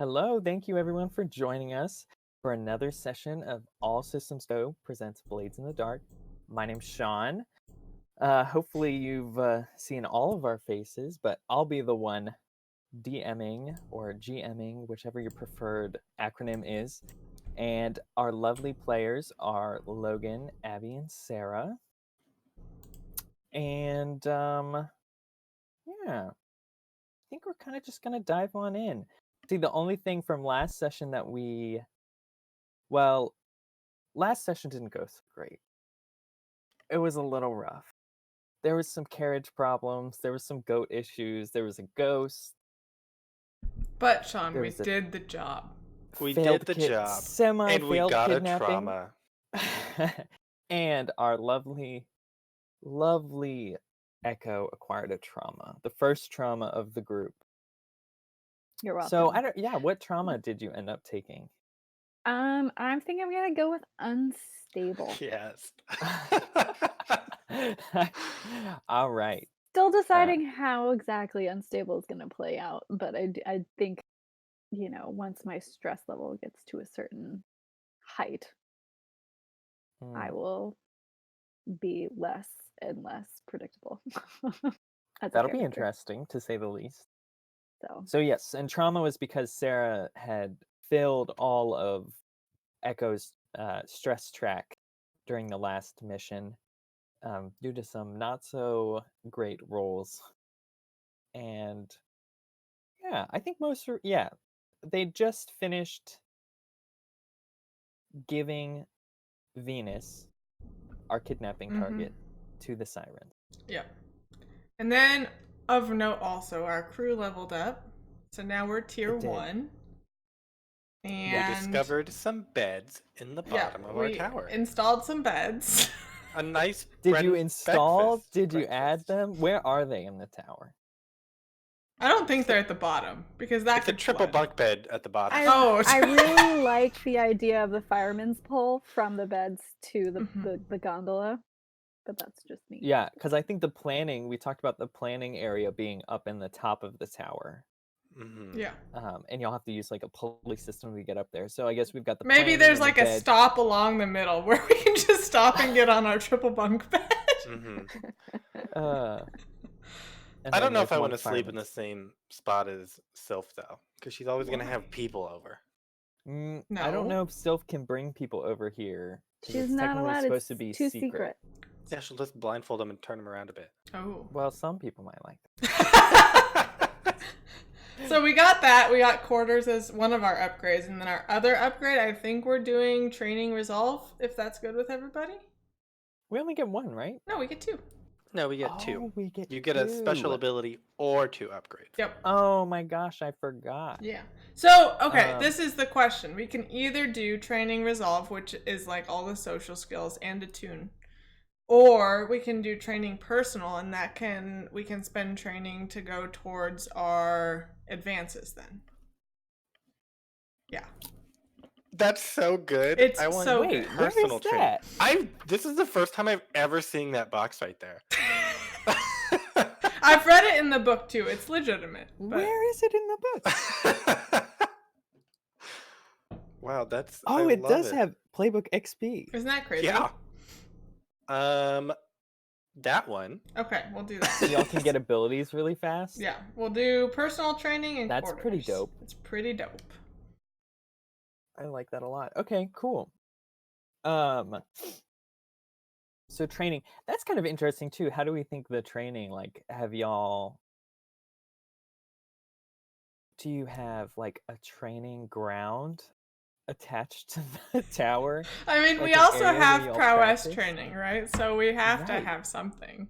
Hello, thank you everyone for joining us for another session of All Systems Go presents Blades in the Dark. My name's Sean. Hopefully you've seen all of our faces, but I'll be the one DMing or GMing, whichever your preferred acronym is. And our lovely players are Logan, Abby, and Sarah. And yeah, I think we're kind of just gonna dive on in. See, the only thing from last session that last session didn't go so great. It was a little rough. There was some carriage problems, there was some goat issues, there was a ghost, But Sean, there we was a did the job. We failed did the job, and we semi-failed got a kidnapping, trauma. and our lovely Echo acquired a trauma, the first trauma of the group. You're welcome. So what trauma did you end up taking? I'm thinking I'm gonna go with unstable. Yes. All right. Still deciding how exactly unstable is gonna play out, but I think, once my stress level gets to a certain height, I will be less and less predictable. That'll be interesting, to say the least. So yes, and trauma was because Sarah had filled all of Echo's stress track during the last mission due to some not so great rolls. And yeah, I think they just finished giving Venus, our kidnapping target, to the Sirens. Yep. And then, of note also, our crew leveled up. So now we're tier 1. And we discovered some beds in the bottom of our tower. Installed some beds. A nice Did you install? breakfast. Did you add them? Where are they in the tower? I don't think they're at the bottom because that's a triple bunk bed at the bottom. I really like the idea of the fireman's pole from the beds to the gondola, but that's just me. Yeah, because I think we talked about the planning area being up in the top of the tower. Yeah. And you'll have to use like a pulley system to get up there. So I guess we've got the maybe there's like a stop along the middle where we can just stop and get on our triple bunk bed. I don't know if I want to sleep in the same spot as Sylph though, because she's always gonna have people over. No. I don't know if Sylph can bring people over here. She's not allowed. Supposed to be too secret. Yeah, she'll just blindfold them and turn them around a bit. Oh. Well, some people might like that. So we got that. We got quarters as one of our upgrades. And then our other upgrade, I think we're doing training resolve, if that's good with everybody. We only get one, right? No, we get 2. No, we get 2. You get 2. a special ability or 2 upgrades. Yep. Oh my gosh, I forgot. Yeah. So, okay, this is the question. We can either do training resolve, which is like all the social skills and attune. Or we can do training personal, and we can spend training to go towards our advances then. Yeah. That's so good. It's so good. Personal training. This is the first time I've ever seen that box right there. I've read it in the book too. It's legitimate. But... Where is it in the book? Wow, that's it does have Playbook XP. Isn't that crazy? Yeah. That one. Okay, we'll do that. So y'all can get abilities really fast? Yeah, we'll do personal training and That's quarters. pretty dope. It's pretty dope. I like that a lot. Okay, cool. So training, that's kind of interesting too. How do we think the training, like, do you have like a training ground attached to the tower? I mean, like we also have prowess practice? Training, right? So we have to have something.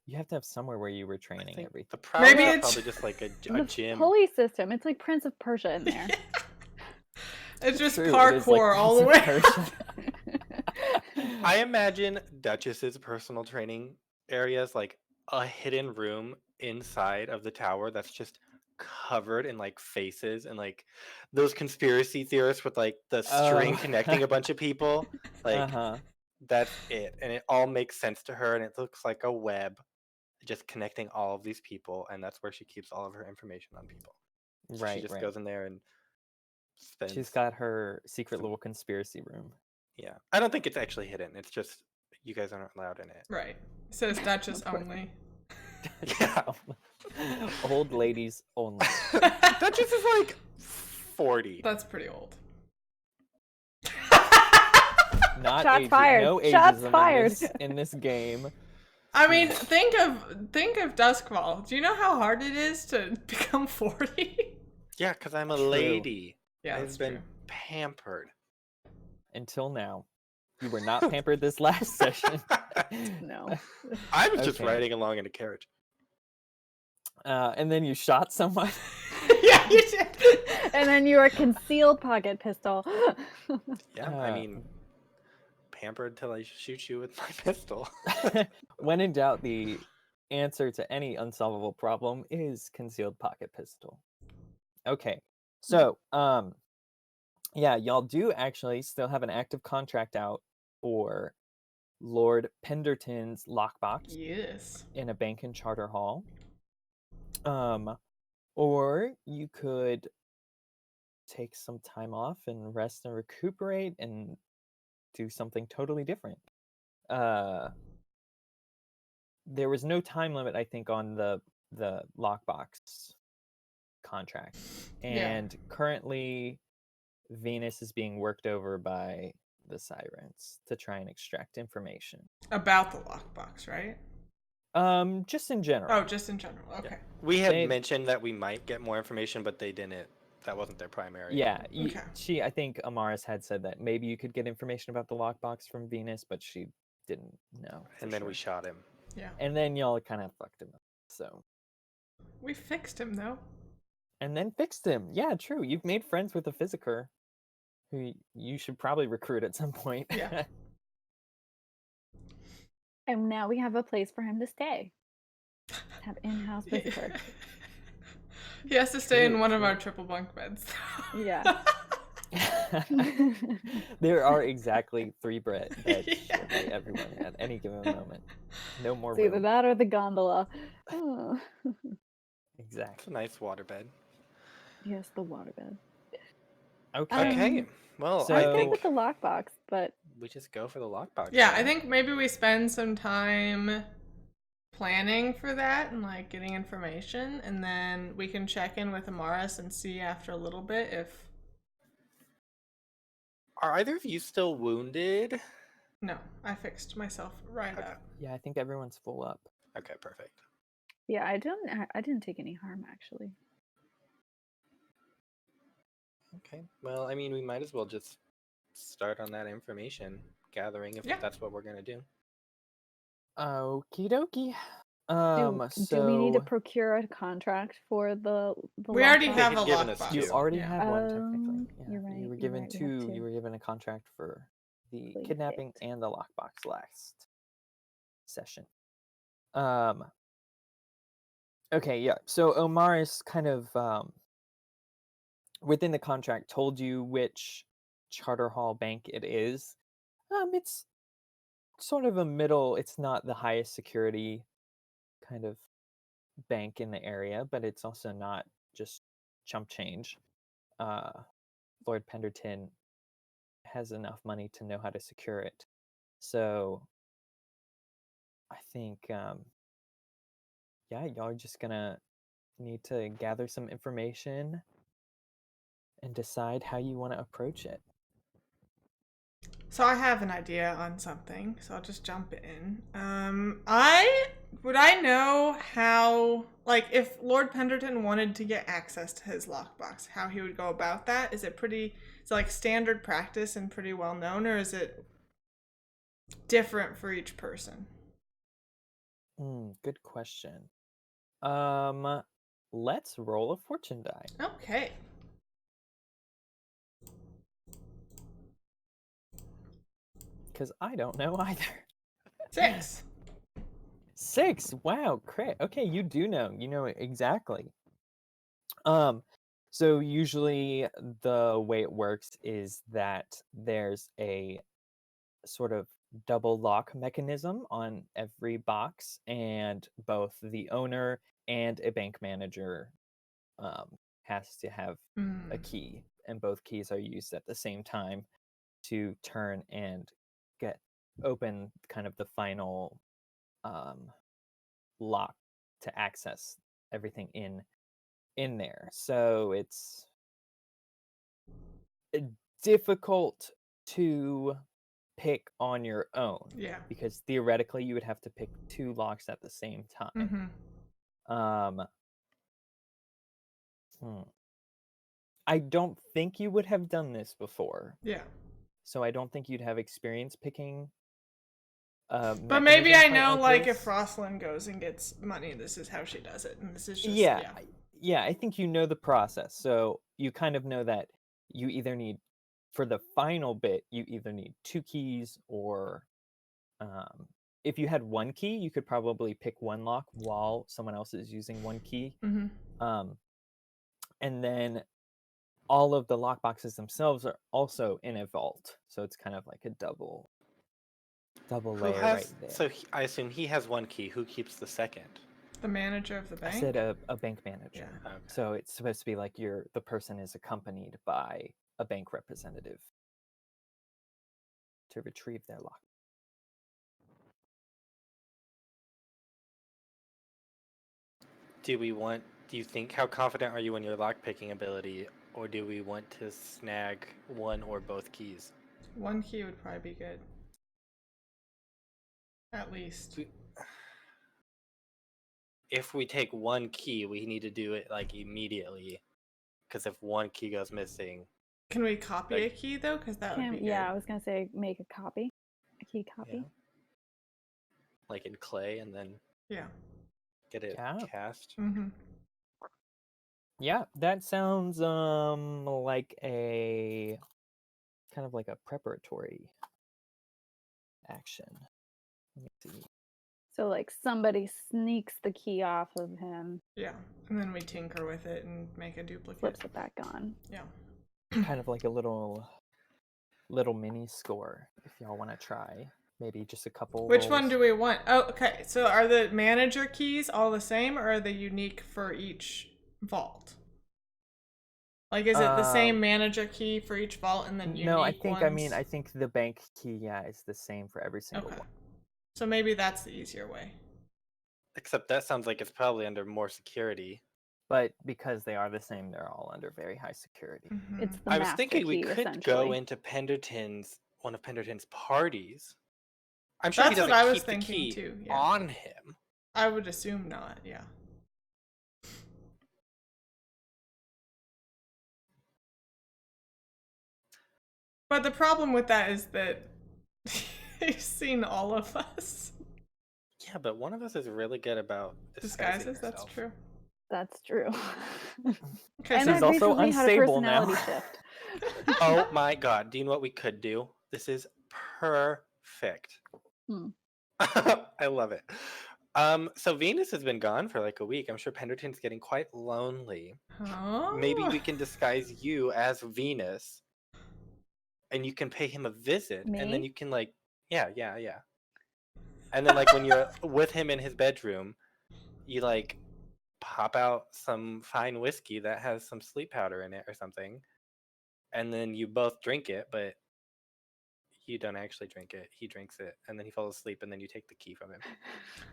You have to have somewhere where you were training everything. The prowess is probably just like a gym. Pulley system. It's like Prince of Persia in there. It's just parkour all the way. I imagine Duchess's personal training areas like a hidden room inside of the tower that's just covered in like faces and like those conspiracy theorists with like the string connecting a bunch of people. Like that's it. And it all makes sense to her and it looks like a web just connecting all of these people, and that's where she keeps all of her information on people. So she just goes in there and She's got her secret little conspiracy room. Yeah. I don't think it's actually hidden. It's just you guys aren't allowed in it. Right. It says Duchess only. Yeah. Old ladies only. Duchess is like 40. That's pretty old. Not Shots ageism. fired. No Shots ageism fired. in this game. I mean, think of Doskvol. Do you know how hard it is to become 40? Yeah, because I'm a True. lady. Yeah, I've that's been true. pampered. Until now. You were not pampered this last session. No. I was just Okay. riding along in a carriage. And then you shot someone. Yeah, you did. And then your concealed pocket pistol. Yeah, I mean, pampered till I shoot you with my pistol. When in doubt, the answer to any unsolvable problem is concealed pocket pistol. Okay, so yeah, y'all do actually still have an active contract out for Lord Penderton's lockbox Yes. in a bank in Charter Hall. Or you could take some time off and rest and recuperate and do something totally different. There was no time limit, I think, on the lockbox contract, and currently Venus is being worked over by the Sirens to try and extract information About the lockbox, right? just in general. Oh, just in general. Okay. Yeah. We had mentioned that we might get more information, but they didn't. That wasn't their primary. Yeah, Okay. I think Amaris had said that maybe you could get information about the lockbox from Venus, but she didn't know. And then we shot him. Yeah. And then y'all kind of fucked him up. So. We fixed him though. And then fixed him. Yeah, true. You've made friends with a physiker who you should probably recruit at some point. Yeah. And now we have a place for him to stay. Have in-house physiker. He has to stay in True, one of true. our triple bunk beds. Yeah. There are exactly 3 beds Yeah. for everyone at any given moment. No more It's either room. that or the gondola. Oh. It's Exactly. a nice waterbed. Yes, the waterbed. Okay. Okay. Well, so- I I think think with the lockbox, but we just go for the lockbox. Yeah, then. I think maybe we spend some time planning for that and like getting information, and then we can check in with Amaris and see after a little bit if Are either of you still wounded? no, I fixed myself right Okay. up. Yeah, I think everyone's full up. Okay, perfect. yeah, I didn't take any harm actually. Okay. Well, I mean, we might as well just start on that information gathering if Yeah. that's what we're gonna do. Okie dokie. Do we need to So procure a contract for the We already lockbox? have They a had given us lockbox. you two. already Yeah. have one technically. Yeah, You're right, You were you're given right, we have 2. two. You were given a contract for the Please kidnapping picked. and the lockbox last session. Okay, yeah. So Omaris kind of within the contract told you which Charter Hall bank it is. It's sort of a middle. It's not the highest security kind of bank in the area, but it's also not just chump change. Lord Penderton has enough money to know how to secure it. So I think, yeah, y'all are just gonna need to gather some information and decide how you want to approach it. So I have an idea on something, so I'll just jump in. I know how, like, if Lord Penderton wanted to get access to his lockbox, how he would go about that? Is it like standard practice and pretty well known, or is it different for each person? Good question. Let's roll a fortune die. Okay. Because I don't know either. 6. 6. Wow, crit. Okay, you do know. You know it exactly. So usually the way it works is that there's a sort of double lock mechanism on every box, and both the owner and a bank manager has to have a key and both keys are used at the same time to turn and get open kind of the final lock to access everything in there. So it's difficult to pick on your own. Yeah. Because theoretically you would have to pick 2 locks at the same time. I don't think you would have done this before. Yeah. So I don't think you'd have experience picking. But maybe I know, like if Rosalind goes and gets money, this is how she does it, and this is just yeah. I think you know the process, so you kind of know that you either need, for the final bit, you either need 2 keys, or if you had 1 key, you could probably pick 1 lock while someone else is using 1 key. And then all of the lock boxes themselves are also in a vault, so it's kind of like a double layer right there. So I assume he has 1 key. Who keeps the second? The manager of the bank? I said a bank manager. Yeah. Okay. So it's supposed to be like the person is accompanied by a bank representative to retrieve their lock. Do you think, how confident are you in your lock picking ability, or do we want to snag 1 or both keys? 1 key would probably be good. At least. If we take 1 key, we need to do it like immediately, because if 1 key goes missing. Can we copy a key though? Because that would be good. Yeah, I was gonna say make a key copy. Yeah. Like in clay, and then get it cast. Yeah, that sounds like a kind of like a preparatory action. Let me see. So like somebody sneaks the key off of him. Yeah, and then we tinker with it and make a duplicate. Flips it back on. Yeah. Kind of like a little mini score, if y'all want to try. Maybe just a couple. Which rolls. one do we want? Oh, okay. So are the manager keys all the same, or are they unique for each vault? Like, is it the same manager key for each vault and then unique No, I think ones? I think the bank key, is the same for every single one. So maybe that's the easier way. Except that sounds like it's probably under more security. But because they are the same, they're all under very high security. It's the I was master thinking we key, could go into one of Penderton's parties. I'm sure That's he doesn't what I was keep the thinking key too, yeah. on him. I would assume not, yeah. But the problem with that is that he's seen all of us. Yeah, but one of us is really good about disguises. That's true. That's true. And he's also unstable now. Shift. Oh my god! Do you know what we could do? This is perfect. I love it. So Venus has been gone for like a week. I'm sure Penderton's getting quite lonely. Oh. Maybe we can disguise you as Venus, and you can pay him a visit, and then you can like, yeah. And then like when you're with him in his bedroom, you like pop out some fine whiskey that has some sleep powder in it or something, and then you both drink it, but you don't actually drink it. He drinks it, and then he falls asleep, and then you take the key from him.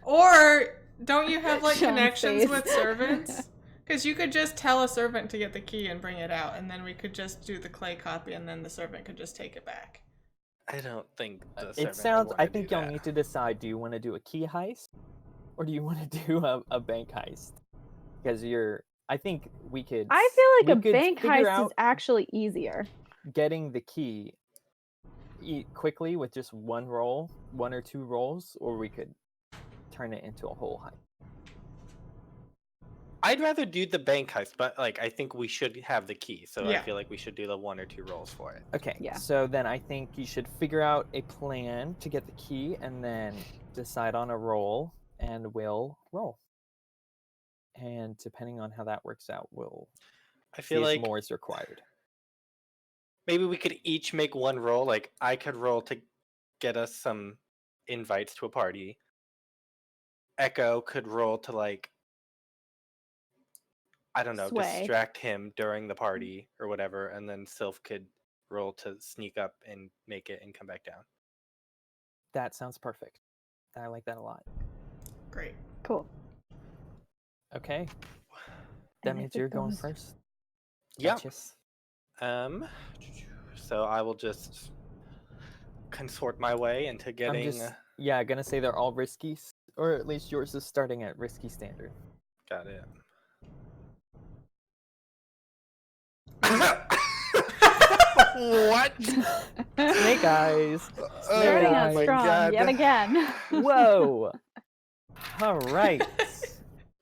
Or don't you have like connections with servants? Because you could just tell a servant to get the key and bring it out, and then we could just do the clay copy, and then the servant could just take it back. I don't think it sounds. I think y'all need to decide: do you want to do a key heist, or do you want to do a bank heist? Because I think we could. I feel like a bank heist is actually easier. Getting the key quickly with just 1 roll, 1 or 2 rolls, or we could turn it into a whole heist. I'd rather do the bank heist, but like I think we should have the key, so Yeah. I feel like we should do the 1 or 2 rolls for it. Okay, yeah. So then I think you should figure out a plan to get the key, and then decide on a roll, and we'll roll. And depending on how that works out, we'll feel like more is required. Maybe we could each make 1 roll. Like I could roll to get us some invites to a party. Echo could roll to like, I don't know, sway. distract him during the party or whatever, and then Sylph could roll to sneak up and make it and come back down. That sounds perfect. I like that a lot. Great. Cool. Okay. That And means if it you're going goes- first. Yeah. Duchess. So I will just consort my way into getting. Gonna say they're all risky, or at least yours is starting at risky standard. Got it. What? Snake eyes. Starting out my strong God. yet again. Whoa. All right.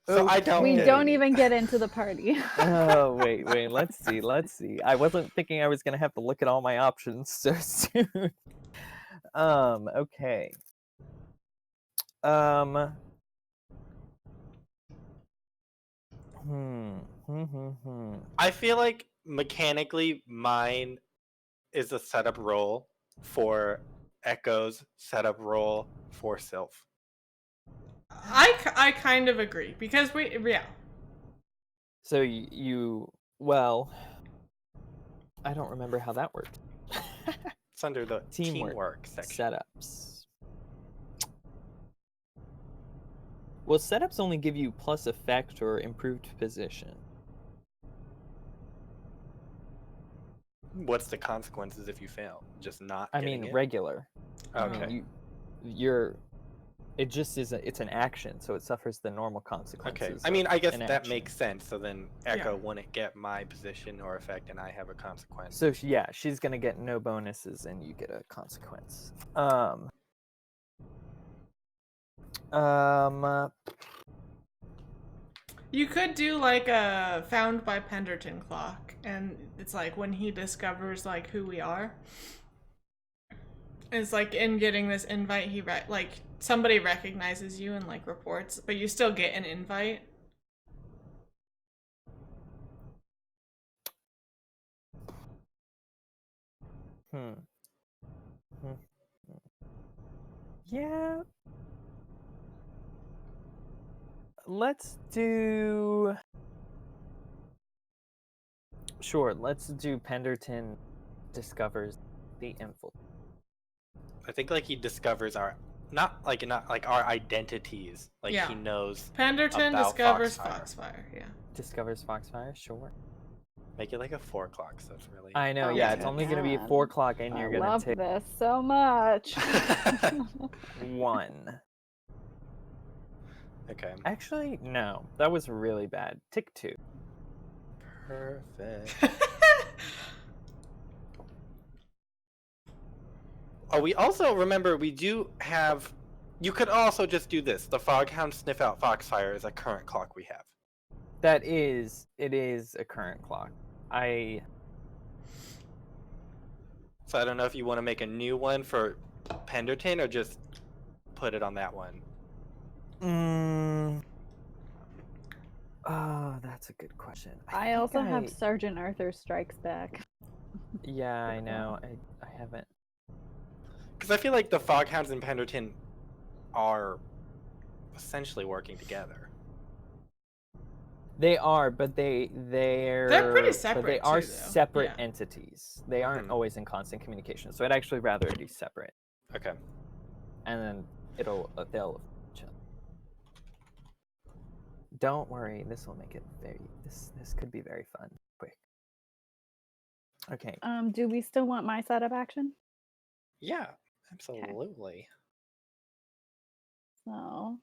So I don't. We get don't any. even get into the party. Oh, wait. Let's see. I wasn't thinking I was gonna have to look at all my options so soon. Okay. I feel like mechanically mine is a setup role for Echo's setup role for Sylph. I kind of agree because So well, I don't remember how that worked. It's under the Teamwork teamwork section. Setups. Well, setups only give you plus effect or improved position. What's the consequences if you fail? Just not. I getting mean, it? regular. Okay. I mean, you're. It just is. It's an action, so it suffers the normal consequences. Okay. I mean, I guess an that action. makes sense. So then Echo Yeah. wouldn't get my position or effect, and I have a consequence. So she's gonna get no bonuses, and you get a consequence. You could do like a found by Penderton clock, and it's like when he discovers like who we are. It's like in getting this invite, like somebody recognizes you and like reports, but you still get an invite. Yeah. Let's do. Sure, let's do Penderton discovers the info. I think like he discovers our not like our identities. Like Yeah. he knows. Penderton about discovers Foxfire. Foxfire. Yeah. Discovers Foxfire, sure. Make it like a 4 o'clock, so it's really. I know, Oh yeah, my it's only gonna be at God. 4 o'clock, and I you're gonna love take this so much. 1. Okay. Actually, no, that was really bad. Tick 2. Perfect. Oh, we also remember we do have. You could also just do this. The Foghound sniff out Foxfire is a current clock we have. It is a current clock. So I don't know if you want to make a new one for Penderton or just put it on that one. Oh, that's a good question. I think also have Sergeant Arthur Strikes Back. Yeah, I know. I haven't. Because I feel like the Foghounds and Penderton are essentially working together. They are, but they're pretty separate. But they are too, though. separate Yeah. entities. They aren't always in constant communication. So I'd actually rather it be separate, Okay. and then they'll chill. Don't worry, this will make it this could be very fun. Quick. Okay. Do we still want my setup action? Yeah, absolutely. So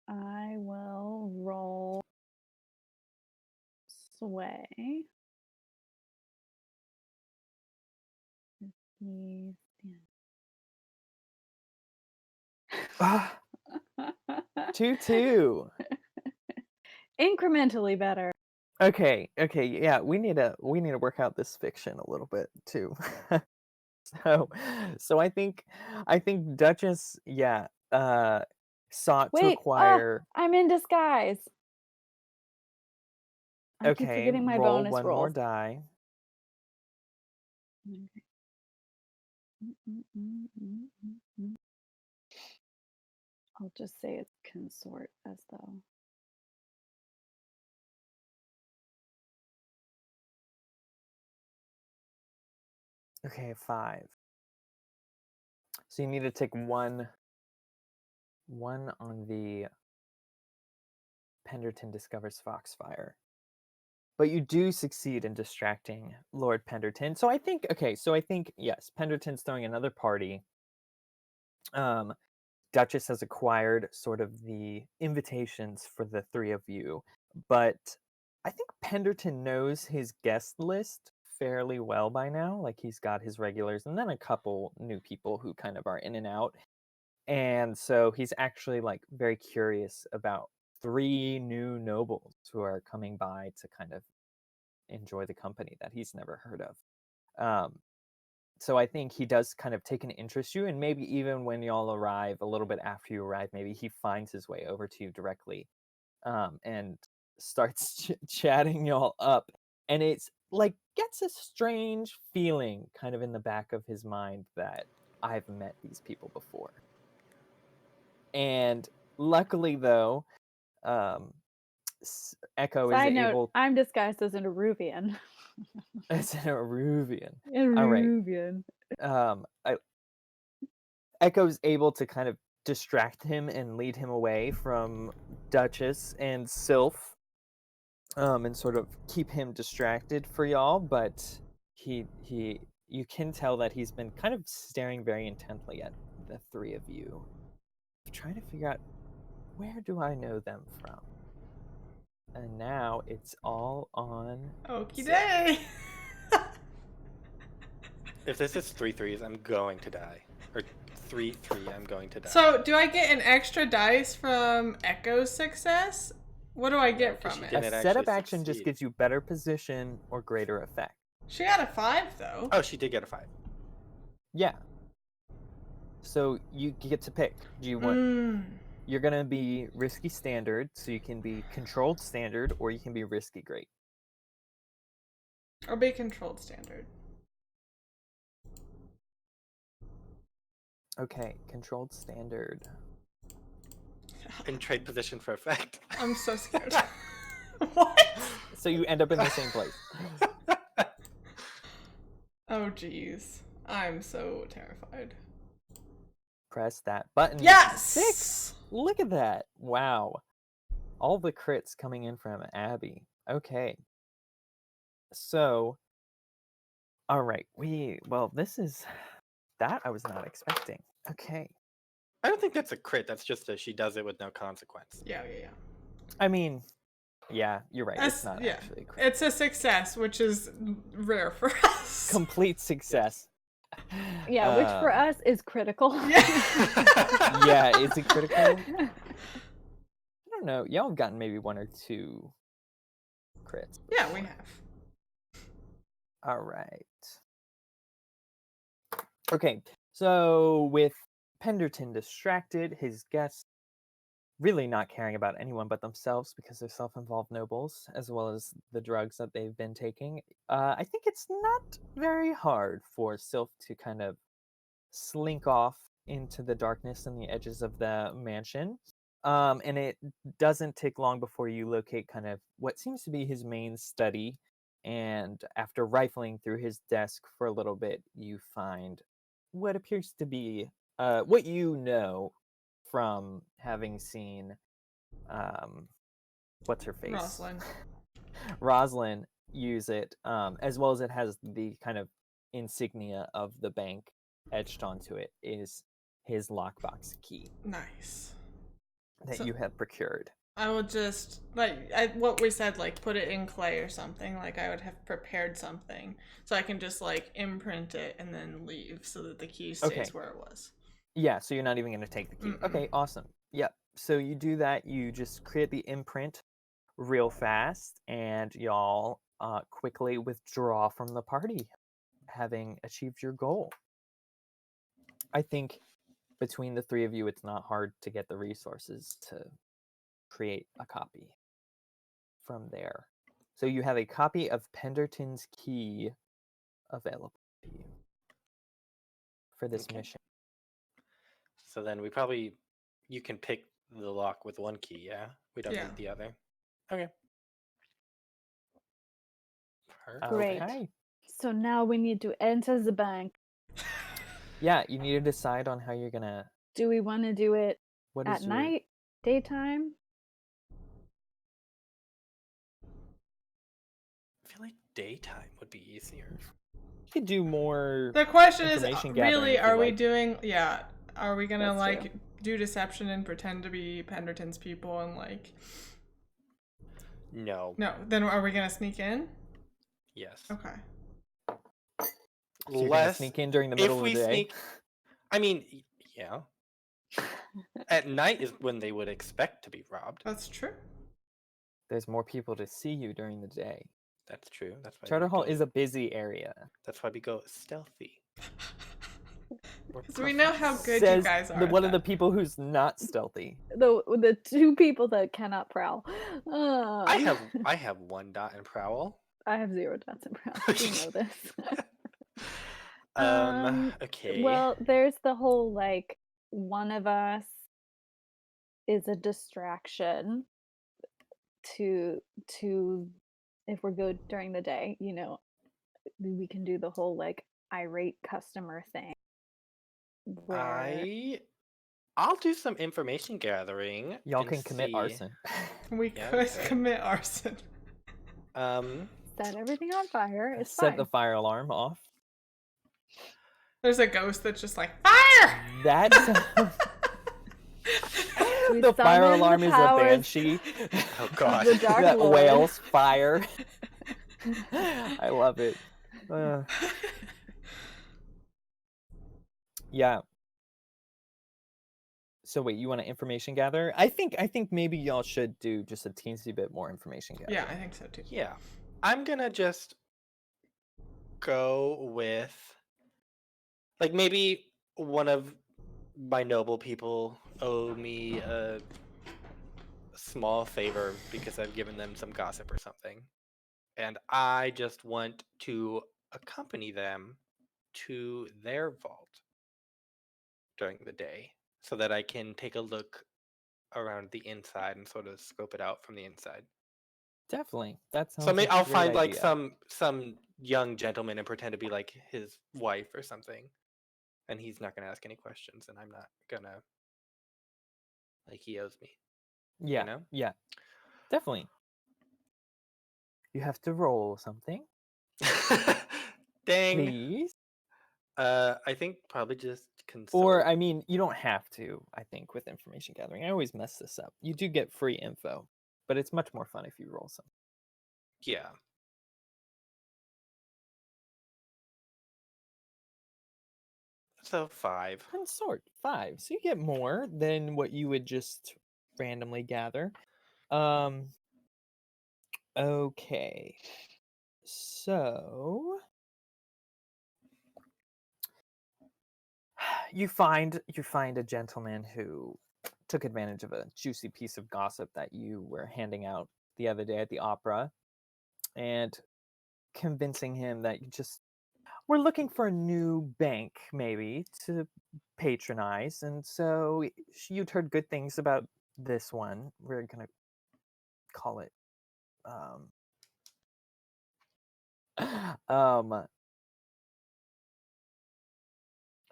I will roll sway. Ah, 2-2. Incrementally better. Okay, yeah, we need to work out this fiction a little bit too. so I think Duchess, sought to acquire. I'm in disguise. I keep Okay, forgetting my roll bonus one more rolls. die. I'll just say it's consort as though. Okay, 5. So you need to take one on the Penderton discovers Foxfire. But you do succeed in distracting Lord Penderton. So I think, yes, Penderton's throwing another party. Duchess has acquired sort of the invitations for the 3 of you, but I think Penderton knows his guest list fairly well by now. Like, he's got his regulars and then a couple new people who kind of are in and out. And so he's actually like very curious about 3 new nobles who are coming by to kind of enjoy the company that he's never heard of. So I think he does kind of take an interest in you, and maybe even when y'all arrive, a little bit after you arrive, maybe he finds his way over to you directly, and starts chatting y'all up. And it's like gets a strange feeling kind of in the back of his mind that I've met these people before. And luckily, though, Echo Side is note, able. I'm disguised as an Eruvian. It's an Eruvian. Eruvian. All right. Echo's able to kind of distract him and lead him away from Duchess and Sylph, and sort of keep him distracted for y'all. But you can tell that he's been kind of staring very intently at the 3 of you, trying to figure out, where do I know them from? And now it's all on. Okie day. If this is 3 threes, I'm going to die. Or 3, I'm going to die. So, do I get an extra dice from Echo's success? What do I get from it? A setup action just gives you better position or greater effect. She got a 5, though. Oh, she did get a 5. Yeah. So you get to pick. Do you want... You're going to be risky standard, so you can be controlled standard, or you can be risky great. Or be controlled standard. Okay, controlled standard. In trade position for effect. I'm so scared. What? So you end up in the same place. Oh, jeez. I'm so terrified. Press that button. Yes! 6! Look at that. Wow. All the crits coming in from Abby. Okay. So, all right. This is... That I was not expecting. Okay. I don't think that's a crit. That's just that she does it with no consequence. Yeah. I mean, yeah, you're right. It's not actually a crit. It's a success, which is rare for us. Complete success. Yeah, which for us is critical. Yeah, is it critical? I don't know. Y'all have gotten maybe 1 or 2 crits. Yeah, we have. All right. Okay, so with Penderton distracted, his guests really not caring about anyone but themselves because they're self-involved nobles, as well as the drugs that they've been taking, I think it's not very hard for Sylph to kind of slink off into the darkness and the edges of the mansion. And it doesn't take long before you locate kind of what seems to be his main study. And after rifling through his desk for a little bit, you find what appears to be what you know from having seen what's her face? Rosalind use it, as well as it has the kind of insignia of the bank etched onto it, is his lockbox key. Nice. That you have procured. I would just, what we said, put it in clay or something. I would have prepared something so I can just, imprint it and then leave so that the key stays where it was. Yeah, so you're not even going to take the key. Okay, awesome. Yep. So you do that. You just create the imprint real fast, and y'all quickly withdraw from the party, having achieved your goal. I think between the 3 of you, it's not hard to get the resources to create a copy from there. So you have a copy of Penderton's key available to you for this mission. So then you can pick the lock with 1 key, yeah? We don't need the other. Okay. Great. Okay. So now we need to enter the bank. Yeah, you need to decide on how you're gonna. Do we want to do it at night, daytime? I feel like daytime would be easier. You could do more. The question is, information gathering really, if you are we like. doing? Yeah, are we gonna That's like true. do deception and pretend to be Penderton's people and like? No. No. Then are we gonna sneak in? Yes. Okay. So you're gonna sneak in during the middle of the day. Sneak, I mean, yeah. At night is when they would expect to be robbed. That's true. There's more people to see you during the day. That's true. That's why Charter Hall is a busy area. That's why we go stealthy. So we know how good Says you guys are. one of the people who's not stealthy. The two people that cannot prowl. I have 1 dot in prowl. I have 0 dots in prowl. You know this. Okay. Well, there's the whole like one of us is a distraction to if we're good during the day, you know, we can do the whole like irate customer thing. I'll do some information gathering. Y'all can commit arson. We could commit arson. Set everything on fire. It's Set fine. the fire alarm off. There's a ghost that's just like fire. That's the fire alarm is a banshee. Oh god. The Dark That Lord. wails fire. I love it. Yeah. So wait, you want to information gather? I think maybe y'all should do just a teensy bit more information gathering. Yeah, I think so too. Yeah. I'm gonna just go with like maybe one of my noble people owe me a small favor because I've given them some gossip or something. And I just want to accompany them to their vault during the day so that I can take a look around the inside and sort of scope it out from the inside. Definitely. That sounds So maybe like a I'll great find like idea. some young gentleman and pretend to be like his wife or something. And he's not gonna ask any questions and I'm not gonna like he owes me. Yeah. You know? Yeah. Definitely. You have to roll something. Dang. Please. I think probably just consort. Or I mean, you don't have to, I think, with information gathering. I always mess this up. You do get free info, but it's much more fun if you roll some. Yeah. So 5. Consort 5. So you get more than what you would just randomly gather. Okay. So you find a gentleman who took advantage of a juicy piece of gossip that you were handing out the other day at the opera and convincing him that we're looking for a new bank maybe to patronize, and so you'd heard good things about this one. We're gonna call it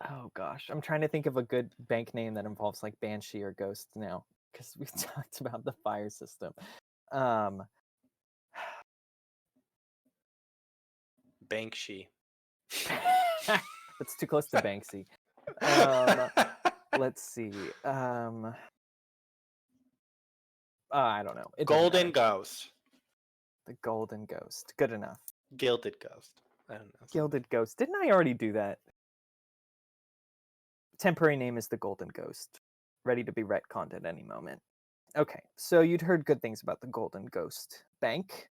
oh gosh, I'm trying to think of a good bank name that involves like banshee or ghost now, because we talked about the fire system. Banksy. It's too close to Banksy. Let's see. I don't know. Golden Ghost. The Golden Ghost. Good enough. Gilded Ghost. I don't know. Gilded Ghost. Didn't I already do that? Temporary name is the Golden Ghost. Ready to be retconned at any moment. Okay, so you'd heard good things about the Golden Ghost Bank,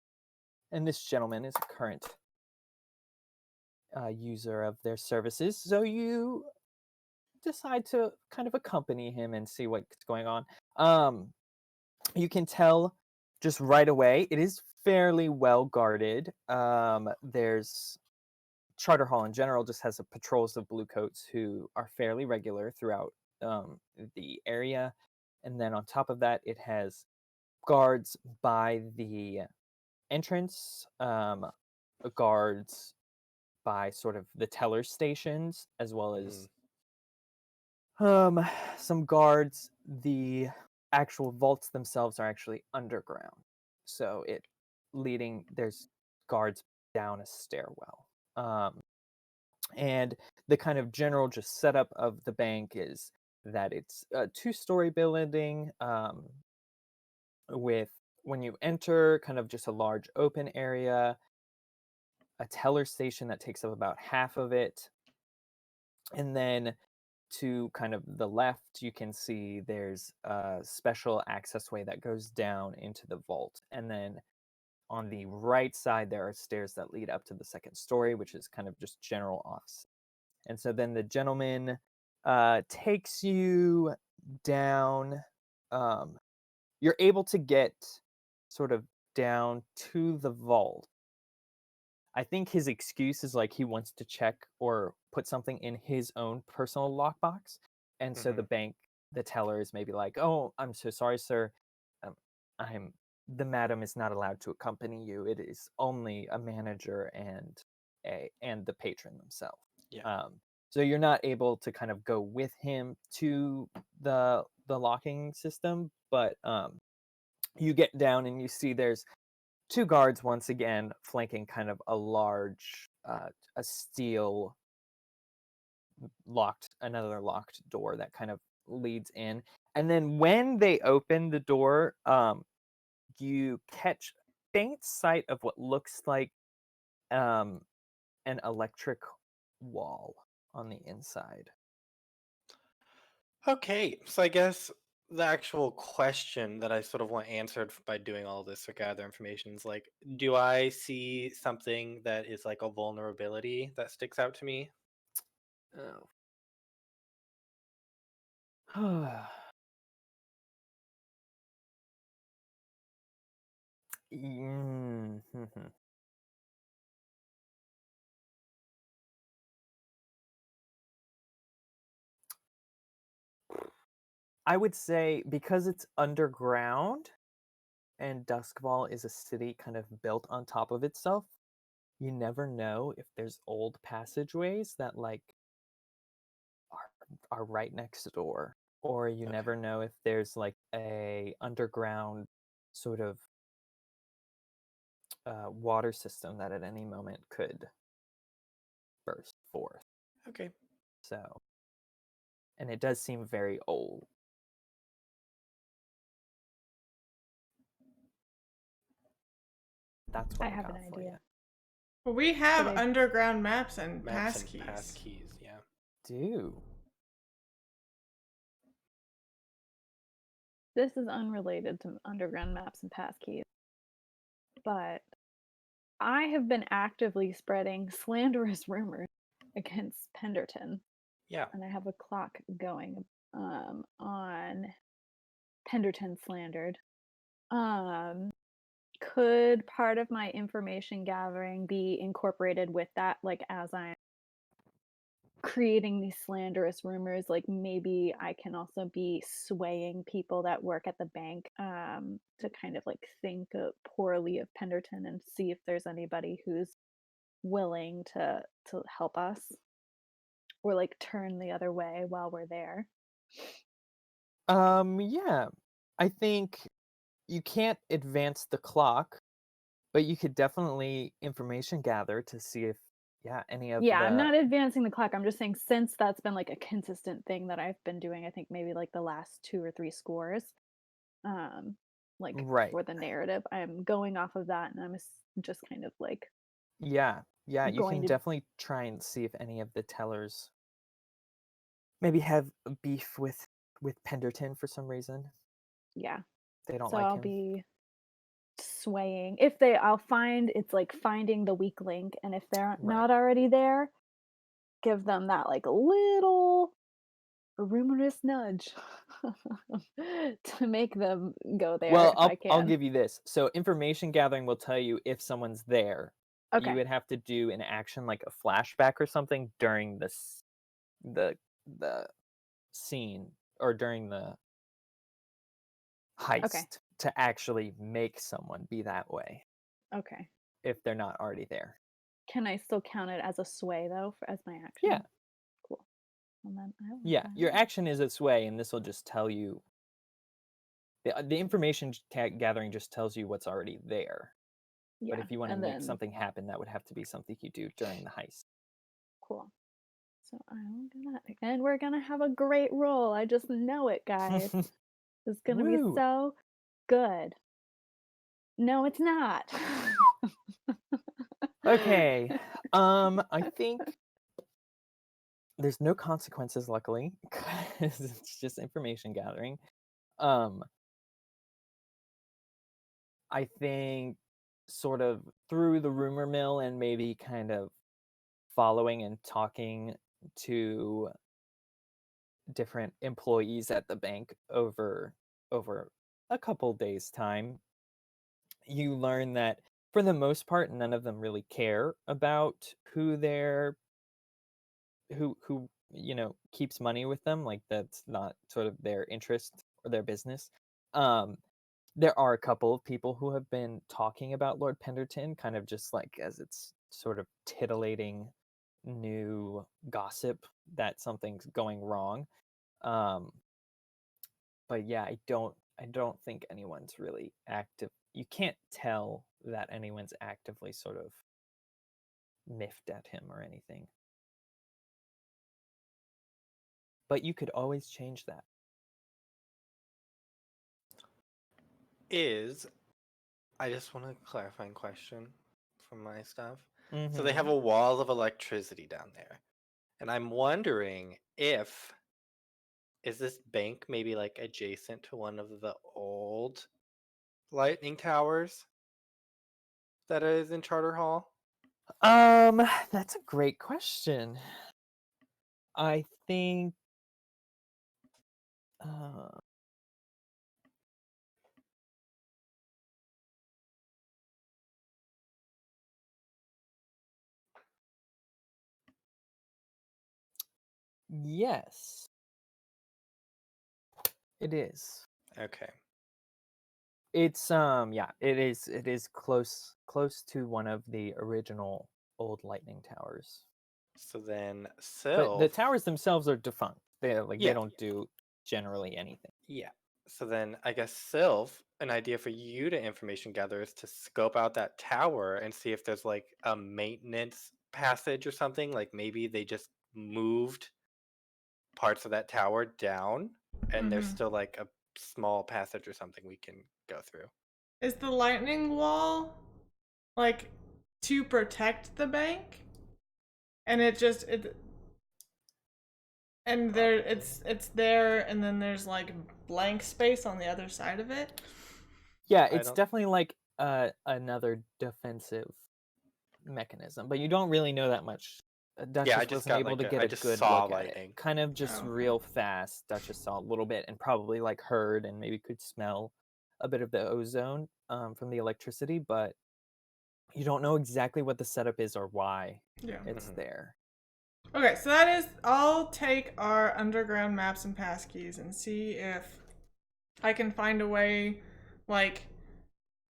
and this gentleman is a current user of their services, so you decide to kind of accompany him and see what's going on. You can tell just right away it is fairly well guarded. There's Charter Hall in general just has patrols of bluecoats who are fairly regular throughout the area, and then on top of that it has guards by the entrance, guards by sort of the teller stations as well as some guards. The actual vaults themselves are actually underground, so there's guards down a stairwell. And the kind of general just setup of the bank is that it's a 2-story building, with, when you enter, kind of just a large open area, a teller station that takes up about half of it, and then to kind of the left, you can see there's a special access way that goes down into the vault. And then on the right side, there are stairs that lead up to the 2nd story, which is kind of just general office. And so then the gentleman takes you down. You're able to get sort of down to the vault. I think his excuse is like he wants to check or put something in his own personal lockbox. And so the teller is maybe like, "Oh, I'm so sorry, sir. The madam is not allowed to accompany you. It is only a manager and the patron themselves." Yeah. So you're not able to kind of go with him to the locking system, but you get down and you see there's 2 guards once again flanking kind of a large a steel another locked door that kind of leads in. And then when they open the door, you catch faint sight of what looks like an electric wall on the inside. Okay, so I guess the actual question that I sort of want answered by doing all this to gather information is like, do I see something that is like a vulnerability that sticks out to me? Oh. I would say because it's underground and Doskvol is a city kind of built on top of itself, you never know if there's old passageways that like are right next door, or you never know if there's like a underground sort of water system that at any moment could burst forth. Okay. So, and it does seem very old. That's what I I have got an for idea. you. Well, we have Should I- underground maps and Maps and passkeys. passkeys, yeah. Do This is unrelated to underground maps and passkeys, but I have been actively spreading slanderous rumors against Penderton. Yeah. And I have a clock going on Penderton slandered. Could part of my information gathering be incorporated with that, like as I'm creating these slanderous rumors? Like maybe I can also be swaying people that work at the bank to kind of like think poorly of Penderton and see if there's anybody who's willing to help us or like turn the other way while we're there. Yeah. I think you can't advance the clock, but you could definitely information gather to see if any of Yeah, I'm the not advancing the clock. I'm just saying since that's been like a consistent thing that I've been doing, I think maybe like the last 2 or 3 scores, like right. for the narrative, I'm going off of that, and I'm just kind of like Yeah, you going can to definitely try and see if any of the tellers maybe have a beef with Penderton for some reason. yeah. They don't So like I'll him. be swaying. I'll find it's like finding the weak link, and if they're not already there, give them that like little rumorous nudge to make them go there Well, if I can. I'll give you this. So information gathering will tell you if someone's there. Okay. You would have to do an action like a flashback or something during the scene or during the heist to actually make someone be that way. Okay. If they're not already there. Can I still count it as a sway though, as my action? Yeah. Cool. And then I will Yeah, your action is a sway, and this will just tell you. The information gathering just tells you what's already there. Yeah. But if you want to and make then something happen, that would have to be something you do during the heist. cool. So I'm gonna, and we're gonna have a great roll. I just know it, guys. It's gonna be Woo! so good. No, it's not. Okay. I think there's no consequences, luckily, because it's just information gathering. I think sort of through the rumor mill and maybe kind of following and talking to different employees at the bank over a couple days time, you learn that for the most part none of them really care about who keeps money with them. Like, that's not sort of their interest or their business. There are a couple of people who have been talking about Lord Penderton, kind of just like as it's sort of titillating new gossip that something's going wrong. But yeah, I don't think anyone's really active. You can't tell that anyone's actively sort of miffed at him or anything. But you could always change that. I just want a clarifying question from my stuff. Mm-hmm. So they have a wall of electricity down there. And I'm wondering if is this bank maybe like adjacent to one of the old lightning towers that is in Charter Hall? That's a great question. I think yes. It is. Okay. It's it is close to one of the original old lightning towers. So then But the Sylph. towers themselves are defunct. They Yeah. don't do generally anything. Yeah. So then I guess Sylph, an idea for you to information gather is to scope out that tower and see if there's like a maintenance passage or something. Like maybe they just moved parts of that tower down and there's still like a small passage or something we can go through. Is the lightning wall like to protect the bank? And it's there, and then there's like blank space on the other side of it. Yeah, it's definitely like another defensive mechanism, but you don't really know that much. Duchess wasn't able to get a good look at it. Kind of just real fast. Duchess saw a little bit and probably like heard and maybe could smell a bit of the ozone from the electricity, but you don't know exactly what the setup is or why it's there. Okay, so that is, I'll take our underground maps and passkeys and see if I can find a way, like,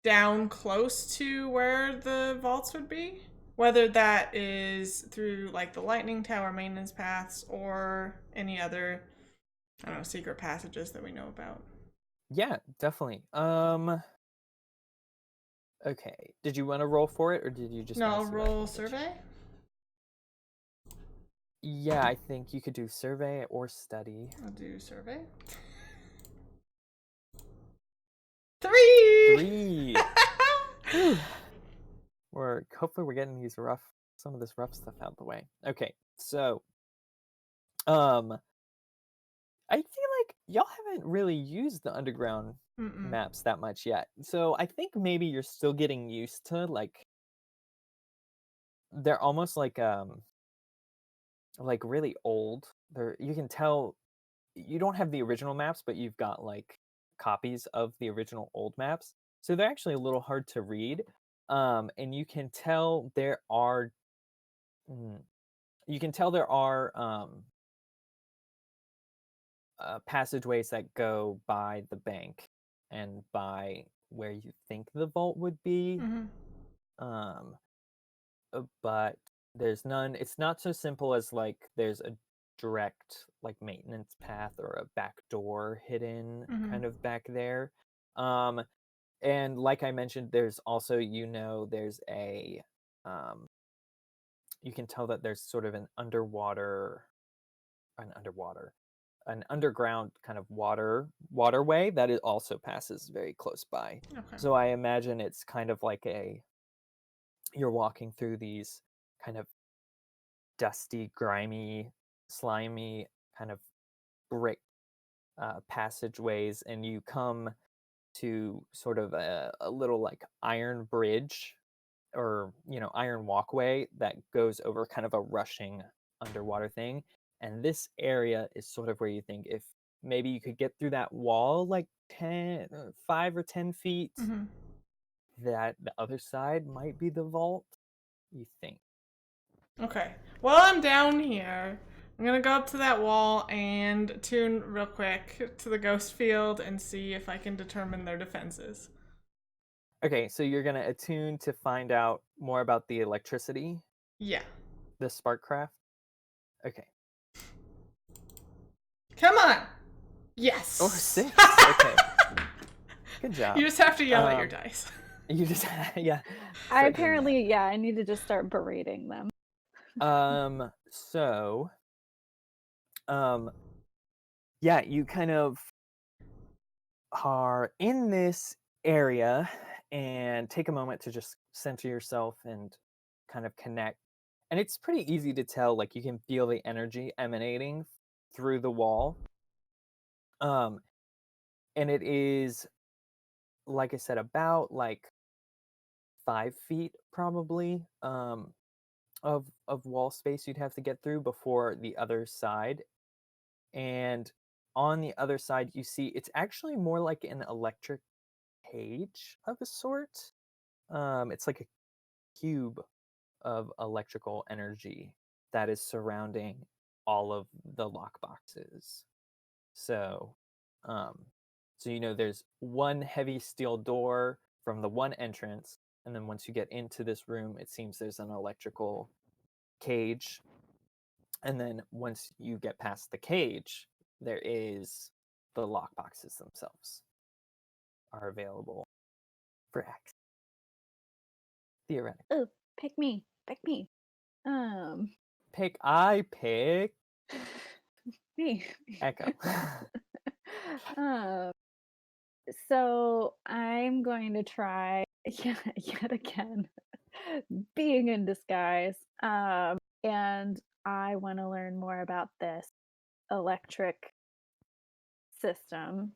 down close to where the vaults would be. Whether that is through, like, the lightning tower maintenance paths or any other, I don't know, secret passages that we know about. Yeah, definitely. Okay. Did you want to roll for it, or did you just... No, I'll roll survey? Yeah, I think you could do survey or study. I'll do survey. 3! Hopefully we're getting some of this rough stuff out of the way. Okay, so I feel like y'all haven't really used the underground maps that much yet. So I think maybe you're still getting used to, like, they're almost like really old. You can tell you don't have the original maps, but you've got like copies of the original old maps. So they're actually a little hard to read. And you can tell there are passageways that go by the bank and by where you think the vault would be. but there's none. It's not so simple as like there's a direct like maintenance path or a back door hidden kind of back there. And like I mentioned, there's also, there's a you can tell that there's sort of an underground kind of waterway that it also passes very close by. Okay. So I imagine it's kind of like you're walking through these kind of dusty, grimy, slimy kind of brick passageways, and you come to sort of a little like iron bridge or iron walkway that goes over kind of a rushing underwater thing. And this area is sort of where you think if maybe you could get through that wall like 5 or 10 feet, that the other side might be the vault, you think. Okay. While I'm down here, I'm gonna go up to that wall and attune real quick to the ghost field and see if I can determine their defenses. Okay, so you're gonna attune to find out more about the electricity? Yeah. The sparkcraft? Okay. Come on! Yes! Oh, 6. Okay. Good job. You just have to yell at your dice. You just, yeah. I need to just start berating them. So, yeah, you kind of are in this area and take a moment to just center yourself and kind of connect. And it's pretty easy to tell, like you can feel the energy emanating through the wall. And it is, like I said, about like 5 feet probably of wall space you'd have to get through before the other side. And on the other side, you see it's actually more like an electric cage of a sort. It's like a cube of electrical energy that is surrounding all of the lock boxes. So, there's one heavy steel door from the one entrance, and then once you get into this room, it seems there's an electrical cage. And then once you get past the cage, there is the lock boxes themselves are available for access. Theoretically. Oh, pick me. I pick Me. Echo. So I'm going to try yet again being in disguise. And I want to learn more about this electric system.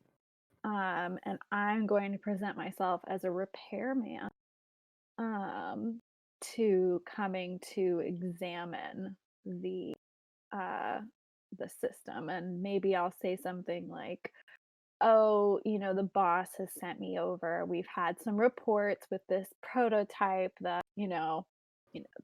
And I'm going to present myself as a repairman to coming to examine the system. And maybe I'll say something like, oh, the boss has sent me over. We've had some reports with this prototype that,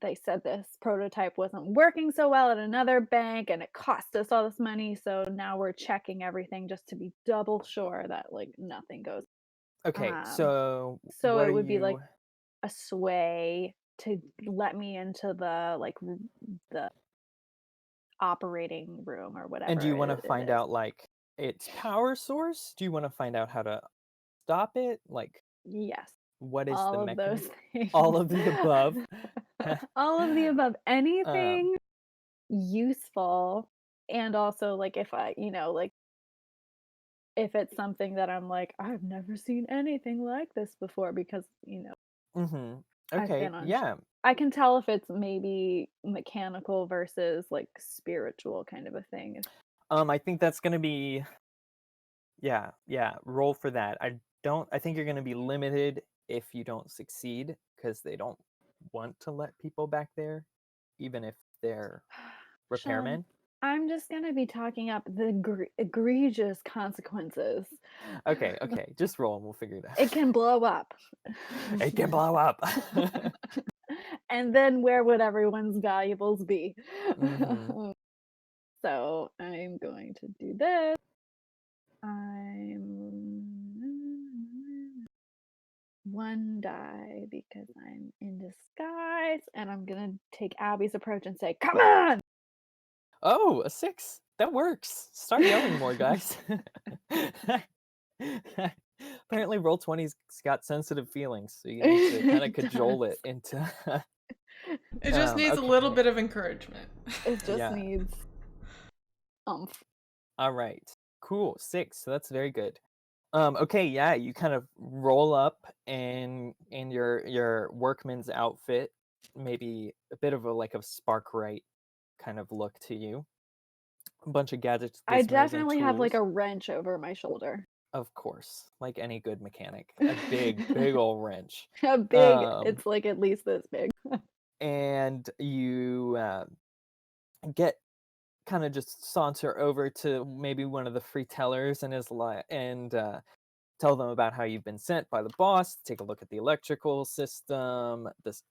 they said this prototype wasn't working so well at another bank and it cost us all this money. So now we're checking everything just to be double sure that like nothing goes. Okay, so it would be like a sway to let me into the operating room or whatever. And do you want to find out like its power source? Do you want to find out how to stop it? Like, yes. What is all the of mechanism? those things. All of the above. All of the above. Anything useful, and also like if I, like if it's something that I'm like I've never seen anything like this before because Mm-hmm. I've Okay. been on. Yeah. I can tell if it's maybe mechanical versus like spiritual kind of a thing. I think that's gonna be. Yeah. Roll for that. I think you're gonna be limited if you don't succeed because they don't want to let people back there, even if they're repairmen. I'm just gonna be talking up the egregious consequences. Okay. Just roll and we'll figure it out. It can blow up. It can blow up. And then where would everyone's valuables be? Mm-hmm. So I'm going to do this. 1 die because I'm in disguise, and I'm gonna take Abby's approach and say, "Come on!" Oh, a 6. That works. Start yelling more, guys. Apparently, Roll20's got sensitive feelings, so you need to kind of cajole it into. It just needs a little bit of encouragement. It just needs oomph. All right, cool. 6. So that's very good. Okay, yeah, you kind of roll up in your workman's outfit, maybe a bit of a like a Sparkright kind of look to you. A bunch of gadgets, I gizmos, definitely and have like a tools. wrench over my shoulder. Of course, like any good mechanic, a big old wrench. A big, it's like at least this big. And you get kind of just saunter over to maybe one of the free tellers and tell them about how you've been sent by the boss to take a look at the electrical system, this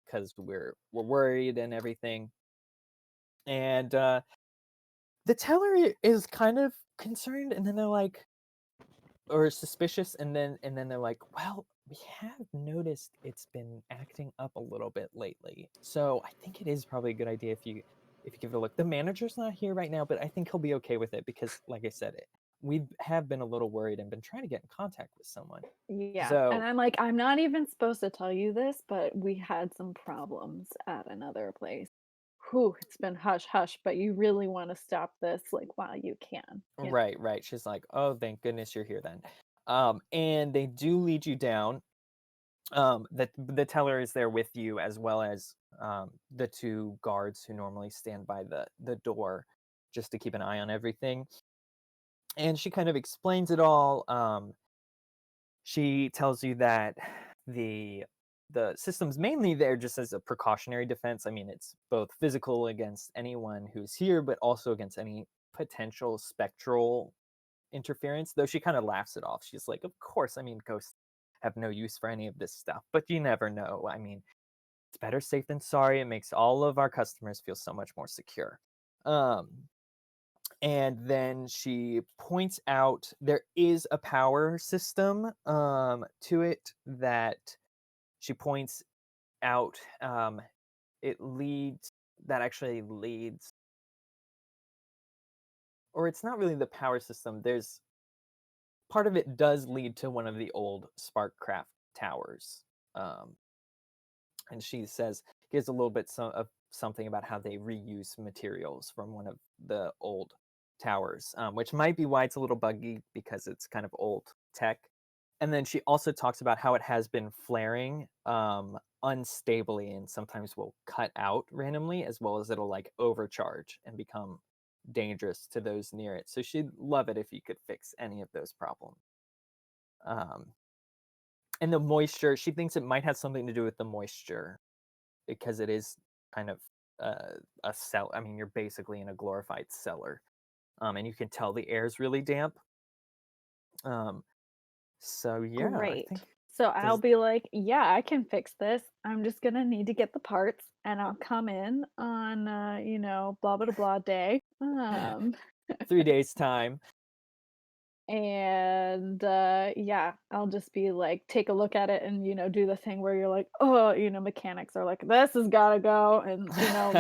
because we're worried and everything. And the teller is kind of concerned, and then they're like, or suspicious, and then they're like, well, we have noticed it's been acting up a little bit lately, so I think it is probably a good idea if you give it a look. The manager's not here right now, but I think he'll be okay with it because, like I said, we have been a little worried and been trying to get in contact with someone. Yeah, So, and I'm like, I'm not even supposed to tell you this, but we had some problems at another place. Whew, it's been hush hush, but you really want to stop this like while you can. You know? right. She's like, oh, thank goodness you're here then. And they do lead you down. The teller is there with you, as well as the 2 guards who normally stand by the door just to keep an eye on everything. And she kind of explains it all. She tells you that the system's mainly there just as a precautionary defense. I mean, it's both physical against anyone who's here, but also against any potential spectral interference, though she kind of laughs it off. She's like, of course, I mean, ghosts have no use for any of this stuff, but you never know. I mean, it's better safe than sorry. It makes all of our customers feel so much more secure. And then she points out there is a power system to it that she points out. Actually leads, or it's not really the power system. There's part of it does lead to one of the old sparkcraft towers. And she gives a little bit of something about how they reuse materials from one of the old towers, which might be why it's a little buggy because it's kind of old tech. And then she also talks about how it has been flaring unstably and sometimes will cut out randomly, as well as it'll like overcharge and become dangerous to those near it. So she'd love it if you could fix any of those problems. And the moisture, she thinks it might have something to do with the moisture because it is kind of a cell. I mean, you're basically in a glorified cellar, and you can tell the air's really damp. So yeah, great. So I'll be like, yeah, I can fix this. I'm just gonna need to get the parts, and I'll come in on blah blah blah day. 3 days time. And yeah, I'll just be like, take a look at it and do the thing where you're like, oh, mechanics are like, this has got to go, and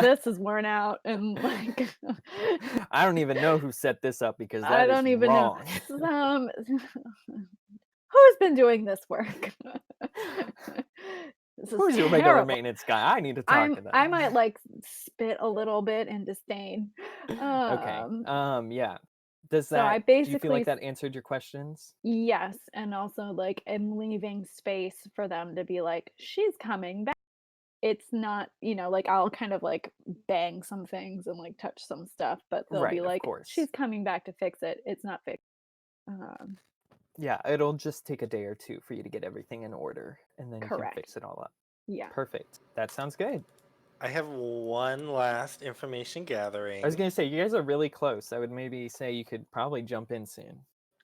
this is worn out, and like I don't even know who set this up because I don't even wrong. know who's been doing this work. Who's your regular maintenance guy? I need to talk to them. I might like spit a little bit in disdain. Okay. Yeah. Do you feel like that answered your questions? Yes, and also like I'm leaving space for them to be like, she's coming back. It's not, like I'll kind of like bang some things and like touch some stuff, but they'll be like, she's coming back to fix it. It's not fixed. Yeah, it'll just take a day or 2 for you to get everything in order, and then you can fix it all up. Yeah. Perfect. That sounds good. I have one last information gathering. I was going to say, you guys are really close. I would maybe say you could probably jump in soon.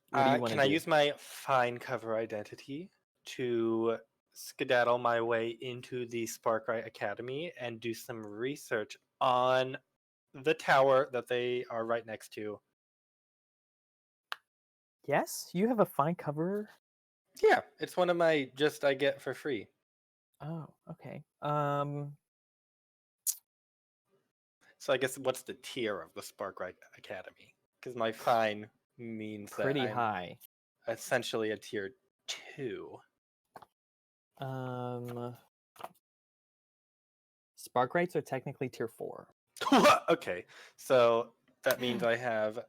What do you want to do? Can I use my fine cover identity to skedaddle my way into the Sparkcraft Academy and do some research on the tower that they are right next to? Yes, you have a fine cover Yeah, it's one of my I get for free. Oh, okay. So I guess what's the tier of the Sparkcraft Academy? Because my fine means that Pretty I'm high. essentially a tier 2. Spark rights are technically tier 4. Okay, so that means I have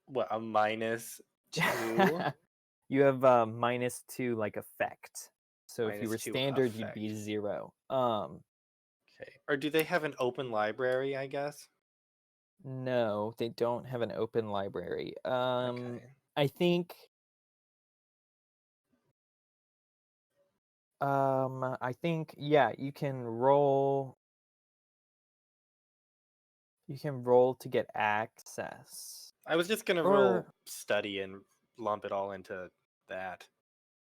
what, a -2? You have -2 like effect. So if you were -2 standard, you'd effect. be 0. Okay. Or do they have an open library, I guess? No, they don't have an open library. Okay. I think yeah, you can roll to get access. I was just gonna Or roll study and lump it all into that.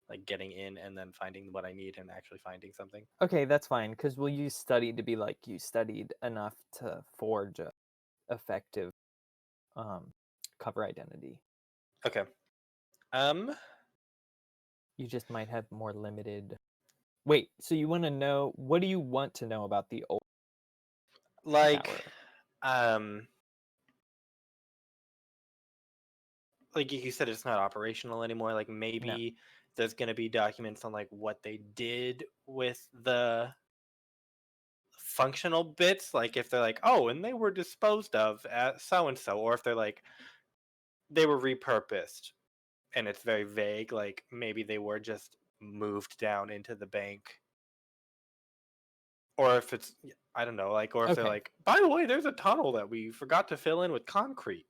Like getting in and then finding what I need and actually finding something. okay, that's fine, because we'll use study to be like you studied enough to forge a effective cover identity. Okay. You just might have more limited. Wait, so you want to know, what do you want to know about the old tower? Like you said, it's not operational anymore. Like maybe there's gonna be documents on like what they did with the functional bits, like if they're like, oh, and they were disposed of at so and so, or if they're like they were repurposed and it's very vague, like maybe they were just moved down into the bank. Or if it's, I don't know, like, or if they're like, by the way, there's a tunnel that we forgot to fill in with concrete.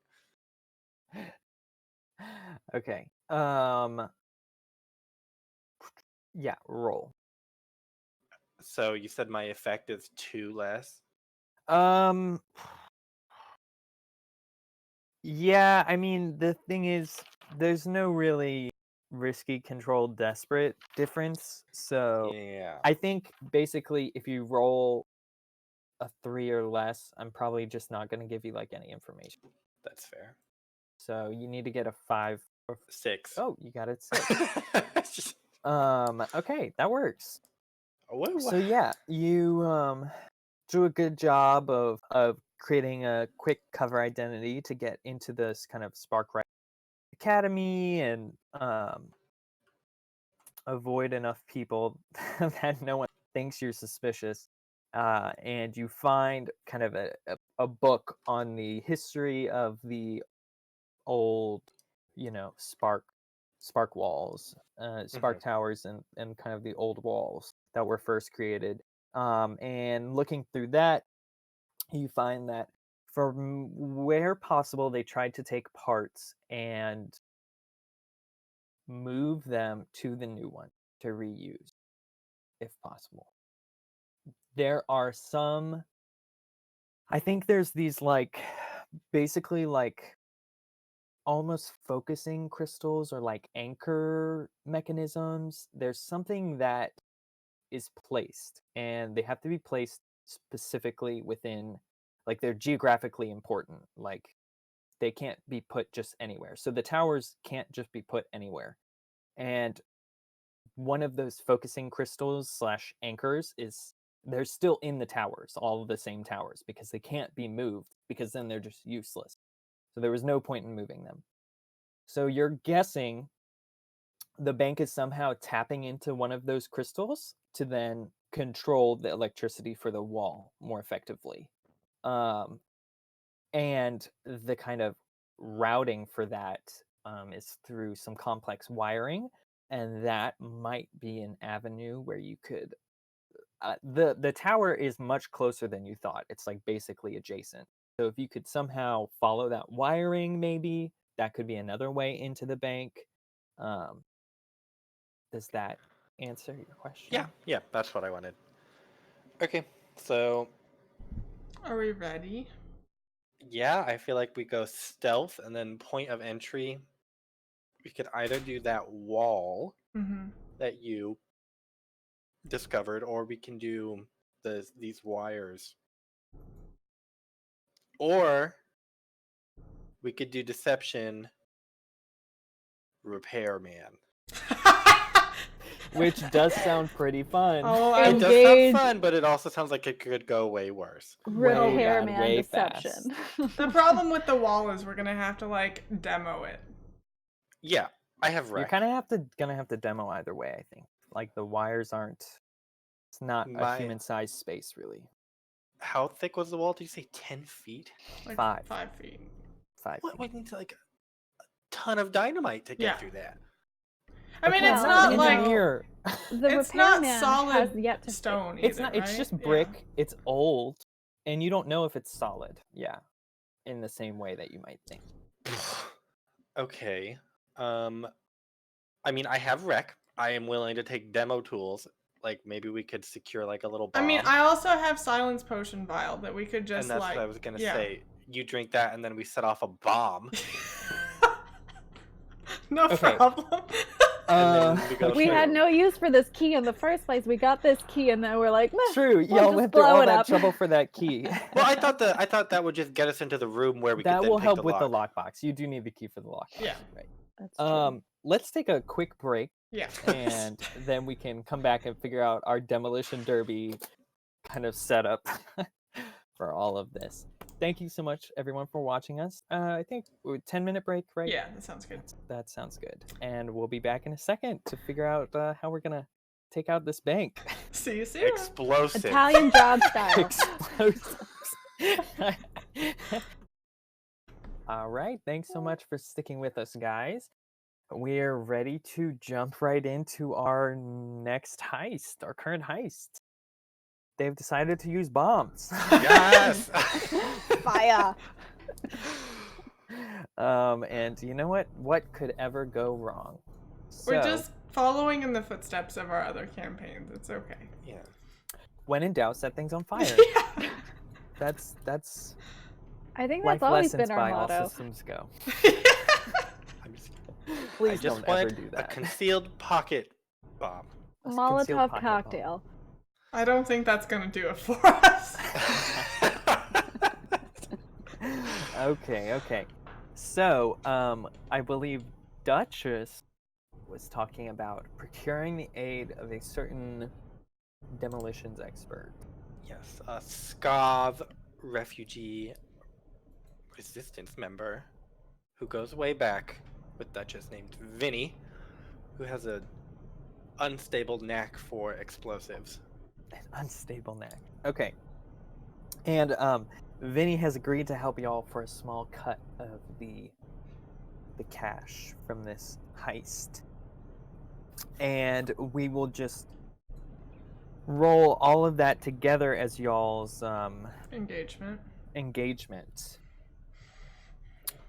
Okay. Yeah, roll. So you said my effect is 2 less? Yeah, I mean, the thing is, there's no really risky, controlled, desperate difference. So Yeah. I think basically if you roll a 3 or less, I'm probably just not going to give you like any information. That's fair. So you need to get a 5 or 6. Oh, you got it 6. Okay, that works. So yeah, you do a good job of creating a quick cover identity to get into this kind of Sparkcraft Academy and avoid enough people that no one thinks you're suspicious. And you find kind of a book on the history of the old, spark walls, spark towers, and kind of the old walls that were first created. And looking through that, you find that from where possible, they tried to take parts and move them to the new one to reuse, if possible. There are some, I think there's these like, basically like almost focusing crystals or like anchor mechanisms. There's something that is placed, and they have to be placed specifically within, like, they're geographically important. Like, they can't be put just anywhere. So the towers can't just be put anywhere. And one of those focusing crystals slash anchors is, they're still in the towers, all of the same towers, because they can't be moved, because then they're just useless. So there was no point in moving them. So you're guessing the bank is somehow tapping into one of those crystals to then control the electricity for the wall more effectively. And the kind of routing for that is through some complex wiring, and that might be an avenue where you could. The tower is much closer than you thought. It's like basically adjacent. So if you could somehow follow that wiring, maybe that could be another way into the bank. Does that answer your question? Yeah, that's what I wanted. Okay, so are we ready? Yeah, I feel like we go stealth and then point of entry. We could either do that wall that you discovered, or we can do these wires. Or we could do deception repairman. which does sound pretty fun. Oh, It does sound fun, but it also sounds like it could go way worse. Repairman way deception. The problem with the wall is we're gonna have to like demo it. Yeah, I have You're wreck. kind of gonna have to demo either way, I think. Like the wires aren't. It's not a human-sized space, really. How thick was the wall? Did you say 10 feet? Like 5. 5 feet. 5 What? feet. We need like a ton of dynamite to get through that. I mean, Okay, it's I'm not an like engineer. The it's not repairman solid has yet to stone. It's either, not. It's right? just brick. It's old, and you don't know if it's solid. Yeah, in the same way that you might think. Okay. I mean, I have wreck. I am willing to take demo tools. Like maybe we could secure like a little bomb. I mean, I also have silence potion vial that we could just and that's like. what I was gonna say. You drink that, and then we set off a bomb. No problem. We had no use for this key in the first place. We got this key, and then we're like, meh, True, we'll y'all just went through blow all it that up. trouble for that key. Well, I thought that would just get us into the room where we could That then will pick help the with lock. the lockbox. You do need the key for the lockbox. Yeah. Right. That's true. Let's take a quick break. Yeah. And then we can come back and figure out our demolition derby kind of setup for all of this. Thank you so much, everyone, for watching us. I think 10-minute break, right? Yeah, that sounds good. That sounds good. And we'll be back in a second to figure out how we're gonna take out this bank. See you soon. Explosive. Italian job style. Explosives. All right. Thanks so much for sticking with us, guys. We're ready to jump right into our next heist, our current heist. They've decided to use bombs. Yes. Fire. And you know what? What could ever go wrong? We're just following in the footsteps of our other campaigns. It's okay. Yeah. When in doubt, set things on fire. Yeah. That's I think life that's always lessons been our by All motto. Systems Go. I'm just, Please I just don't want ever do a that. concealed pocket bomb. Concealed Molotov pocket cocktail. I don't think that's gonna do it for us. Okay. So, I believe Duchess was talking about procuring the aid of a certain demolitions expert. Yes, a Scav refugee resistance member who goes way back with Duchess named Vinny, who has a unstable knack for explosives. An unstable knack. Okay. And Vinny has agreed to help y'all for a small cut of the cash from this heist. And we will just roll all of that together as y'all's engagement.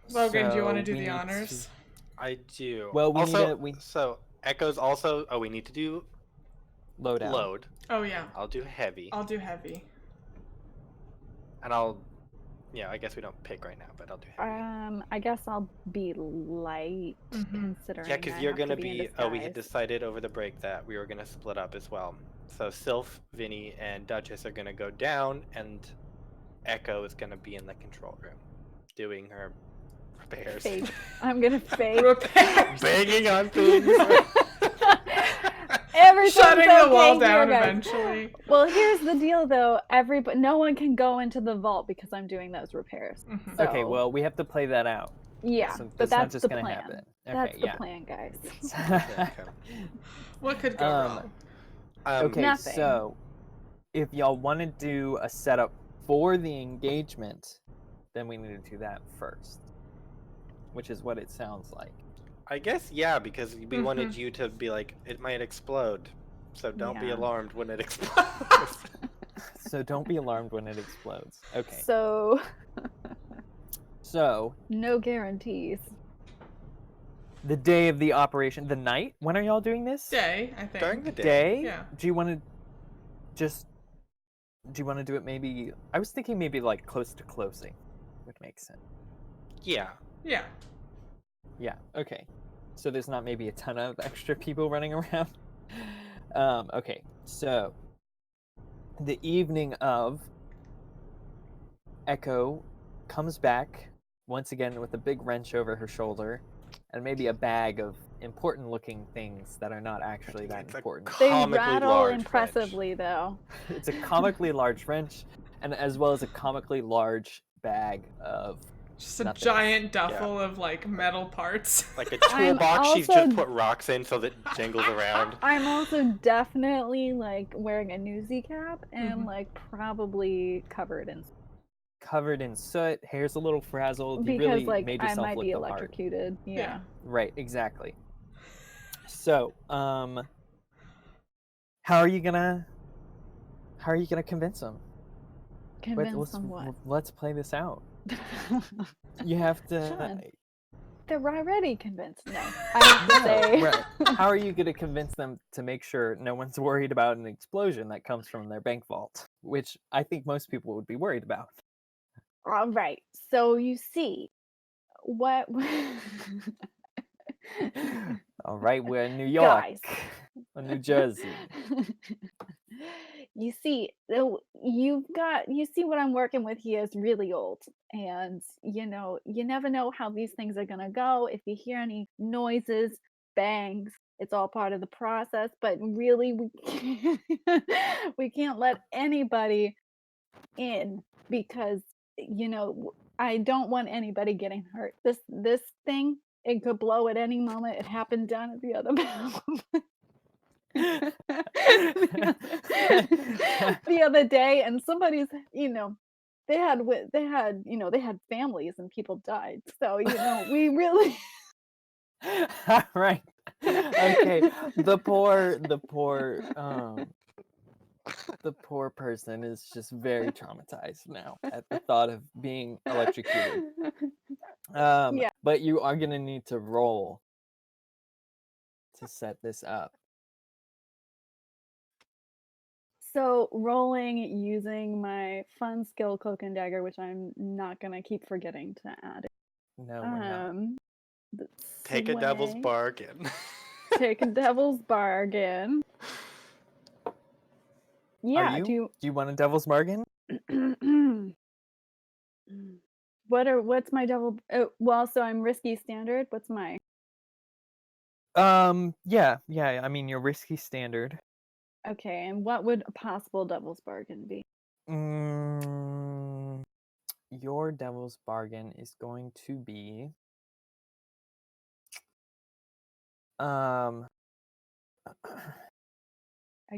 Logan, do you want to So do we the need honors? I do. Well, we also, need to- so Echo's also. Oh, we need to do Load out. load. Oh yeah. I'll do heavy, I'll do heavy. and I'll. Yeah, I guess we don't pick right now, but I'll do heavy. I guess I'll be light, considering. Yeah, because I you're have to gonna be. In be. Oh, we had disguise. decided over the break that we were gonna split up as well. So Sylph, Vinny, and Duchess are gonna go down, and Echo is gonna be in the control room, doing her repairs. Fake. I'm gonna fake. Repairs. Banging on things. Everything's Shutting the okay wall here, down guys. eventually. Well, here's the deal, though. No one can go into the vault because I'm doing those repairs. Mhm. Okay, So, well, we have to play that out. yeah, So but not that's just the gonna plan. happen. That's Okay, the yeah. plan, guys. What could go wrong? Okay, Nothing. so if y'all want to do a setup for the engagement, then we need to do that first, which is what it sounds like. I guess yeah, because we wanted you to be like, it might explode, so don't be Yeah. alarmed when it explodes. So don't be alarmed when it explodes. Okay, So, so no guarantees. the day of the operation, the night. When are y'all doing this? Day, I think. During the day. Day? Yeah. Do you want to do it maybe? I was thinking maybe like close to closing would make sense. Yeah. Yeah. Yeah, okay. So there's not maybe a ton of extra people running around. Okay, so the evening of, Echo comes back once again with a big wrench over her shoulder and maybe a bag of important looking things that are not actually that important. They rattle impressively, though. It's a comically large wrench, and as well as a comically large bag of just a giant duffel of like metal parts. Like a toolbox she's just put rocks in so that it jingles around. I'm also definitely like wearing a newsy cap and like probably covered in soot. Hair's a little frazzled. Because you really like made I yourself might look be the part. electrocuted. Yeah. Right, exactly. So, how are you gonna convince them? Convince them what? Let's play this out. You have to. Sean, they're already convinced. No, I have to say. Right. How are you going to convince them to make sure no one's worried about an explosion that comes from their bank vault, which I think most people would be worried about? All right. So you see, what? All right, we're in New York, Guys. or New Jersey. You see, you see what I'm working with here is really old, and you never know how these things are gonna go. If you hear any noises, bangs, it's all part of the process. But really, we can't let anybody in because I don't want anybody getting hurt. This thing, it could blow at any moment. It happened down at the other the other day, and somebody's they had families and people died, so we really Right. Okay, the poor person is just very traumatized now at the thought of being electrocuted. But you are gonna need to roll to set this up. So rolling using my fun skill cloak and dagger, which I'm not gonna keep forgetting to add. No, we're not. Take a devil's bargain. Take a devil's bargain. Yeah. Do you want a devil's bargain? What's my devil? Well, so I'm risky standard. What's my? Yeah. I mean, your risky standard. Okay, and what would a possible devil's bargain be? Your devil's bargain is going to be I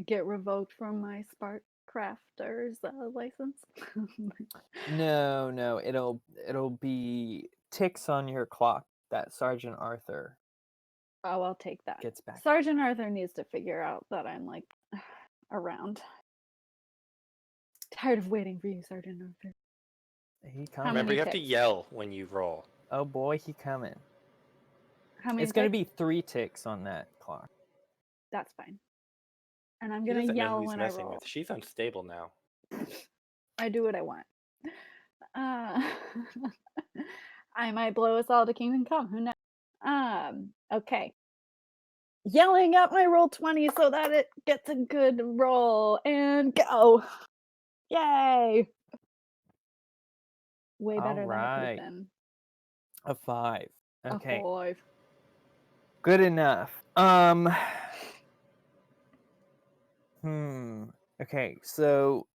get revoked from my sparkcrafter's license. No, it'll be ticks on your clock that Sergeant Arthur. Oh, I'll take that. Gets back. Sergeant Arthur needs to figure out that I'm like around. Tired of waiting for you, Sergeant Arthur. He coming. Remember, you have to yell when you roll. Oh boy, he coming. How many? It's going to be 3 ticks on that clock. That's fine. And I'm going to yell when I roll. She's unstable now. I do what I want. I might blow us all to kingdom come. Who knows? Okay. Yelling at my roll 20 so that it gets a good roll and go. Yay! Way better than it could have been. A 5. Okay. A 5. Good enough. Okay, so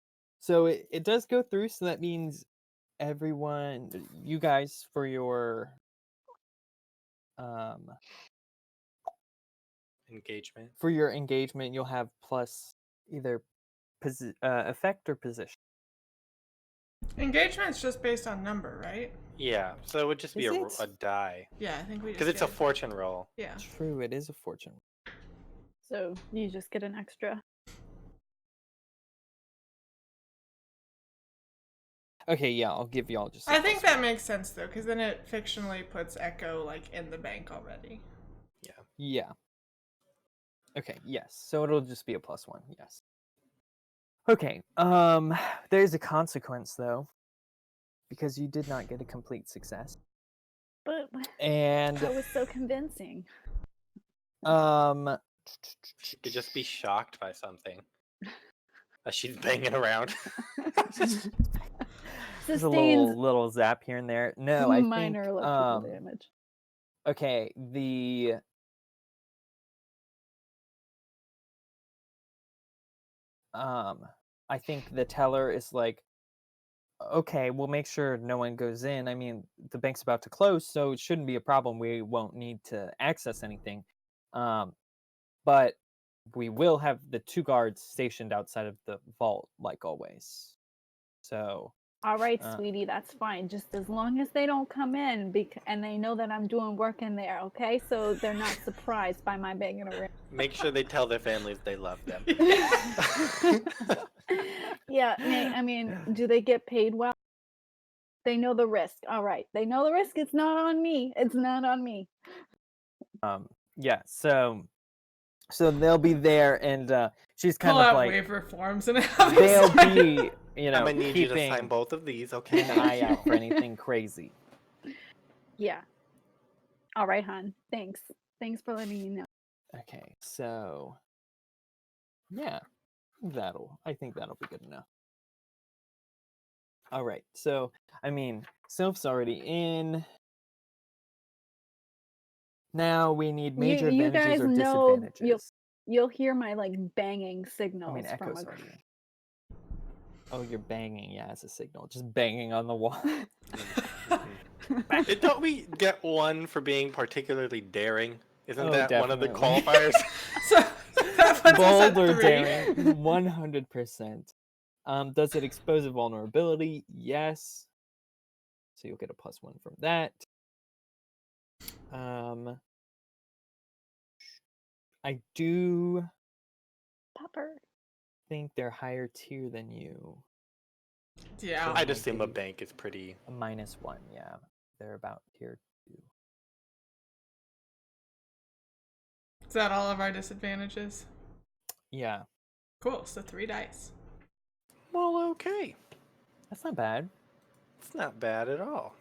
it does go through, so that means everyone, you guys, for your engagement. For your engagement, you'll have plus either effect or position. Engagement's just based on number, right? Yeah, so it would just be a die. Yeah, I think we just because it's a fortune roll. Yeah. True, it is a fortune. So you just get an extra. Okay, yeah, I'll give y'all just. I think that makes sense though, because then it fictionally puts Echo like in the bank already. Yeah. Yeah. Okay. Yes. So it'll just be a +1. Yes. Okay. There's a consequence though, because you did not get a complete success. But and that was so convincing. She could just be shocked by something as she's banging around. There's a little zap here and there. No, I minor think electrical damage. Okay, the I think the teller is like, okay, we'll make sure no one goes in. I mean, the bank's about to close, so it shouldn't be a problem. We won't need to access anything. But we will have the 2 guards stationed outside of the vault, like always. So. All right, sweetie, that's fine. Just as long as they don't come in and they know that I'm doing work in there, okay? So they're not surprised by my banging around. Make sure they tell their families they love them. Yeah, I mean, do they get paid well? They know the risk. All right, they know the risk. It's not on me. It's not on me. Yeah. So they'll be there, and she's kind Pull of out like waiver forms and have they'll them sign. be, I'm gonna need you to sign both of these, okay? An eye out for anything crazy. Yeah. All right, hon. Thanks for letting me know. Okay, so yeah, I think that'll be good enough. All right, so I mean, Sylph's already in. Now we need major you advantages guys or know disadvantages. You'll hear my like banging signals. I mean, from Echo's already in. Oh, you're banging, yeah, as a signal, just banging on the wall. Don't we get one for being particularly daring? Isn't Oh, that one of the definitely. qualifiers? So that puts us at Bold or 3. daring, 100%. Does it expose a vulnerability? Yes. So you'll get a +1 from that. I do Pepper. think they're higher tier than you. Yeah. I'd assume a bank is pretty. A -1, yeah. They're about tier 2. Is that all of our disadvantages? Yeah. Cool. So 3 dice. Well, okay. That's not bad. It's not bad at all.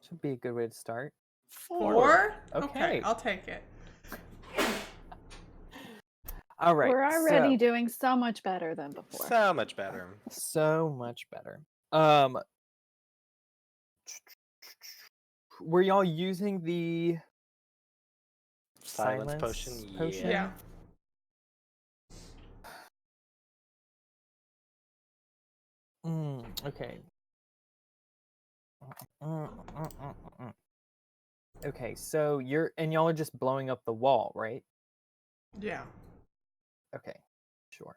Should be a good way to start. 4? Okay. I'll take it. All right. We're already doing so much better than before. So much better. So much better. Were y'all using the Silence potion? Yeah. Okay. Okay, so y'all are just blowing up the wall, right? Yeah. Okay, sure.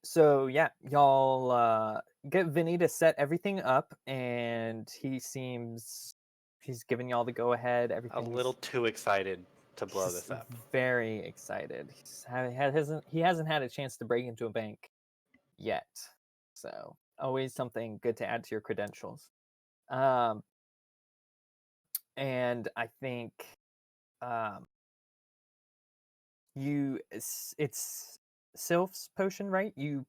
So yeah, y'all get Vinny to set everything up, and he's giving y'all the go ahead. A Everything's little too excited to blow this up. Very excited. He hasn't had a chance to break into a bank yet, so always something good to add to your credentials. And I think it's Sylph's potion, right? You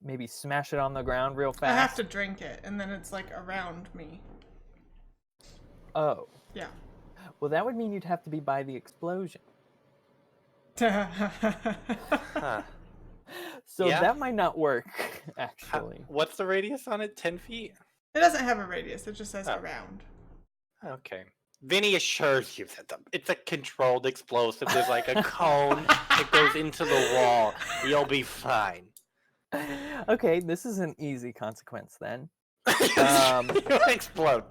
maybe smash it on the ground real fast. I have to drink it, and then it's like around me. Oh. Yeah. Well, that would mean you'd have to be by the explosion. Huh. So that might not work, actually. What's the radius on it? 10 feet? It doesn't have a radius. It just says around. Okay. Vinny assures you that it's a controlled explosive. There's like a cone that goes into the wall. You'll be fine. Okay, this is an easy consequence then. You'll explode.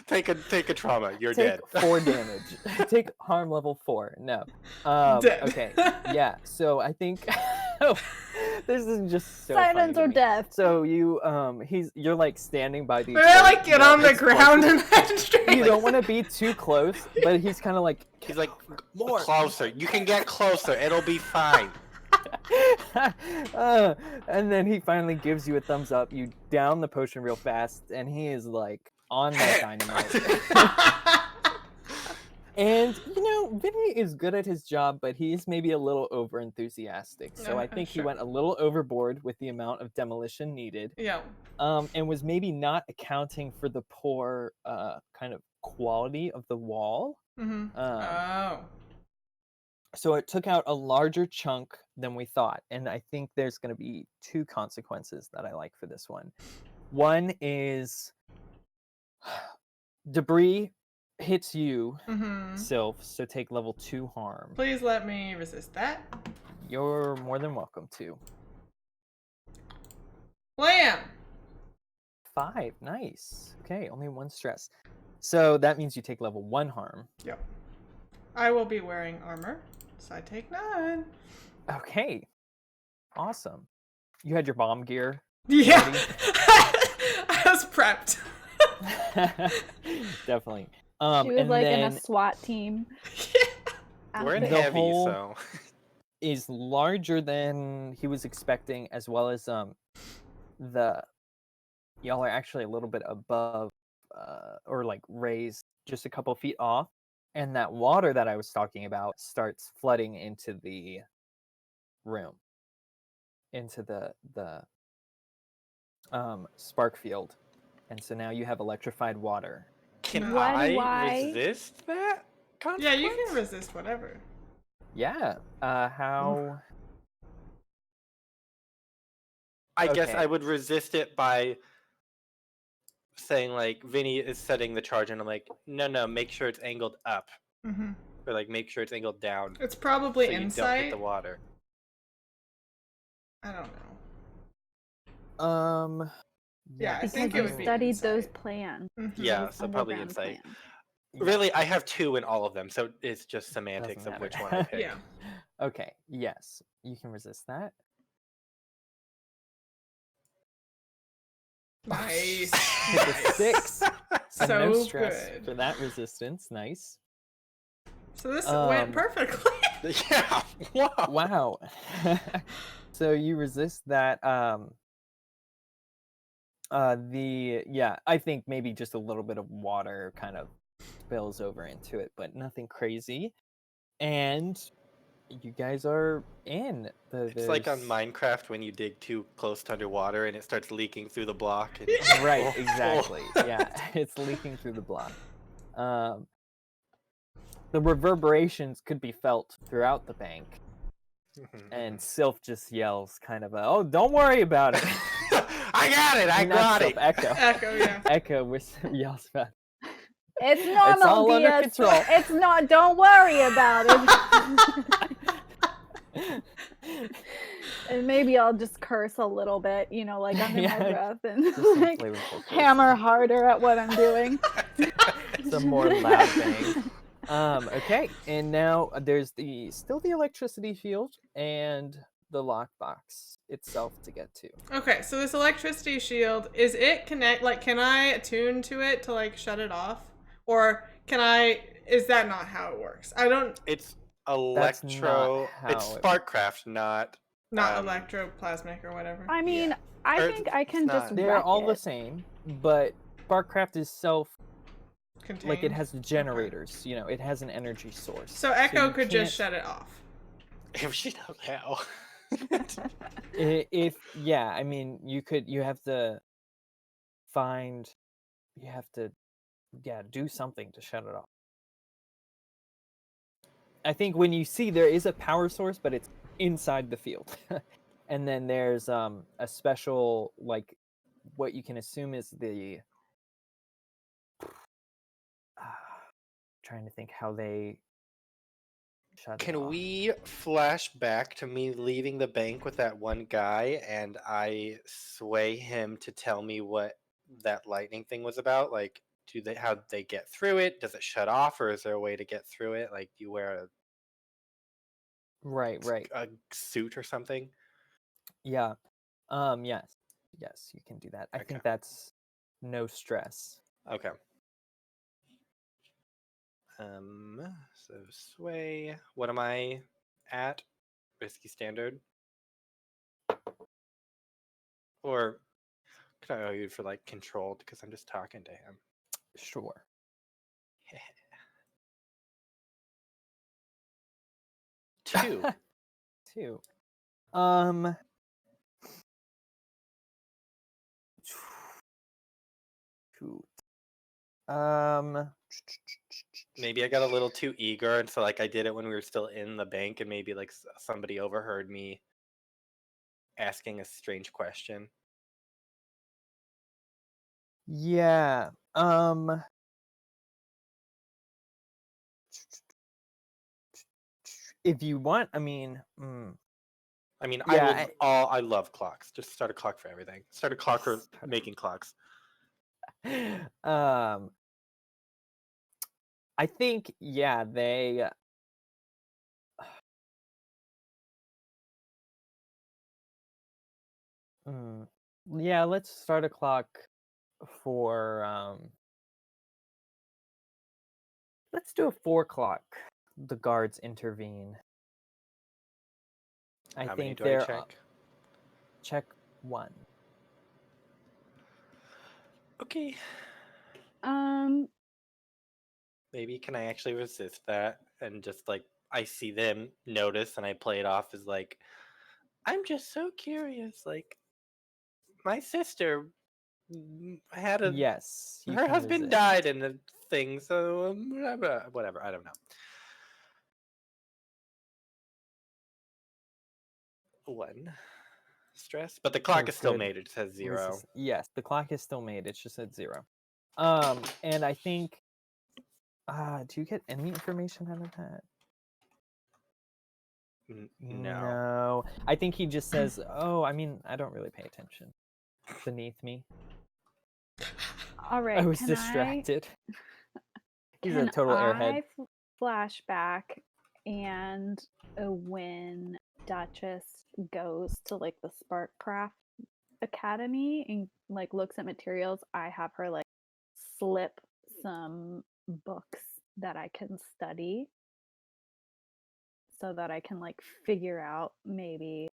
Take a trauma. You're dead. 4 damage. Take harm level 4. No. Dead. Okay. Yeah. So I think this is just so silence funny or to me. death. So you're like standing by the. I like get on the ground and then straight. You don't want to be too close, but he's kind of like. He's like more closer. You can get closer. It'll be fine. And then he finally gives you a thumbs up. You down the potion real fast, and he is like on that dynamite. And Vinny is good at his job, but he is maybe a little over enthusiastic. So I think he went a little overboard with the amount of demolition needed. Yeah. And was maybe not accounting for the poor kind of quality of the wall. Oh. So it took out a larger chunk than we thought. And I think there's going to be 2 consequences that I like for this one. One is debris hits you, Mm-hmm. Sylph, so take level 2 harm. Please let me resist that. You're more than welcome to. Blam! 5, nice. Okay, only 1 stress. So that means you take level 1 harm. Yep. I will be wearing armor, so I take 9. Okay, awesome. You had your bomb gear. Yeah. I was prepped. Definitely. She was and like then in a SWAT team. We're in outfit. The heavy, whole- so is larger than he was expecting, as well as y'all are actually a little bit above or like raised just a couple feet off, and that water that I was talking about starts flooding into the room, into the spark field, and so now you have electrified water. can What do I resist that? Yeah, you can consequence? resist whatever. Yeah. How? I guess Okay. I would resist it by saying like Vinny is setting the charge, and I'm like, no, make sure it's angled up, Mm-hmm. or like make sure it's angled down, It's probably so you don't hit insight. the water. I don't know. Yeah, I Because think it you would be studied those insight. plans. Mm-hmm. Yeah, those so probably underground insight. plans. Really, I have 2 in all of them, so it's just semantics Doesn't of which matter. one I pick. Yeah. Okay. Yes, you can resist that. Nice. It's a 6. So no stress good. for that resistance. Nice. So this went perfectly. Yeah. Wow. Wow. So you resist that. I think maybe just a little bit of water kind of spills over into it, but nothing crazy. And you guys are in. It's like on there's- Minecraft when you dig too close to underwater and it starts leaking through the block. And... Right, exactly. Yeah, it's leaking through the block. The reverberations could be felt throughout the bank, and Sylph just yells, kind of, "Oh, don't worry about it." I got it. I Not got Sylph, it. Echo. Echo, yeah. Echo yells about. It's normal, It's all under DS. control. It's not. Don't worry about it. And maybe I'll just curse a little bit, like under Yeah, my breath, and just some like flavorful cursing. hammer harder at what I'm doing. Some more loud bangs. Okay, and now there's still the electricity field and the lockbox itself to get to. Okay, so this electricity shield, is it can I attune to it to like shut it off? Or is that not how it works? It's That's electro. not how It's it sparkcraft, not electroplasmic or whatever. I mean, Yeah. I Or think I it's can just not. They're wreck all the it. same, but Sparkcraft is Contained. like it has generators. It has an energy source. So Echo you could just can't- shut it off. If she knows how. I mean, you have to do something to shut it off. I think when you see there is a power source, but it's inside the field. And then there's a special, like, what you can assume is the trying to think how they shut it Can off. we flash back to me leaving the bank with that one guy and I sway him to tell me what that lightning thing was about? Like, how they get through it? Does it shut off, or is there a way to get through it? Like, do you wear Right. a suit or something? Yeah. Yes, you can do that. I Okay. think that's no stress. Okay. So sway. What am I at? Risky standard? Or could I argue for like controlled because I'm just talking to him? Sure. 2. 2. Shoot. Maybe I got a little too eager, and so like I did it when we were still in the bank, and maybe like somebody overheard me asking a strange question. Yeah. If you want, I I love clocks. Just start a clock for everything. Start a clock for making clocks. I think, yeah, they. Yeah, let's start a clock for. Let's do a 4 o'clock. The guards intervene. How I many think do I they're check? check 1. Okay. Maybe can I actually resist that and just like I see them notice and I play it off as like I'm just so curious. Like my sister had Yes, you her can husband resist. died in a thing, so whatever. I don't know. 1 stress, but the clock is still made. It says 0. Yes, the clock is still made. It's just at 0. And I think. Do you get any information out of that? No. I think he just says, "Oh, I don't really pay attention." Beneath me. All right. I was distracted. He's a total airhead. Flashback, and when Duchess goes to like the Sparkcraft Academy and like looks at materials, I have her like slip some books that I can study so that I can like figure out maybe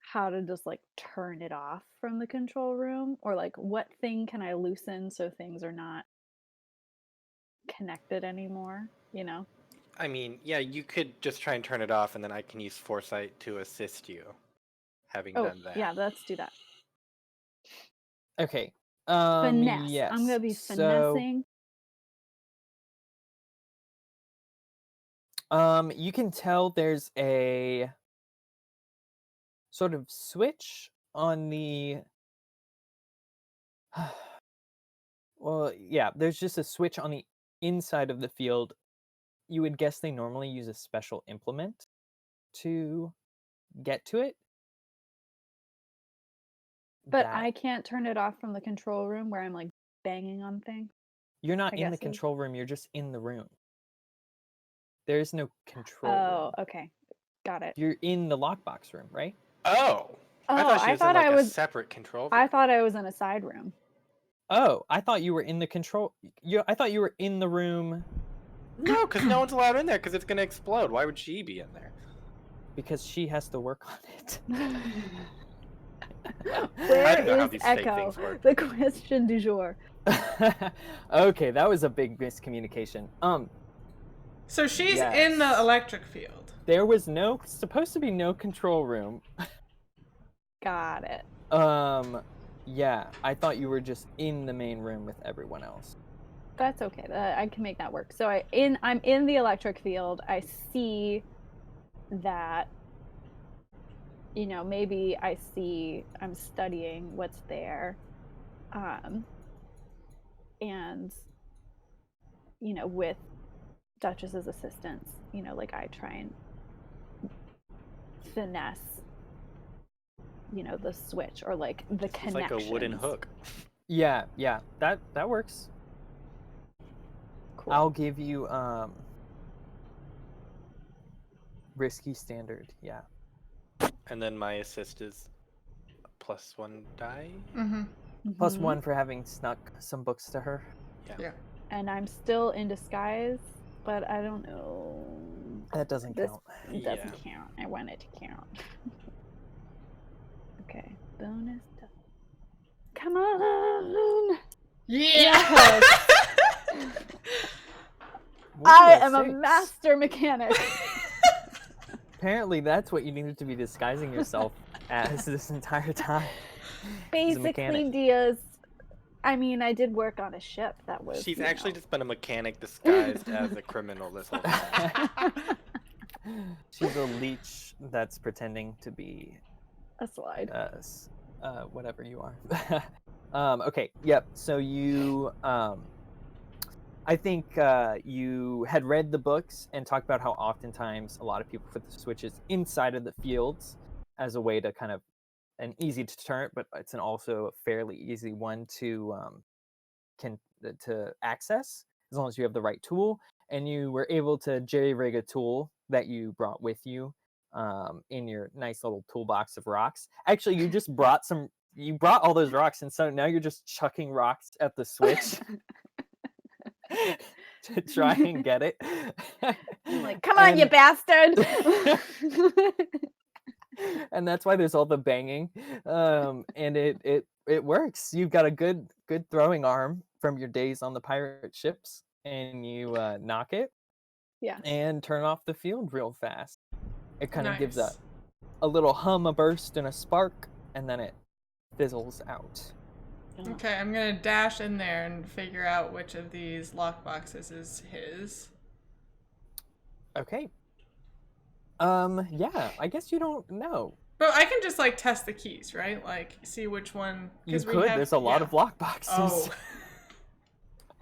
how to just like turn it off from the control room, or like what thing can I loosen so things are not connected anymore, you know? I mean, yeah, you could just try and turn it off and then I can use foresight to assist you having done that. Yeah, let's do that. Okay. Finesse. Yes. I'm gonna be finessing. You can tell there's a sort of switch on the well, yeah, there's just a switch on the inside of the field. You would guess they normally use a special implement to get to it. But I can't turn it off from the control room where I'm like banging on things. You're not in the control room, you're just in the room. There's no control room. Oh, okay. Got it. You're in the lockbox room, right? Oh. I thought I was in a separate control room. I thought I was in a side room. Oh, I thought you were in the control. I thought you were in the room. No, because no one's allowed in there because it's going to explode. Why would she be in there? Because she has to work on it. Where is Echo? The question du jour. Okay, that was a big miscommunication. So she's in the electric field. There was supposed to be no control room. Got it. Yeah, I thought you were just in the main room with everyone else. That's okay. I can make that work. So I'm in the electric field. I see that, you know, maybe I'm studying what's there. And, you know, with Duchess's assistance, you know, like I try and finesse, you know, the switch or like the connection. It's like a wooden hook. Yeah, that works. Cool. I'll give you risky standard, yeah. And then my assist is +1 die. +1 for having snuck some books to her. Yeah. And I'm still in disguise, but I don't know. That doesn't count. It doesn't count. I want it to count. Okay. Bonus. Come on. Yeah. I am a master mechanic. Apparently that's what you needed to be disguising yourself as this entire time. Basically, Diaz. I mean, I did work on a ship that was. She's actually just been a mechanic disguised as a criminal this whole time. She's a leech that's pretending to be a slide. Whatever you are. Okay. Yep. So you I think you had read the books and talked about how oftentimes a lot of people put the switches inside of the fields as a way to kind of an easy deterrent, but it's also a fairly easy one to access as long as you have the right tool. And you were able to jerry-rig a tool that you brought with you in your nice little toolbox of rocks. Actually, you just brought all those rocks, and so now you're just chucking rocks at the switch to try and get it. I'm like, come on, you bastard! And that's why there's all the banging. And it works. You've got a good throwing arm from your days on the pirate ships, and you knock it. Yeah. And turn off the field real fast. It kind of gives Nice. a little hum, a burst, and a spark, and then it fizzles out. Okay, I'm gonna dash in there and figure out which of these lockboxes is his. Okay. Yeah, I guess you don't know. But I can just like test the keys, right? Like see which one. You could. There's a lot of lockboxes. Oh.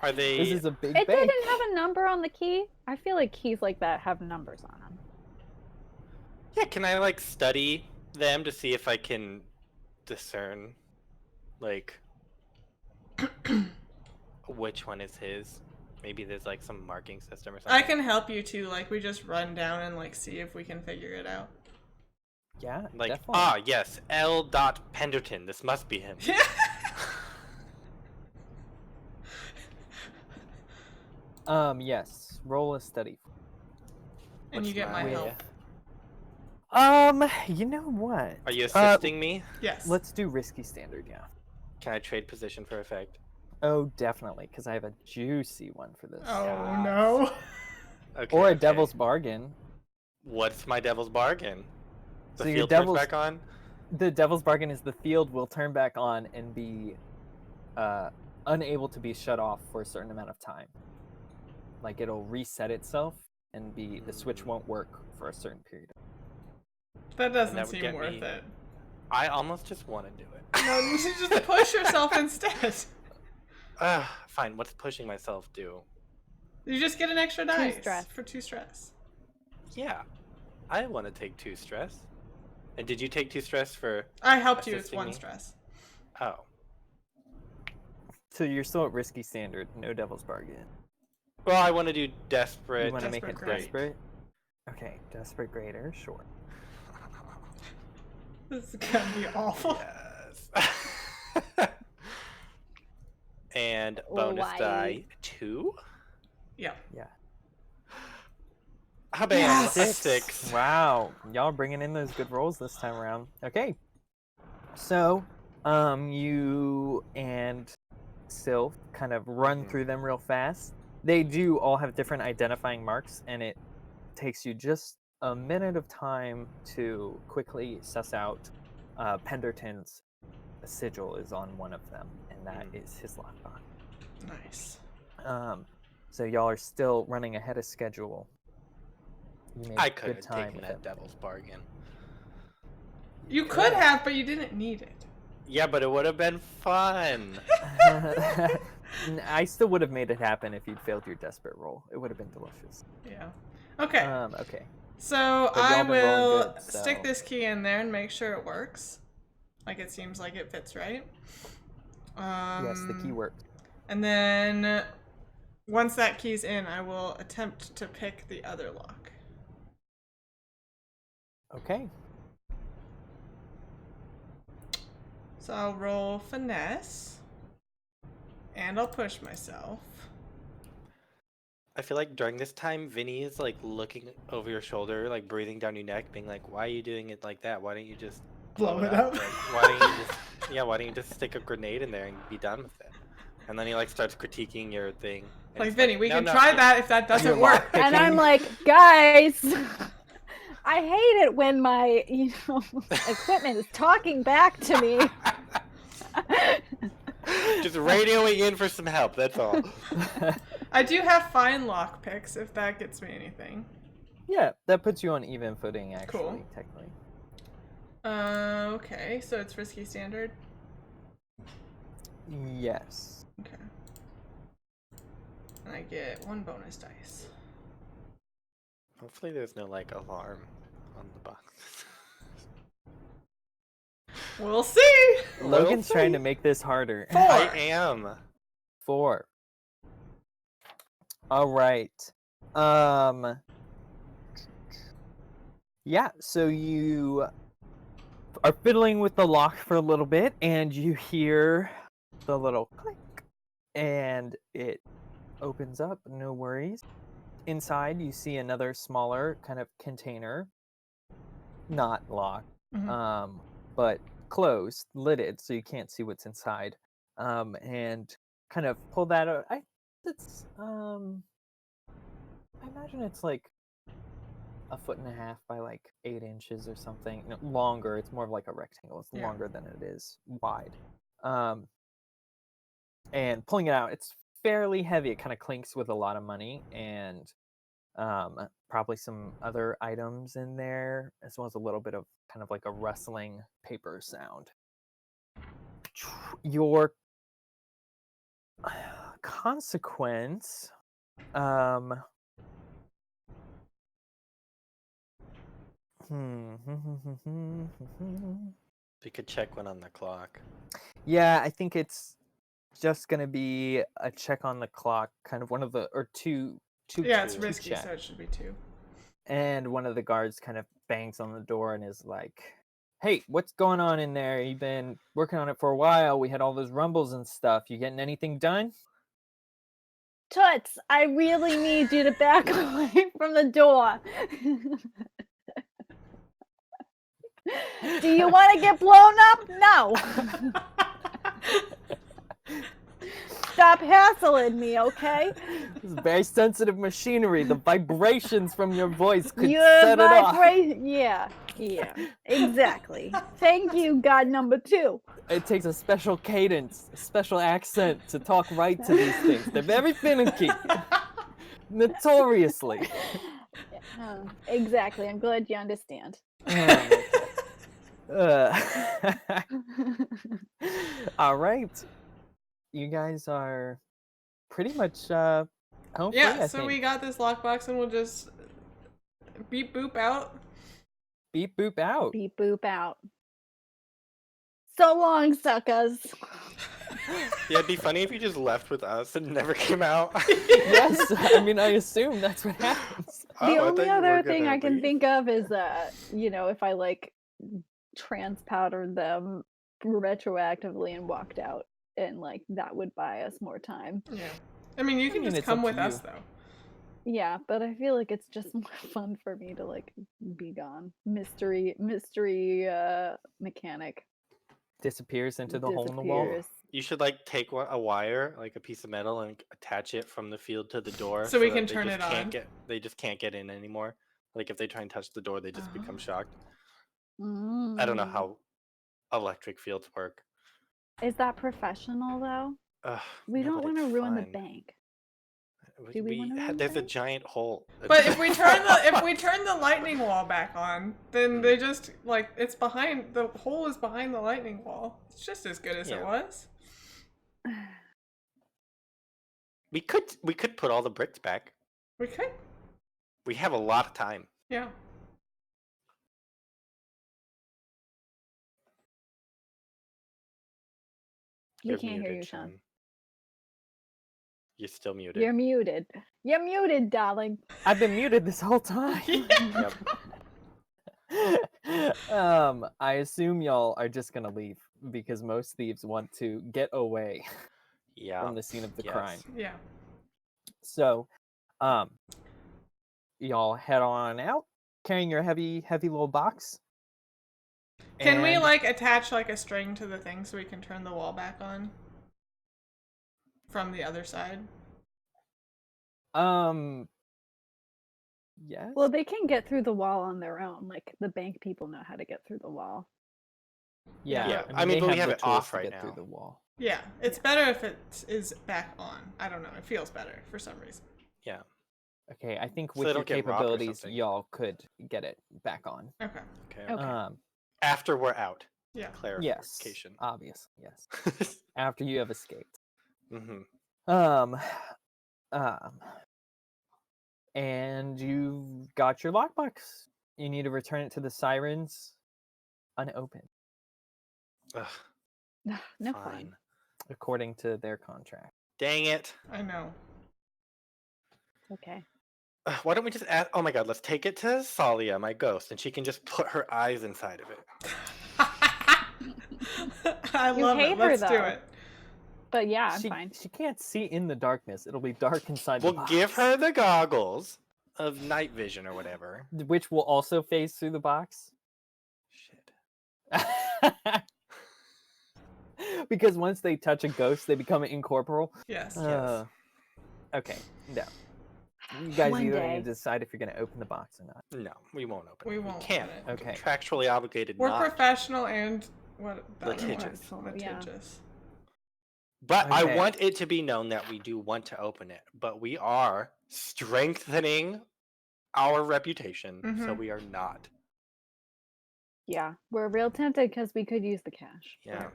Are they? This is a big It bank. didn't have a number on the key. I feel like keys like that have numbers on them. Yeah, can I like study them to see if I can discern, like, which one is his? Maybe there's like some marking system or something. I can help you too. Like we just run down and like see if we can figure it out. Yeah, Like, definitely. yes, L. Penderton. This must be him. Yes. Roll a study. And you get my help. You know what? Are you assisting me? Yes. Let's do risky standard, yeah. Can I trade position for effect? Oh, definitely, because I have a juicy one for this. Oh no. Okay. Or a devil's bargain. What's my devil's bargain? The So your field turns devil's- back on? The devil's bargain is the field will turn back on and be unable to be shut off for a certain amount of time. Like it'll reset itself and the switch won't work for a certain period. That doesn't that would seem get worth me- it. I almost just want to do it. No, you should just push yourself instead. Fine, what's pushing myself do? You just get an extra dice stress. for 2 stress. Yeah, I want to take 2 stress. And did you take 2 stress for... I helped you. It's assisting 1 me? stress. Oh. So you're still at risky standard, no devil's bargain. Well, I want to do desperate. You want to make it Desperate grade. desperate? Okay, desperate grader, sure. This is gonna be awful. Yes. And bonus Why? die 2? Yeah. Yeah. How bad? Yes! A 6. Wow, y'all are bringing in those good rolls this time around. Okay, so you and Sylph kind of run through them real fast. They do all have different identifying marks, and it takes you just a minute of time to quickly suss out Penderton's sigil is on one of them, and that is his lockbox. Nice. So y'all are still running ahead of schedule. You made I could good have time taken with that it. devil's bargain. You could have, but you didn't need it. Yeah, but it would have been fun. I still would have made it happen if you'd failed your desperate roll. It would have been delicious. Yeah. Okay. Okay. So But y'all I been rolling will good, stick so- this key in there and make sure it works. Like it seems like it fits right. Yes, the key worked. And then once that key's in, I will attempt to pick the other lock. Okay. So I'll roll finesse. And I'll push myself. I feel like during this time, Vinny is like looking over your shoulder, like breathing down your neck, being like, "Why are you doing it like that? Why don't you just Blow it up. Like, why don't you just, why don't you just stick a grenade in there and be done with it?" And then he like starts critiquing your thing. and Like, it's Vinny, we "No, can no, try it- that if that doesn't You're work. And I'm like, guys, I hate it when my equipment is talking back to me. Just radioing in for some help. That's all. I do have fine lock picks if that gets me anything. Yeah, that puts you on even footing, actually, Cool. technically. Okay, so it's risky standard. Yes. Okay. I get 1 bonus dice. Hopefully there's no, like, alarm on the box. We'll see! Logan's trying to make this harder. 4. I am. 4. All right. Yeah, so you are fiddling with the lock for a little bit, and you hear the little click, and it opens up. No worries. Inside, you see another smaller kind of container, not locked, but closed, lidded, so you can't see what's inside. And kind of pull that out. I imagine it's like 1.5 feet by like 8 inches or something. No, longer. It's more of like a rectangle. It's longer than it is wide. And pulling it out, it's fairly heavy. It kind of clinks with a lot of money and probably some other items in there, as well as a little bit of kind of like a rustling paper sound. Your consequence, We could check one on the clock. Yeah, I think it's just gonna be a check on the clock, kind of one of the two. Yeah, it's risky, so it should be 2. And one of the guards kind of bangs on the door and is like, "Hey, what's going on in there? You've been working on it for a while. We had all those rumbles and stuff. You getting anything done?" Toots, I really need you to back away from the door. Do you want to get blown up? No. Stop hassling me, okay? This is very sensitive machinery. The vibrations from your voice could set it off. Yeah, exactly. Thank you, God number 2. It takes a special cadence, a special accent to talk right to these things. They're very finicky. Notoriously. Exactly. I'm glad you understand. All right. You guys are pretty much home free, Yeah, I so think. we got this lockbox and we'll just beep boop out. Beep boop out. Beep boop out. So long, suckers. Yeah, it'd be funny if you just left with us and never came out. Yes, I mean, I assume that's what happens. The only other thing I can think of is, if I like transpowdered them retroactively and walked out, and like that would buy us more time. Yeah, I mean, you can just come with us though. Yeah, but I feel like it's just more fun for me to like be gone. Mystery mechanic disappears into the hole in the wall. You should like take a wire, like a piece of metal, and attach it from the field to the door, so we can turn it on. They just can't get in anymore. Like if they try and touch the door, they just become shocked. I don't know how electric fields work. Is that professional though? We don't want to ruin the bank. There's a giant hole. But if we turn the lightning wall back on, then they just it's behind the hole is behind the lightning wall. It's just as good as it was. We could put all the bricks back. We could. We have a lot of time. Yeah. We can't hear you, Sean. You're still muted. You're muted. You're muted, darling. I've been muted this whole time. Yep. I assume y'all are just gonna leave because most thieves want to get away from the scene of the crime. Yeah. So, y'all head on out, carrying your heavy little box. Can we attach a string to the thing so we can turn the wall back on from the other side? Yes. Well, they can get through the wall on their own. Like the bank people know how to get through the wall. Yeah. I mean, but we have the it off tools to right get now. through the wall. Yeah, it's better if it is back on. I don't know. It feels better for some reason. Yeah. Okay, I think So with they your don't get robbed or capabilities, something. y'all could get it back on. Okay. After we're out. Yeah. Clarification. Yes. Obviously, yes. After you have escaped. Mm-hmm. And you've got your lockbox. You need to return it to the sirens unopened. Ugh, No fine. fun. According to their contract. Dang it. I know. Okay. Why don't we just ask? Oh my god, let's take it to Salia, my ghost, and she can just put her eyes inside of it. I You love hate it. her, Let's do though. it. But yeah, I'm She fine. can't see in the darkness. It'll be dark inside the We'll box. give her the goggles of night vision or whatever. Which will also phase through the box. Shit. Because once they touch a ghost, they become incorporeal. Yes. Okay, no. You guys One either day. need to decide if you're going to open the box or not. No, we won't open We it. won't We can't. open it. We're Okay. contractually obligated We're not. professional and what? Litigious. Yeah. Litigious. But I Okay. want it to be known that we do want to open it. But we are strengthening our reputation, so Mhm. we are not. Yeah, we're real tempted because we could use the cash. Yeah.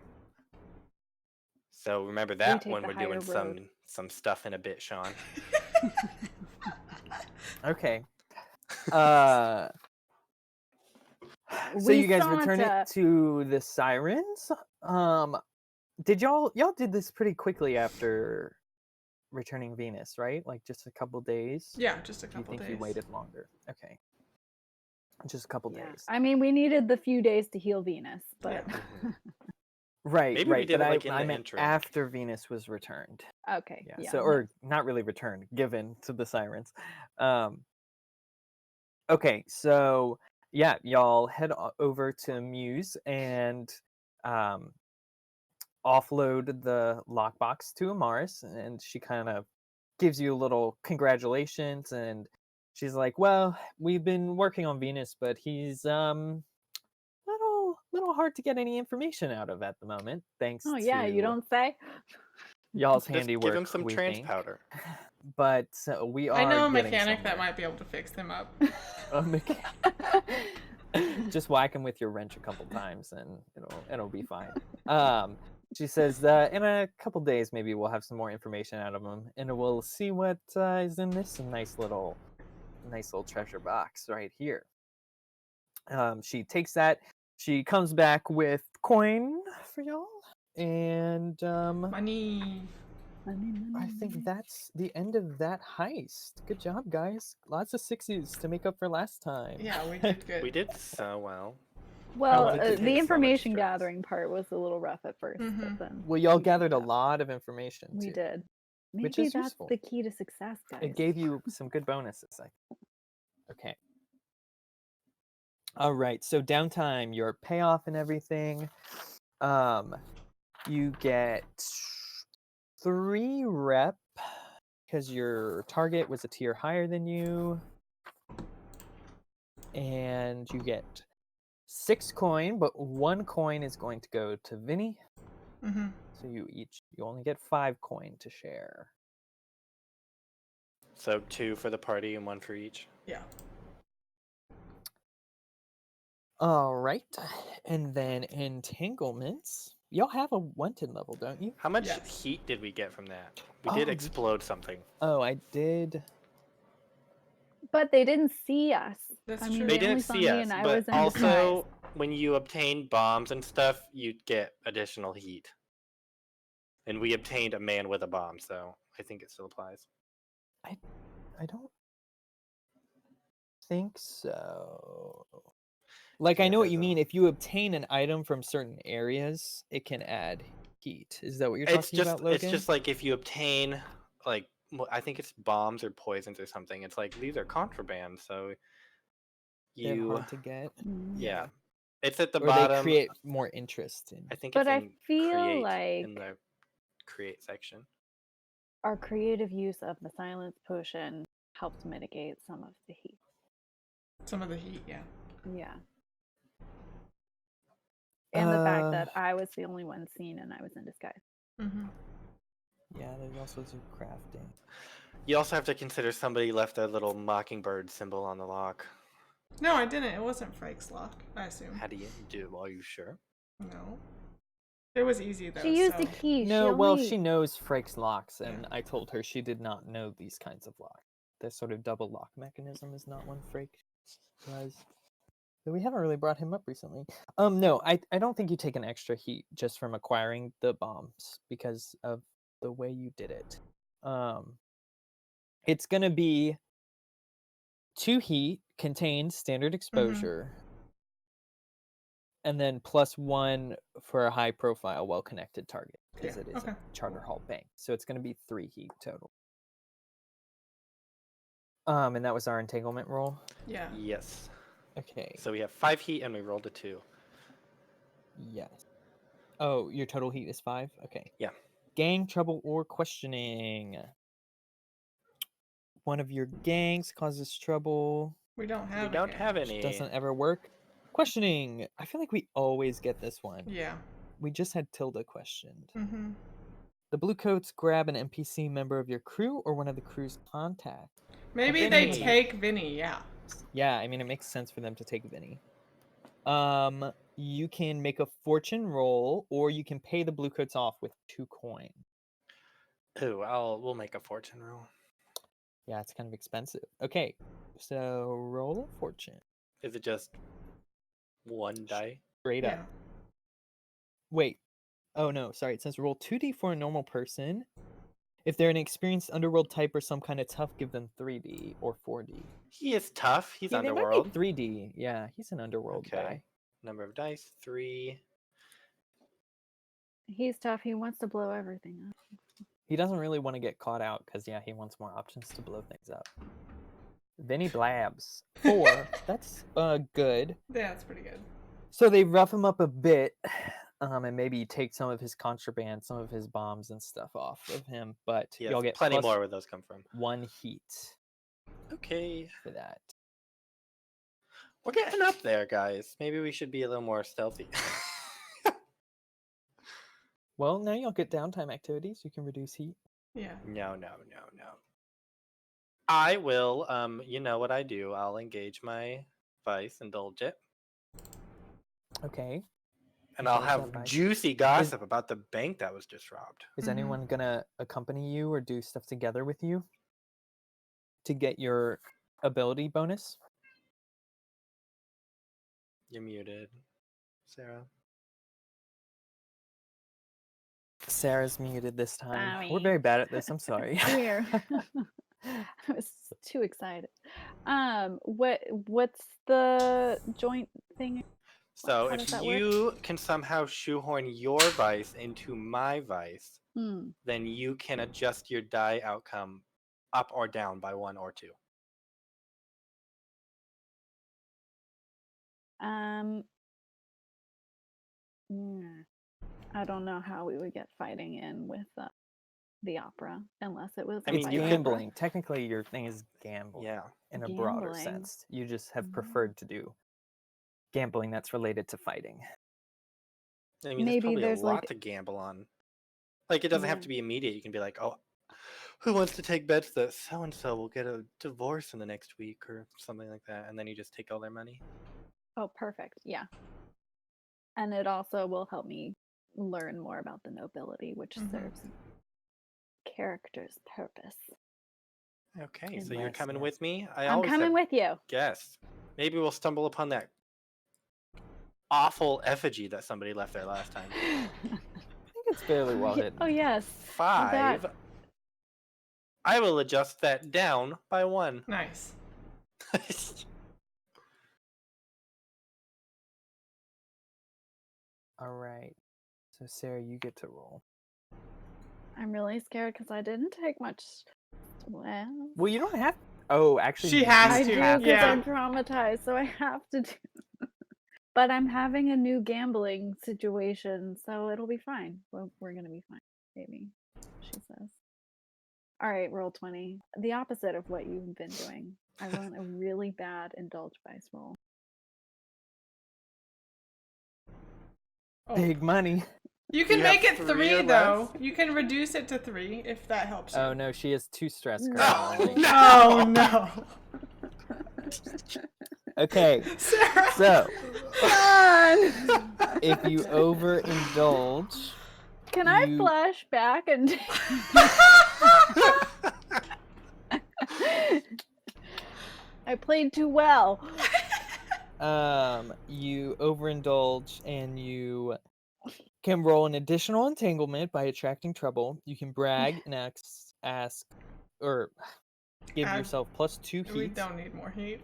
So remember that take when the we're doing higher road. some stuff in a bit, Sean. Okay. So We you guys return Santa. it to the sirens. Did y'all did this pretty quickly after returning Venus, right? Like just a couple days? Yeah, just a Do you couple think days. you waited longer? Okay. Just a couple Yeah. days. I mean, we needed the few days to heal Venus, but Right, Maybe we right. did But it, like, in I the meant intro. after Venus was returned. okay. Yeah. Yeah. So, or not really returned, given to the sirens. Okay. So, yeah, y'all head over to Muse and offload the lockbox to Amaris, and she kind of gives you a little congratulations, and she's like, "Well, we've been working on Venus, but he's little hard to get any information out of at the moment, thanks Oh yeah, you to don't say. y'all's Just handiwork. give him some we trans think. powder. But we are I know a getting mechanic that somewhere. might be able to fix them up. A mechanic. Just whack him with your wrench a couple times, and it'll be fine. She says that in a couple days, maybe we'll have some more information out of him, and we'll see what is in this nice little treasure box right here. She takes that. She comes back with coin for y'all, and Money. I think that's the end of that heist. Good job, guys. Lots of 60s to make up for last time. Yeah, we did good. We did so well. Well, wanted to take so the much information stress. gathering part was a little rough at 1st, Mhm. but then Well, y'all we picked gathered a up. lot of information, We too. did. Which Maybe is that's useful. the key to success, guys. It gave you some good bonuses, I think. Okay. All right, so downtime, your payoff and everything. You get 3 rep because your target was a tier higher than you. And you get 6 coin, but 1 coin is going to go to Vinny. Mhm. So you only get 5 coin to share. So 2 for the party and 1 for each. Yeah. All right, and then entanglements. Y'all have a wanted level, don't you? How much Yes. heat did we get from that? We did Oh, explode something. Oh, I did. But they didn't see us. That's I mean, true. They they only didn't saw see me us, and I but was in also disguise. when you obtain bombs and stuff, you get additional heat. And we obtained a man with a bomb, so I think it still applies. I don't think so. Like, I Yeah, know what there's you a- mean. If you obtain an item from certain areas, it can add heat. Is that what you're It's talking just about, Logan? it's just like if you obtain like I think it's bombs or poisons or something. It's like these are contraband, so They're you hard to get. yeah. It's at the Or bottom. they create more interest in. I think But it's I in feel create like in the create section. our creative use of the silence potion helped mitigate some of the heat. Some of the heat, yeah. Yeah. And the fact that I was the only one seen and I was in disguise. Mhm. Yeah, there's also some crafting. You also have to consider somebody left a little mockingbird symbol on the lock. No, I didn't. It wasn't Frake's lock, I assume. How do you do? Are you sure? No. It was easy though. She used so. a key. No, she'll well, leave. she knows Frake's locks, and I told her she did not know these kinds of locks. The sort of double lock mechanism is not one Frake does. But we haven't really brought him up recently. No, I don't think you take an extra heat just from acquiring the bombs because of the way you did it. It's gonna be 2 heat, contained, standard exposure, and then +1 for a high profile, well connected target, because it is a Charter Hall bank. So it's gonna be 3 heat total. And that was our entanglement roll? Yeah. Yes. Okay. So we have 5 heat and we rolled a 2. Yes. Oh, your total heat is 5? Okay. Yeah. Gang trouble or questioning. One of your gangs causes trouble. We don't have. We don't have any. Doesn't ever work. Questioning. I feel like we always get this one. Yeah. We just had Tilda questioned. Mm-hmm. The blue coats grab an NPC member of your crew or one of the crew's contacts. Maybe they take Vinny. Yeah. Yeah, I mean it makes sense for them to take Vinny. You can make a fortune roll, or you can pay the blue coats off with 2 coins. Ooh, we'll make a fortune roll. Yeah, it's kind of expensive. Okay, so roll a fortune. Is it just 1 die? Straight up. Wait. Oh no, sorry. It says roll 2d for a normal person. If they're an experienced underworld type or some kind of tough, give them 3d or 4d. He is tough. He's Yeah, underworld. 3d. Yeah, he's an underworld guy. Number of dice, 3. He's tough. He wants to blow everything up. He doesn't really want to get caught out because, yeah, he wants more options to blow things up. Vinny blabs. 4. That's good. Yeah, that's pretty good. So they rough him up a bit, and maybe take some of his contraband, some of his bombs and stuff off of him. But y'all get plenty more where those come from. 1 heat. Okay. For that. We're getting up there, guys. Maybe we should be a little more stealthy. Well, now you'll get downtime activities. You can reduce heat. Yeah. No. I will, you know what I do. I'll engage my vice, indulge it. Okay. And I'll have juicy gossip about the bank that was just robbed. Is anyone going to accompany you or do stuff together with you to get your ability bonus? You're muted, Sarah. Sarah's muted this time. Sorry. We're very bad at this. I'm sorry. Here. I was too excited. What's the joint thing? So if you can somehow shoehorn your vice into my vice, then you can adjust your die outcome up or down by 1 or 2. I don't know how we would get fighting in with the opera unless it was. I mean, gambling. Technically, your thing is gambling. Yeah. In a broader sense, you just have preferred to do gambling that's related to fighting. I mean, maybe there's probably a lot to gamble on. Like, it doesn't have to be immediate. You can be like, oh, who wants to take bets that so-and-so will get a divorce in the next week or something like that, and then you just take all their money. Oh, perfect. Yeah. And it also will help me learn more about the nobility, which serves character's purpose. Okay, so you're coming with me? I'm coming with you. Yes. Maybe we'll stumble upon that awful effigy that somebody left there last time. I think it's fairly well hidden. Oh, yes. 5. I will adjust that down by 1. Nice. All right. So, Sarah, you get to roll. I'm really scared because I didn't take much. Well, you don't have. Oh, actually, she has to. I do because I'm traumatized, so I have to do. But I'm having a new gambling situation, so it'll be fine. We're gonna be fine, maybe. She says. All right, roll 20. The opposite of what you've been doing. I want a really bad indulge vice roll. Big money. You can make it 3 though. You can reduce it to 3 if that helps you. Oh no, she has 2 stress. No, no. Okay, Sarah. so Fun. if you overindulge, Can I you- flash back and I played too well. you overindulge and you can roll an additional entanglement by attracting trouble. You can brag and ask or give yourself +2 heat. We don't need more heat.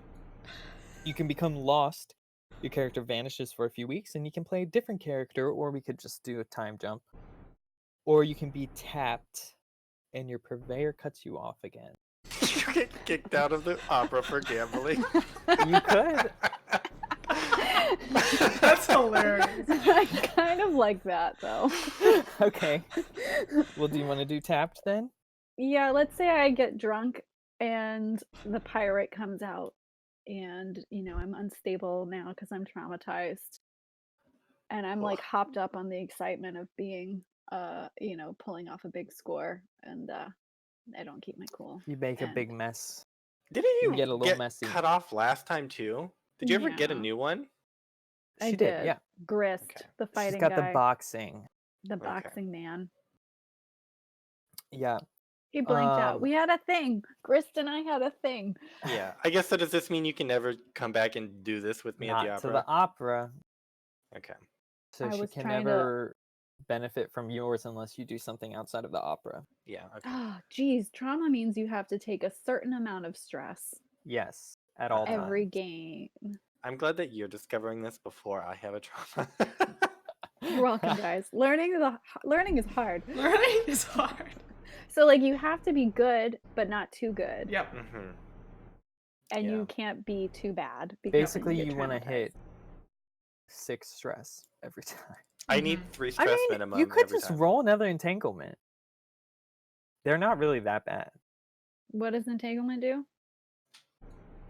You can become lost. Your character vanishes for a few weeks and you can play a different character, or we could just do a time jump. Or you can be tapped and your purveyor cuts you off again. You get kicked out of the opera for gambling. You could. That's hilarious. I kind of like that though. Okay. Well, do you want to do tapped then? Yeah, let's say I get drunk and the pirate comes out and, I'm unstable now because I'm traumatized. And I'm like hopped up on the excitement of being, pulling off a big score and I don't keep my cool. You make a And- big mess. Didn't you get a little messy. cut off last time too? Did you ever get a Yeah. new one? I She did. did, yeah. Grist, Okay. the fighting She's got guy, the boxing. the Okay. boxing man. Yeah. He blinked out. Um, We had a thing. Grist and I had a thing. Yeah. I guess so. Does this mean you can never come back and do this with me at the Not to opera? the opera. Okay. So I she was can trying to- never benefit from yours unless you do something outside of the opera. Yeah. Okay. Oh, geez. Trauma means you have to take a certain amount of stress Yes, at all every times. game. I'm glad that you're discovering this before I have a trauma. You're welcome, guys. Learning is hard. Learning is hard. So like you have to be good, but not too good. Yep. hmm And Yeah. you can't be too bad. Because Basically, then you get want to hit traumatized. 6 stress every time. I need Mhm. 3 I stress mean, minimum. you could every just time. roll another entanglement. They're not really that bad. What does entanglement do?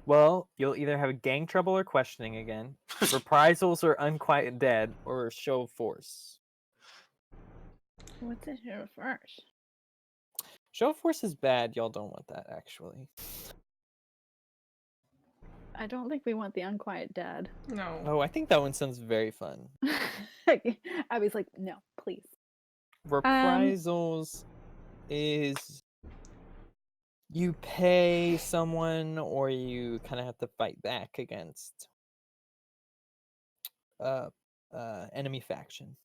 Well, you'll either have a gang trouble or questioning again, reprisals or unquiet dead, or show of force. What's it here first? Show of force is bad. Y'all don't want that, actually. I don't think we want the unquiet dead. No. Oh, I think that one sounds very fun. I was like, no, please. Reprisals is you pay someone or you kind of have to fight back against enemy faction.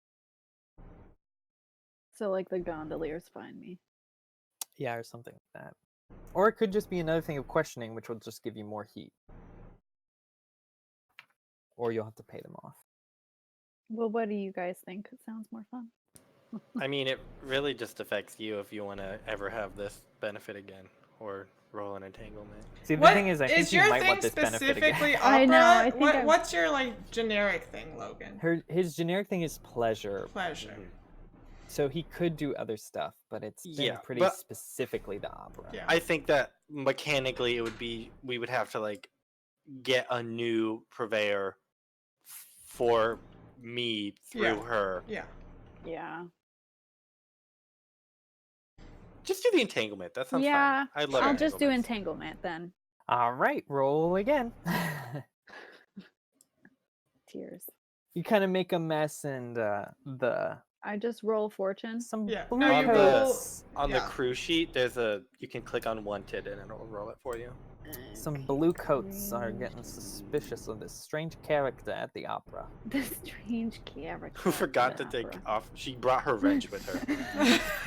So like the gondoliers find me. Yeah, or something like that. Or it could just be another thing of questioning, which will just give you more heat. Or you'll have to pay them off. Well, what do you guys think? It sounds more fun. I mean, it really just affects you if you want to ever have this benefit again or roll an entanglement. See, the What thing is, I think is you your might thing want this benefit again. specifically opera? I know, I think I- What's your like generic thing, Logan? His generic thing is pleasure. Pleasure. Mhm. So he could do other stuff, but it's been Yeah, pretty but- specifically the opera. Yeah. I think that mechanically it would be we would have to like get a new purveyor for me through Yeah. her. Yeah. Yeah. Just do the entanglement. That sounds Yeah, fine. I love I'll just do entanglements. entanglement then. All right, roll again. Tears. You kind of make a mess, and the I just roll fortune. some Yeah. blue No, you On coats, On the Yeah. crew sheet, there's you can click on wanted and it'll roll it for you. some blue coats are getting suspicious of this strange character at the opera. The strange character. Who forgot at to the take opera. off? She brought her wrench with her.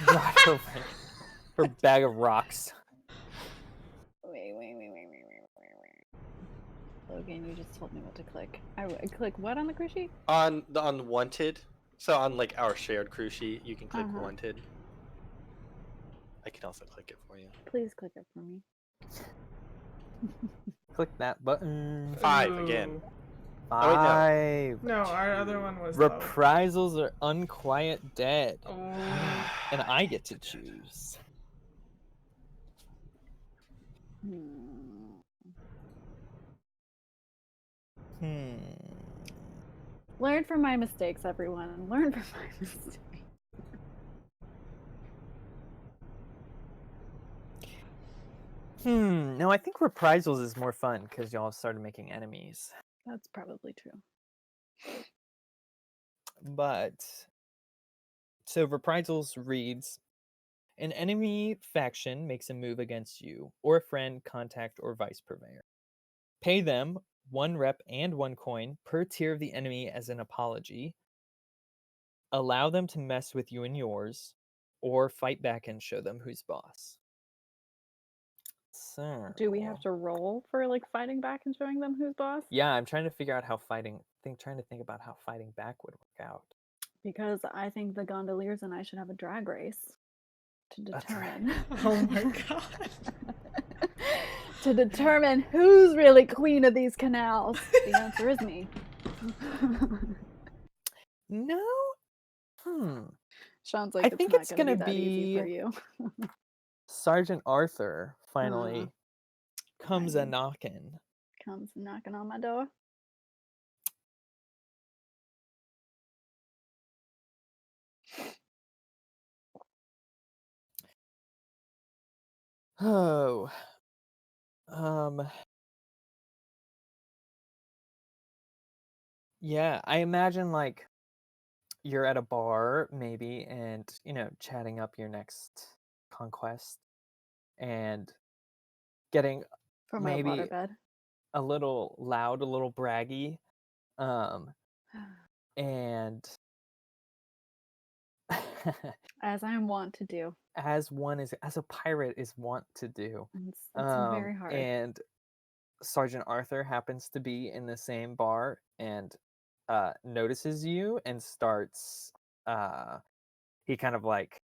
Brought her bag of rocks. Wait. Logan, you just told me what to click. I click what on the cruise sheet? on wanted, so on like our shared crew sheet, you can click Uh-huh. wanted. I can also click it for you. Please click it for me. Click that button. 5 again. Ooh. Oh, wait, no. 5. No, our other one was low. Reprisals are unquiet dead, Oh. and I get to choose. Learn from my mistakes, everyone. Learn from my mistakes. No, I think reprisals is more fun because y'all started making enemies. That's probably true. But so reprisals reads, an enemy faction makes a move against you, or a friend, contact, or vice purveyor. Pay them 1 rep and 1 coin per tier of the enemy as an apology. Allow them to mess with you and yours, or fight back and show them who's boss. So, do we have to roll for like fighting back and showing them who's boss? Yeah, I'm trying to figure out how trying to think about how fighting back would work out. Because I think the gondoliers and I should have a drag race to determine. Oh my god. To determine who's really queen of these canals. The answer is me. No? Sean's like, I think it's gonna gonna be that easy be for you. Sergeant Arthur finally comes a Finally. knocking. Comes knocking on my door. Oh. Yeah, I imagine like you're at a bar maybe and, chatting up your next conquest and getting For my maybe waterbed. a little loud, a little braggy. And As I am wont to do. as a pirate is wont to do. It's very hard. And Sergeant Arthur happens to be in the same bar and notices you and starts he kind of like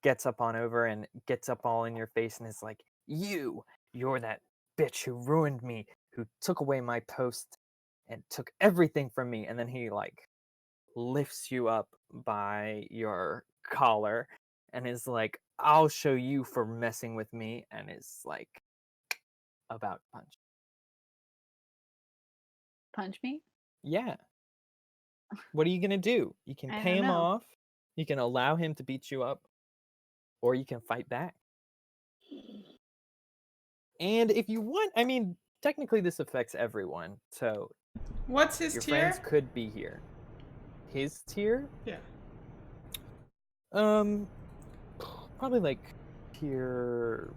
gets up on over and gets up all in your face and is like, you're that bitch who ruined me, who took away my post and took everything from me. And then he like lifts you up by your collar and is like, I'll show you for messing with me, and is like about to punch. Punch me? Yeah. What are you gonna do? You can pay him off, you can allow him to beat you up, or you can fight back. And if you want, I mean, technically this affects everyone, so What's his your tier? friends could be here. His tier? Yeah. Probably like tier.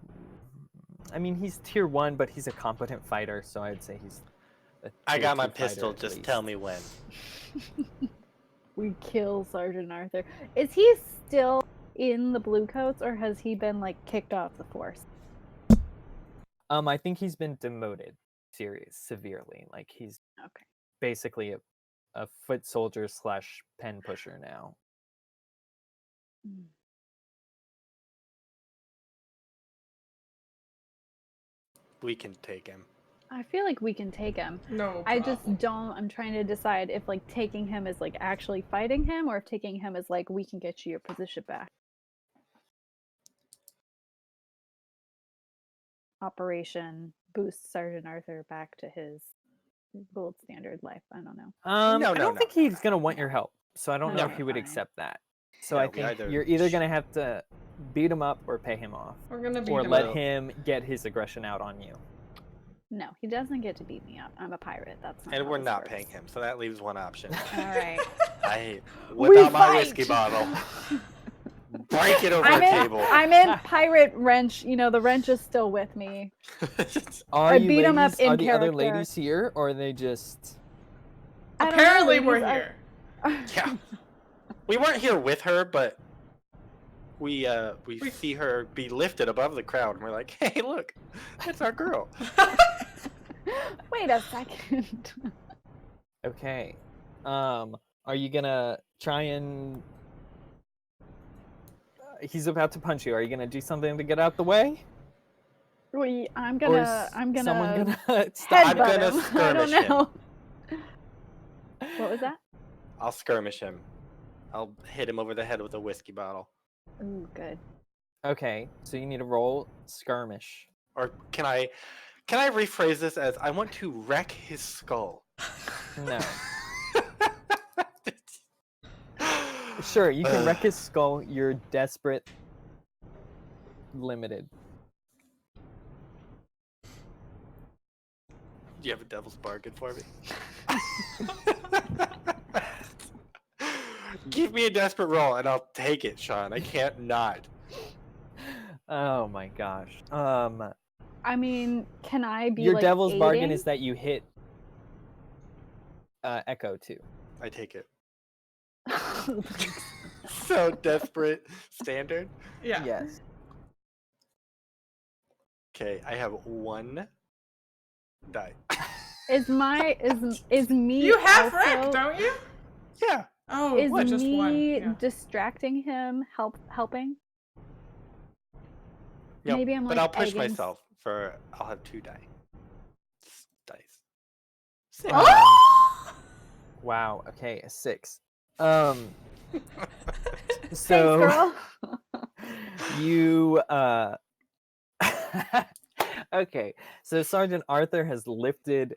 I mean, he's tier 1, but he's a competent fighter, so I'd say he's. I got my fighter pistol. at Just least. tell me when. We kill Sergeant Arthur. Is he still in the blue coats, or has he been like kicked off the force? I think he's been demoted severely. Like he's basically a foot soldier / pen pusher now. We can take him. I feel like we can take him. No problem. I just don't. I'm trying to decide if like taking him is like actually fighting him, or if taking him is like we can get you your position back. Operation boost Sergeant Arthur back to his gold standard life. I don't know. I don't think he's gonna want your help, so I don't know if he would fine. accept that. So Yeah, I we think either you're either gonna have to beat him up or pay him off, We're gonna beat or him let up. him get his aggression out on you. No, he doesn't get to beat me up. I'm a pirate. That's not. And how we're this not works. paying him, so that leaves one option. All right. I whip out my whiskey bottle, break it over the table. I'm in pirate wrench. You know, the wrench is still with me. Are beat him up in Are the other character. ladies here, or are they just? I don't know, Apparently we're ladies, here. Yeah, we weren't here with her, but we see her be lifted above the crowd, and we're like, hey, look, that's our girl. Wait a second. Okay. Are you gonna try and? He's about to punch you. Are you gonna do something to get out the way? I'm Or is gonna. someone gonna stop? I'm gonna him. I don't skirmish him. know. What was that? I'll skirmish him. I'll hit him over the head with a whiskey bottle. Ooh, good. Okay, so you need to roll skirmish. Or can I rephrase this as I want to wreck his skull? No. Sure, you can wreck his skull. You're desperate. Limited. you have a devil's bargain for me? Give me a desperate roll and I'll take it, Sean. I can't not. Oh my gosh. I mean, can I be your like devil's bargain aiding? is that you hit Echo too. I take it. So desperate. Standard? Yeah. Yes. Okay, I have 1 die. Is me? You have also, Rick, don't you? Yeah. Oh, Is just me one. Yeah. distracting him helping? Yep, Maybe I'm like but I'll push egging- myself for. I'll have 2 die. Dice. 6. Oh! Wow. Okay, a 6. Thanks, So girl. you okay. So Sergeant Arthur has lifted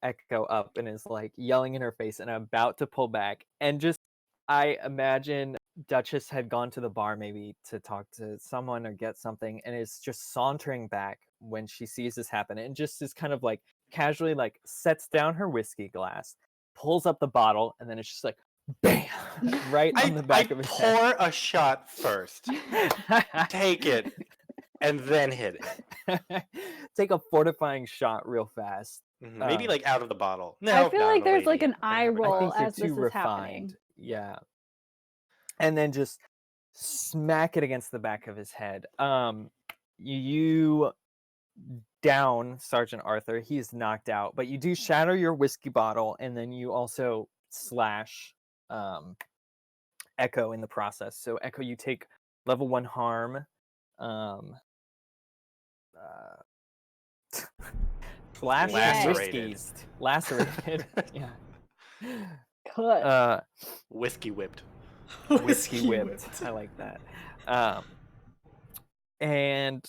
Echo up and is like yelling in her face and about to pull back. And just I imagine Duchess had gone to the bar maybe to talk to someone or get something and is just sauntering back when she sees this happen and just is kind of like casually like sets down her whiskey glass, pulls up the bottle, and then it's just like bam right on the back of his head. Pour a shot first. Take it and then hit it. Take a fortifying shot real fast. Maybe like out of the bottle. No, I feel not like on a there's like lady. an eye I roll think you're as this too is happening. refined. Yeah. And then just smack it against the back of his head. You down Sergeant Arthur. He's knocked out, but you do shatter your whiskey bottle, and then you also slash Echo in the process. So Echo, you take level 1 harm. Slash Lacerated. Lacerated. Yeah. Cut. Whiskey whipped. Whiskey whipped. I like that. And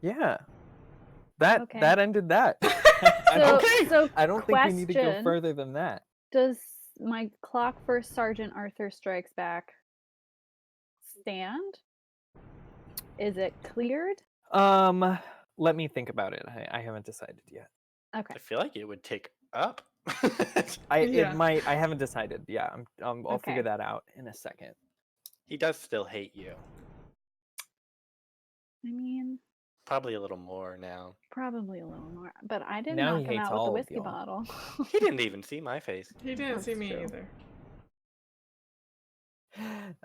yeah, that Okay. that ended that. So I don't think we need to go question, further than that. Does my clock for Sergeant Arthur Strikes Back stand? Is it cleared? Let me think about it. I haven't decided yet. Okay. I feel like it would take up. It might. I haven't decided. Yeah, I'll figure Okay. that out in a second. He does still hate you. I mean, Probably a little more now. probably a little more, but I didn't Now he knock him hates out with the all of whiskey y'all. bottle. He didn't even see my face. He didn't see That's me true.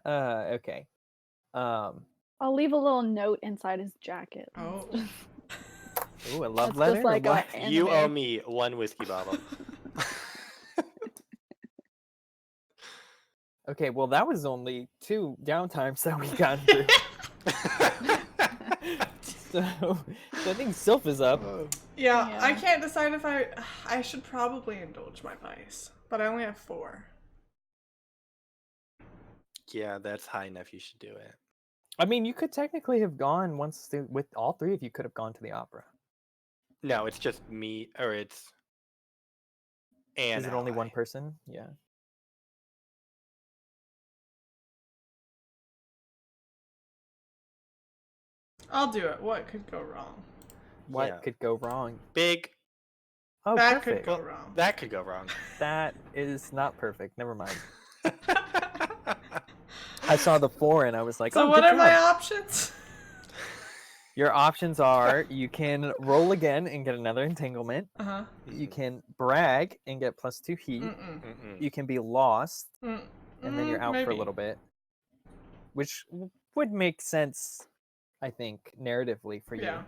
either. Okay. Um. I'll leave a little note inside his jacket. Oh. Ooh, a love That's letter. just or like what? You owe anime. me 1 whiskey bottle. Okay, well that was only 2 downtimes that we got through. so I think Sylph is up. Yeah, I Yeah. can't decide if I should probably indulge my vice, but I only have 4. Yeah, that's high enough. You should do it. I mean, you could technically have gone with all 3 of you could have gone to the opera. No, it's just me, or it's. And Is it only one person? Yeah. I'll do it. What could go wrong? What Yeah. could go wrong? Big. Oh, That perfect. could go wrong. That could go wrong. That is not perfect. Never mind. I saw the 4 and I was like, So oh, what good are my job. options? Your options are you can roll again and get another entanglement. Uh-huh. You can brag and get +2 heat. Mm-mm. You can be lost Mm. and then you're out for a Maybe. little bit, which would make sense, I think, narratively for you. Yeah.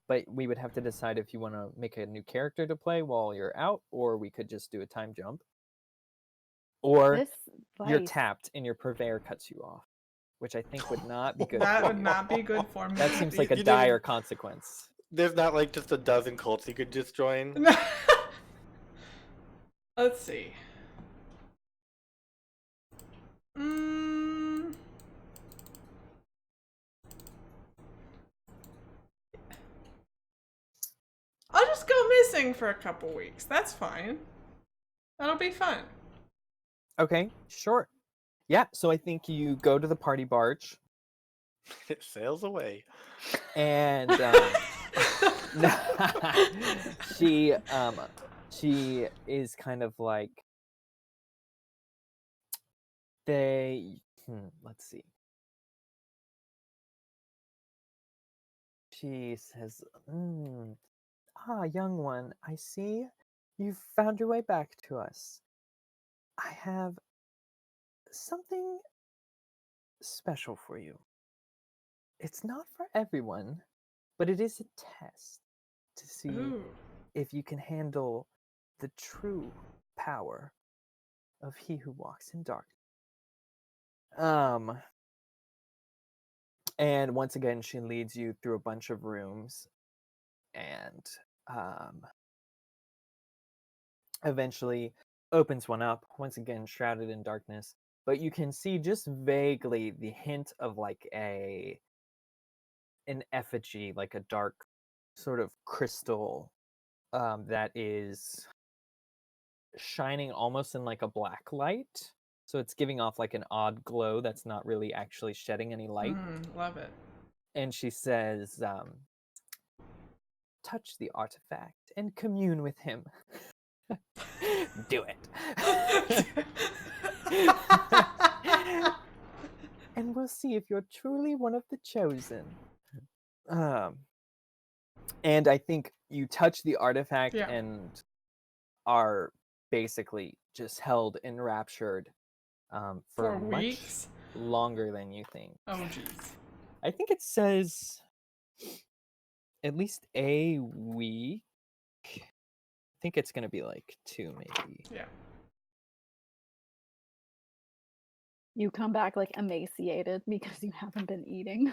But we would have to decide if you want to make a new character to play while you're out, or we could just do a time jump. Or This you're vice. tapped and your purveyor cuts you off, which I think would not be good. That for would you. not be good for me. That seems like a You didn't- dire consequence. There's not like just a dozen cults you could just join. Let's see. Mm. I'll just go missing for a couple weeks. That's fine. That'll be fun. Okay, sure. Yeah, so I think you go to the party barge. It sails away. And she is kind of like let's see. She says, young one, I see you've found your way back to us. I have something special for you. It's not for everyone, but it is a test to see Ooh. if you can handle the true power of he who walks in darkness. And once again, she leads you through a bunch of rooms, and eventually opens one up, once again shrouded in darkness. But you can see just vaguely the hint of like an effigy, like a dark sort of crystal that is shining almost in like a black light. So it's giving off like an odd glow that's not really actually shedding any light. Love it. And she says, touch the artifact and commune with him. Do it. And we'll see if you're truly one of the chosen. And I think you touch the artifact and are basically just held enraptured for weeks? Much longer than you think. Oh, jeez. I think it says at least a week. I think it's going to be like 2 maybe. Yeah. You come back like emaciated because you haven't been eating.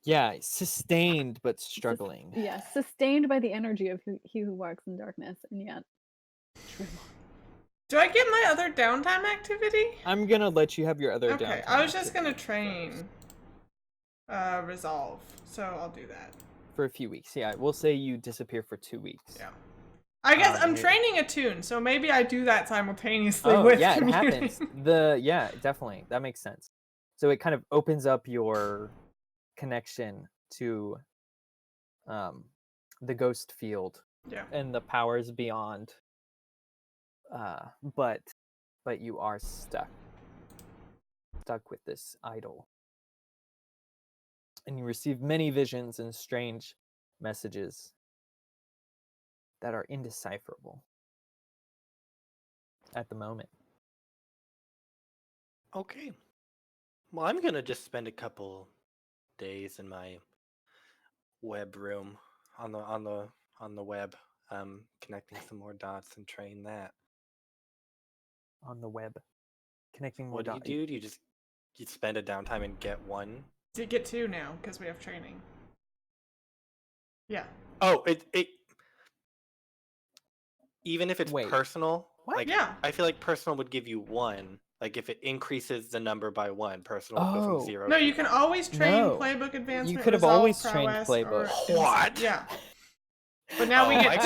Yeah, sustained but struggling. Sustained by the energy of he who walks in darkness, and yet. Do I get my other downtime activity? I'm gonna let you have your other downtime. Okay, I was just gonna train resolve, so I'll do that. For a few weeks, yeah. We'll say you disappear for 2 weeks. Yeah. I guess I'm training ATTUNE, so maybe I do that simultaneously with yeah, commuting. it happens. Yeah, definitely. That makes sense. So it kind of opens up your connection to the ghost field. Yeah. And the powers beyond. But you are stuck with this idol. And you receive many visions and strange messages that are indecipherable at the moment. Okay. Well, I'm gonna just spend a couple days in my web room on the web, connecting some more dots and train that. On the web, connecting more dots. What do? Do you spend a downtime and get one? You get 2 now because we have training. Yeah. Oh, it even if it's personal. What? Like, yeah. I feel like personal would give you 1. Like if it increases the number by 1, personal would go from 0. No, you can always train playbook advancement. You could have always trained playbook. What? Yeah. But now we get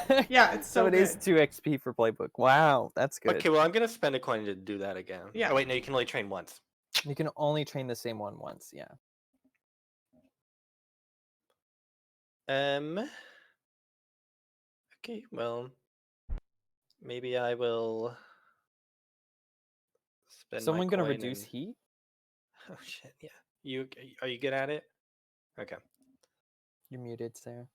2. Yeah, it's so it good. is 2 XP for playbook. Wow, that's good. Okay, well I'm gonna spend a coin to do that again. Yeah. Oh wait, no, you can only train once. You can only train the same one once. Yeah. Okay, well, maybe I will spend. Someone gonna reduce heat? Oh shit! Yeah, are you good at it? Okay. You're muted, Sarah.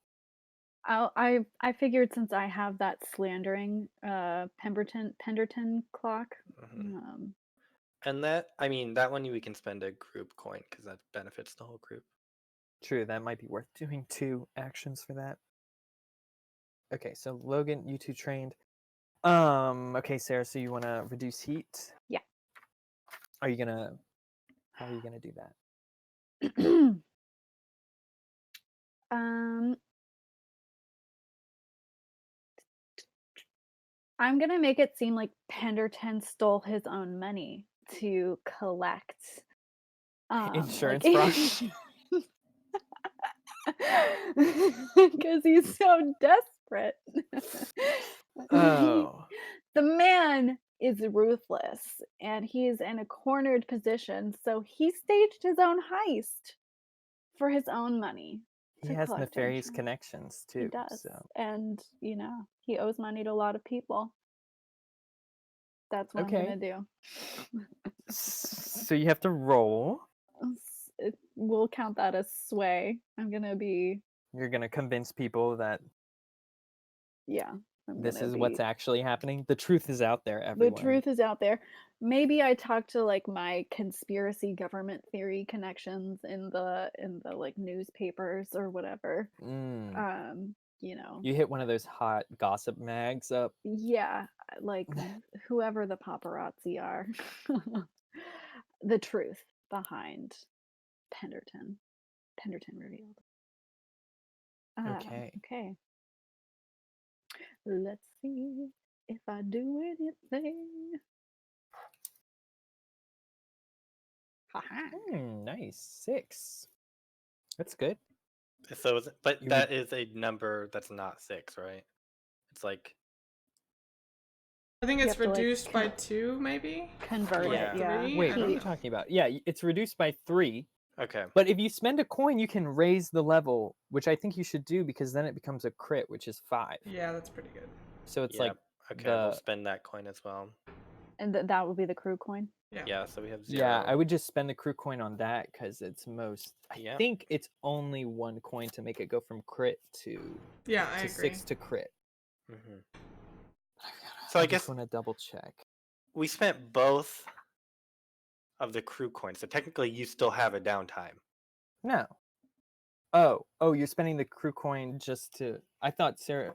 I figured since I have that slandering Penderton clock. Mm-hmm. And that one we can spend a group coin because that benefits the whole group. True, that might be worth doing 2 actions for that. Okay, so Logan, you 2 trained. Okay, Sarah, so you want to reduce heat? Yeah. How are you gonna do that? I'm gonna make it seem like Penderton stole his own money to collect insurance fraud. Because he's so desperate. Oh. The man is ruthless and he's in a cornered position, so he staged his own heist for his own money. He has nefarious connections too. He does. So. And, he owes money to a lot of people. That's what I'm going to do. So you have to roll. We'll count that as sway. I'm going to be... You're going to convince people that... Yeah. This is what's actually happening. The truth is out there, everyone. The truth is out there. Maybe I talk to like my conspiracy government theory connections in the like newspapers or whatever. You hit one of those hot gossip mags up. Yeah, like whoever the paparazzi are. The truth behind Penderton revealed. Okay. Let's see if I do anything. Nice. 6. That's good. So, that is a number that's not 6, right? It's like... I think it's reduced by 2, maybe? Convert it, yeah. Wait, what are you talking about? Yeah, it's reduced by 3. Okay. But if you spend a coin, you can raise the level, which I think you should do because then it becomes a crit, which is 5. Yeah, that's pretty good. So it's like... Okay, we'll spend that coin as well. And that would be the crew coin? Yeah, so we have 0. Yeah, I would just spend the crew coin on that because it's most... I think it's only 1 coin to make it go from crit to... Yeah, I agree. 6 to crit. Mm-hmm. So I guess... I want to double check. We spent both of the crew coins, so technically you still have a downtime. No. Oh, you're spending the crew coin just to... I thought Sarah...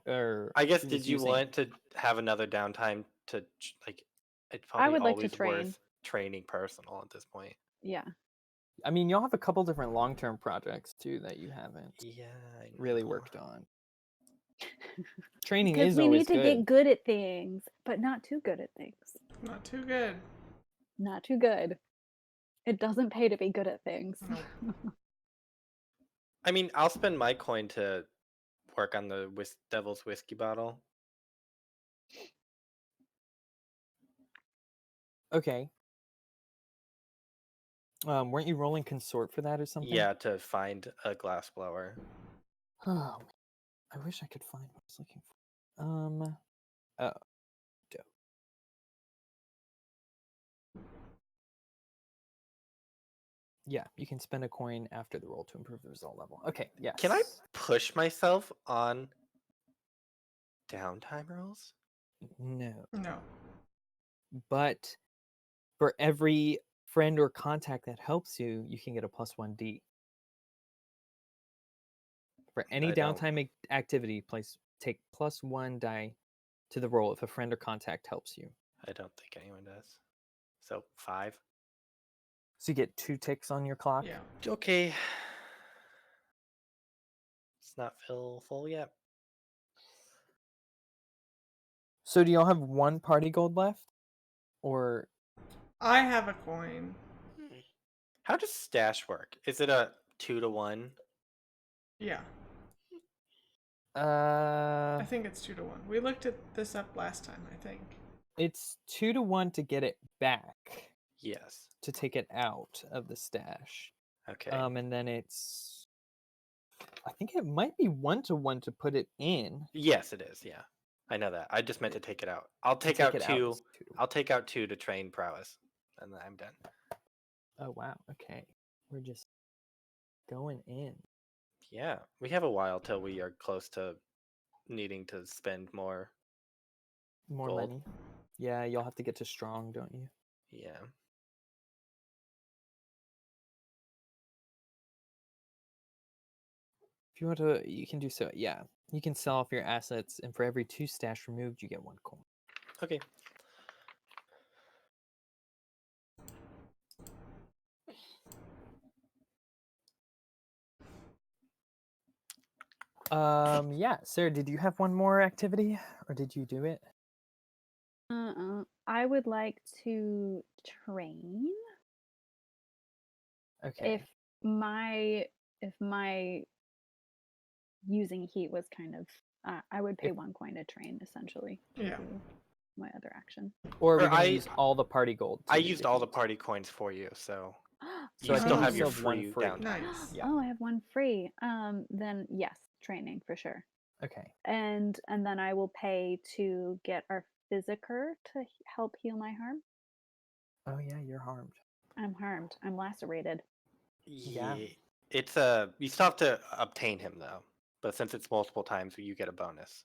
I guess, did you want to have another downtime to, like... It's probably always worth training personal at this point. Yeah. I mean, you'll have a couple different long-term projects, too, that you haven't really worked on. Training is always good. Because we need to get good at things, but not too good at things. Not too good. Not too good. It doesn't pay to be good at things. I mean, I'll spend my coin to work on the Devil's Whiskey bottle. Okay. Weren't you rolling consort for that or something? Yeah, to find a glass blower. Oh, I wish I could find what I was looking for. Oh, dope. Yeah, you can spend a coin after the roll to improve the result level. Okay, yes. Can I push myself on downtime rolls? No. No. But for every friend or contact that helps you, you can get a +1d. For any downtime activity, take +1 die to the roll if a friend or contact helps you. I don't think anyone does. So 5. So you get 2 ticks on your clock? Yeah. Okay. It's not full yet. So do y'all have 1 party gold left? Or... I have a coin. How does stash work? Is it a 2 to 1? Yeah. I think it's 2 to 1. We looked at this up last time, I think. It's 2 to 1 to get it back. Yes. To take it out of the stash. Okay. And then it's... I think it might be 1 to 1 to put it in. Yes, it is. Yeah. I know that. I just meant to take it out. I'll take out 2. I'll take out 2 to train prowess. And then I'm done. Oh, wow. Okay. We're just going in. Yeah. We have a while till we are close to needing to spend more gold. Money. Yeah, you'll have to get to strong, don't you? Yeah. If you want to, you can do so. Yeah. You can sell off your assets, and for every 2 stash removed, you get 1 coin. Okay. Yeah. Sarah, did you have one more activity, or did you do it? I would like to train. Okay. If my using heat was kind of, I would pay 1 coin to train, essentially. Yeah. my other action. Or Or we're going to use all the party gold. I used all the party coins for you, so you I still think have you your still have one free free. downtime. Nice. Yeah. Oh, I have one free. Then yes, training for sure. Okay. And then I will pay to get our physiker to help heal my harm. Oh yeah, you're harmed. I'm harmed. I'm lacerated. Yeah. Yeah. It's you still have to obtain him though. But since it's multiple times, you get a bonus.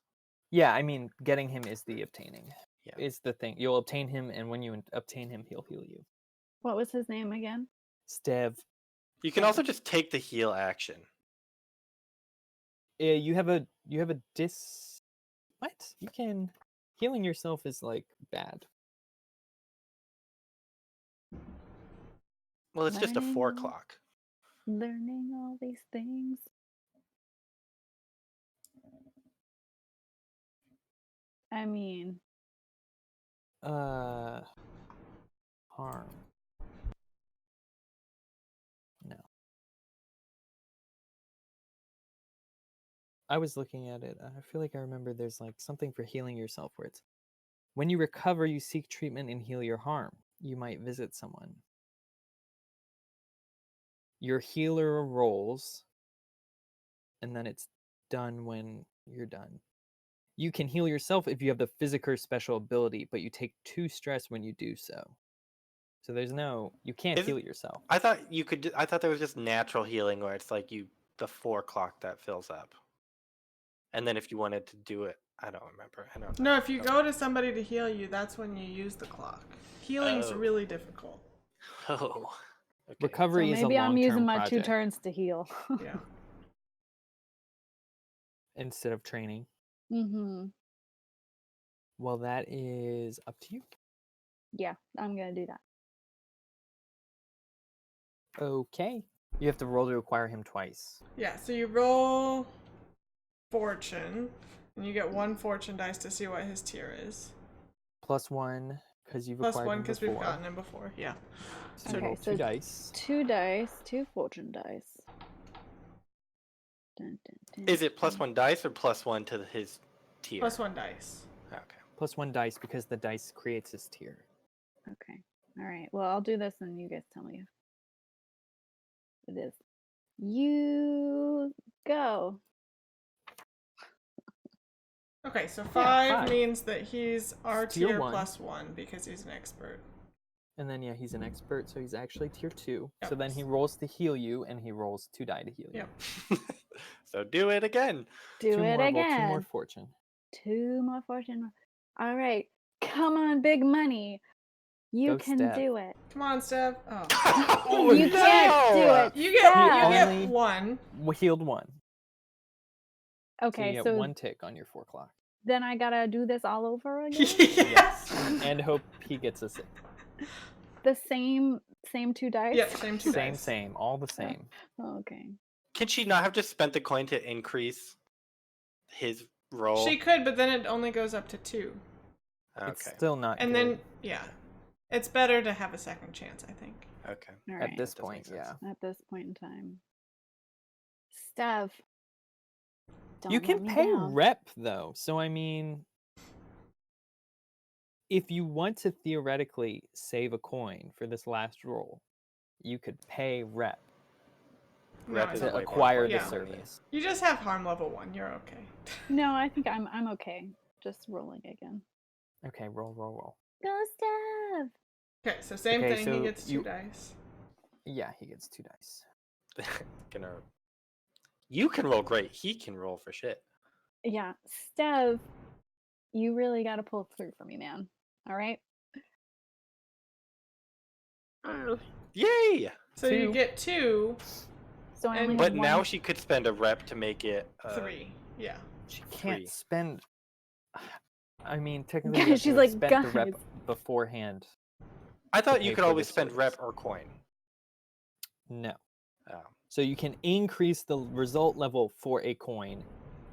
Yeah, I mean, getting him is the obtaining. Yeah. Is the thing. You'll obtain him, and when you obtain him, he'll heal you. What was his name again? Stev. You can also just take the heal action. You have a dis. What? You can healing yourself is like bad. Well, it's just a 4 Learning. o'clock. Learning all these things. I mean, Harm. No. I was looking at it. I feel like I remember there's like something for healing yourself where it's when you recover, you seek treatment and heal your harm. You might visit someone. Your healer rolls, and then it's done when you're done. You can heal yourself if you have the Physiker special ability, but you take 2 stress when you do so. So there's no, you can't heal yourself. I thought you could. I thought there was just natural healing where it's like the 4 o'clock that fills up, and then if you wanted to do it, I don't remember. I don't know. No, if you go to somebody to heal you, that's when you use the clock. Healing's really difficult. Oh. Okay. Recovery so is a maybe I'm using long-term my 2 project turns to heal. Yeah. instead of training. Mm-hmm. Well, that is up to you. Yeah, I'm gonna do that. Okay. You have to roll to acquire him twice. Yeah, so you roll fortune, and you get 1 fortune dice to see what his tier is. +1 because you've Plus acquired 1 him because before. we've gotten him before. Yeah. So you Okay, roll so 2 dice. 2 dice, 2 fortune dice. Dun, dun, dun, Is it +1 dice or +1 to his tier? +1 dice. Okay. +1 dice because the dice creates his tier. Okay. All right. Well, I'll do this and you guys tell me if it is. You go. Okay, so Yeah, 5 5. means that he's our It's tier tier 1. +1 because he's an expert. And then, yeah, he's an expert, so he's actually tier 2. Yep. So then he rolls to heal you, and he rolls 2 die to heal you. Yep. So do it again. Do 2 it more, again. Roll 2 more fortune. 2 more fortune. All right. Come on, big money. You Go can Steph. do it. Come on, Steph. Oh. Oh, You can't do it. You get Only- 1. Healed 1. So Okay, you get so 1 tick on your 4 o'clock. then I gotta do this all over again? Yes. And hope he gets a 6. The same 2 dice? Yep, same 2 Same, dice. same. All the same. Oh, okay. Can she not have just spent the coin to increase his roll? She could, but then it only goes up to 2. Okay. It's still not And good then, yeah. It's better to have a second chance, I think. Okay. All at right. this That does point, make sense. yeah. At this point in time. Steph. You don't can let me pay down. rep, though. So, I mean, if you want to theoretically save a coin for this last roll, you could pay rep No, Rep I is don't to way like more acquire important the than money. service. You just have harm level 1. You're okay. No, I think I'm okay. Just rolling again. Okay, roll. Go, Steph. Okay, so same Okay, thing. so He gets 2 you- dice. Yeah, he gets 2 dice. You can roll great. He can roll for shit. Yeah, Steph, you really got to pull through for me, man. All right. Yay! So you 2. get 2, So I And- only But have now one. she could spend a rep to make it 3. Yeah. She 3. can't spend. I mean, technically, you have She's to like, have spent the rep "Guys." beforehand. I thought pay you could for always the spend rep service. or coin. No. Oh. So you can increase the result level for a coin.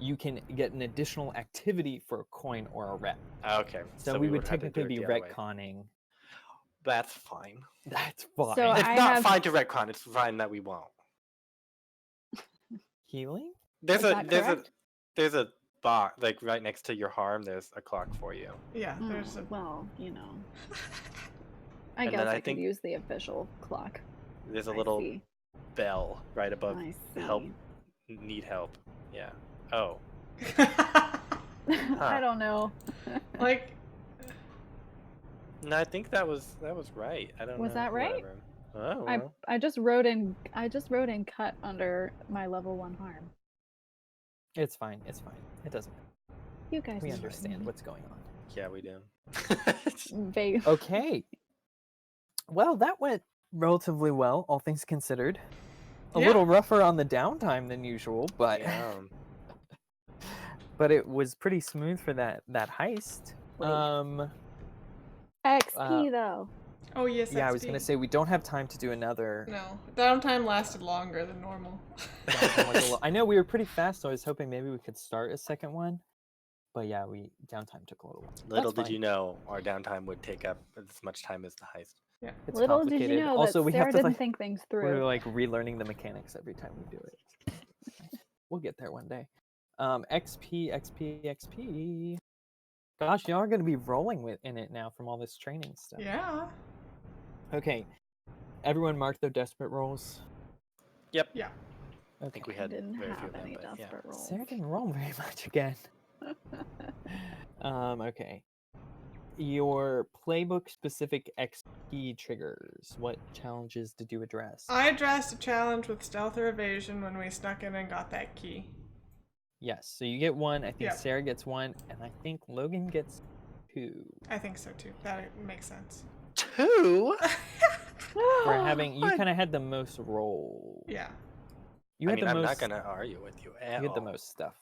You can get an additional activity for a coin or a rep. Okay. So we would have to do technically it be the other way. retconning. That's fine. That's fine. So It's I not have- fine to retcon. It's fine that we won't. Healing? There's Is a that there's correct? a there's a box, like right next to your harm, there's a clock for you. Yeah, there's a... Well, you know. I And guess then I I could think- use the official clock. There's a I little see. bell right above I help. see. Need help. Yeah. Oh. I don't know. Like, No, I think that was right. I don't know. Was that right? Whatever. Oh, I well. I just wrote in cut under my level 1 harm. It's fine. It's fine. It doesn't matter. You guys We know understand what's going on. Yeah, we do. Vague. Okay. Well, that went relatively well, all things considered. A Yeah. little rougher on the downtime than usual, but Yeah. but it was pretty smooth for that heist. Wait. XP though. oh yes, Yeah, I was XP. gonna say we don't have time to do another. No, downtime lasted longer than normal. I know we were pretty fast, so I was hoping maybe we could start a second one. But yeah, downtime took a little while. Little That's did you fine. know our downtime would take up as much time as the heist. Yeah. It's Little did you complicated. know Also, that we Sarah have to didn't like think things we're through. like relearning the mechanics every time we do it. We'll get there one day. XP, XP, XP. Gosh, y'all are gonna be rolling in it now from all this training stuff. Yeah. Okay, everyone mark their desperate rolls. Yep. Yeah. I think we Okay. had Didn't very few have of them, any but yeah. desperate rolls. Sarah didn't roll very much again. Okay. Your playbook specific XP triggers. What challenges did you address? I addressed a challenge with stealth or evasion when we snuck in and got that key. Yes, so you get one. I think Yeah. Sarah gets one, and I think Logan gets 2 I think so too. That makes sense. 2? for having. You What? kind of had the most roll. Yeah. You I had mean, the I'm most. not gonna argue with you at You had the all. most stuff.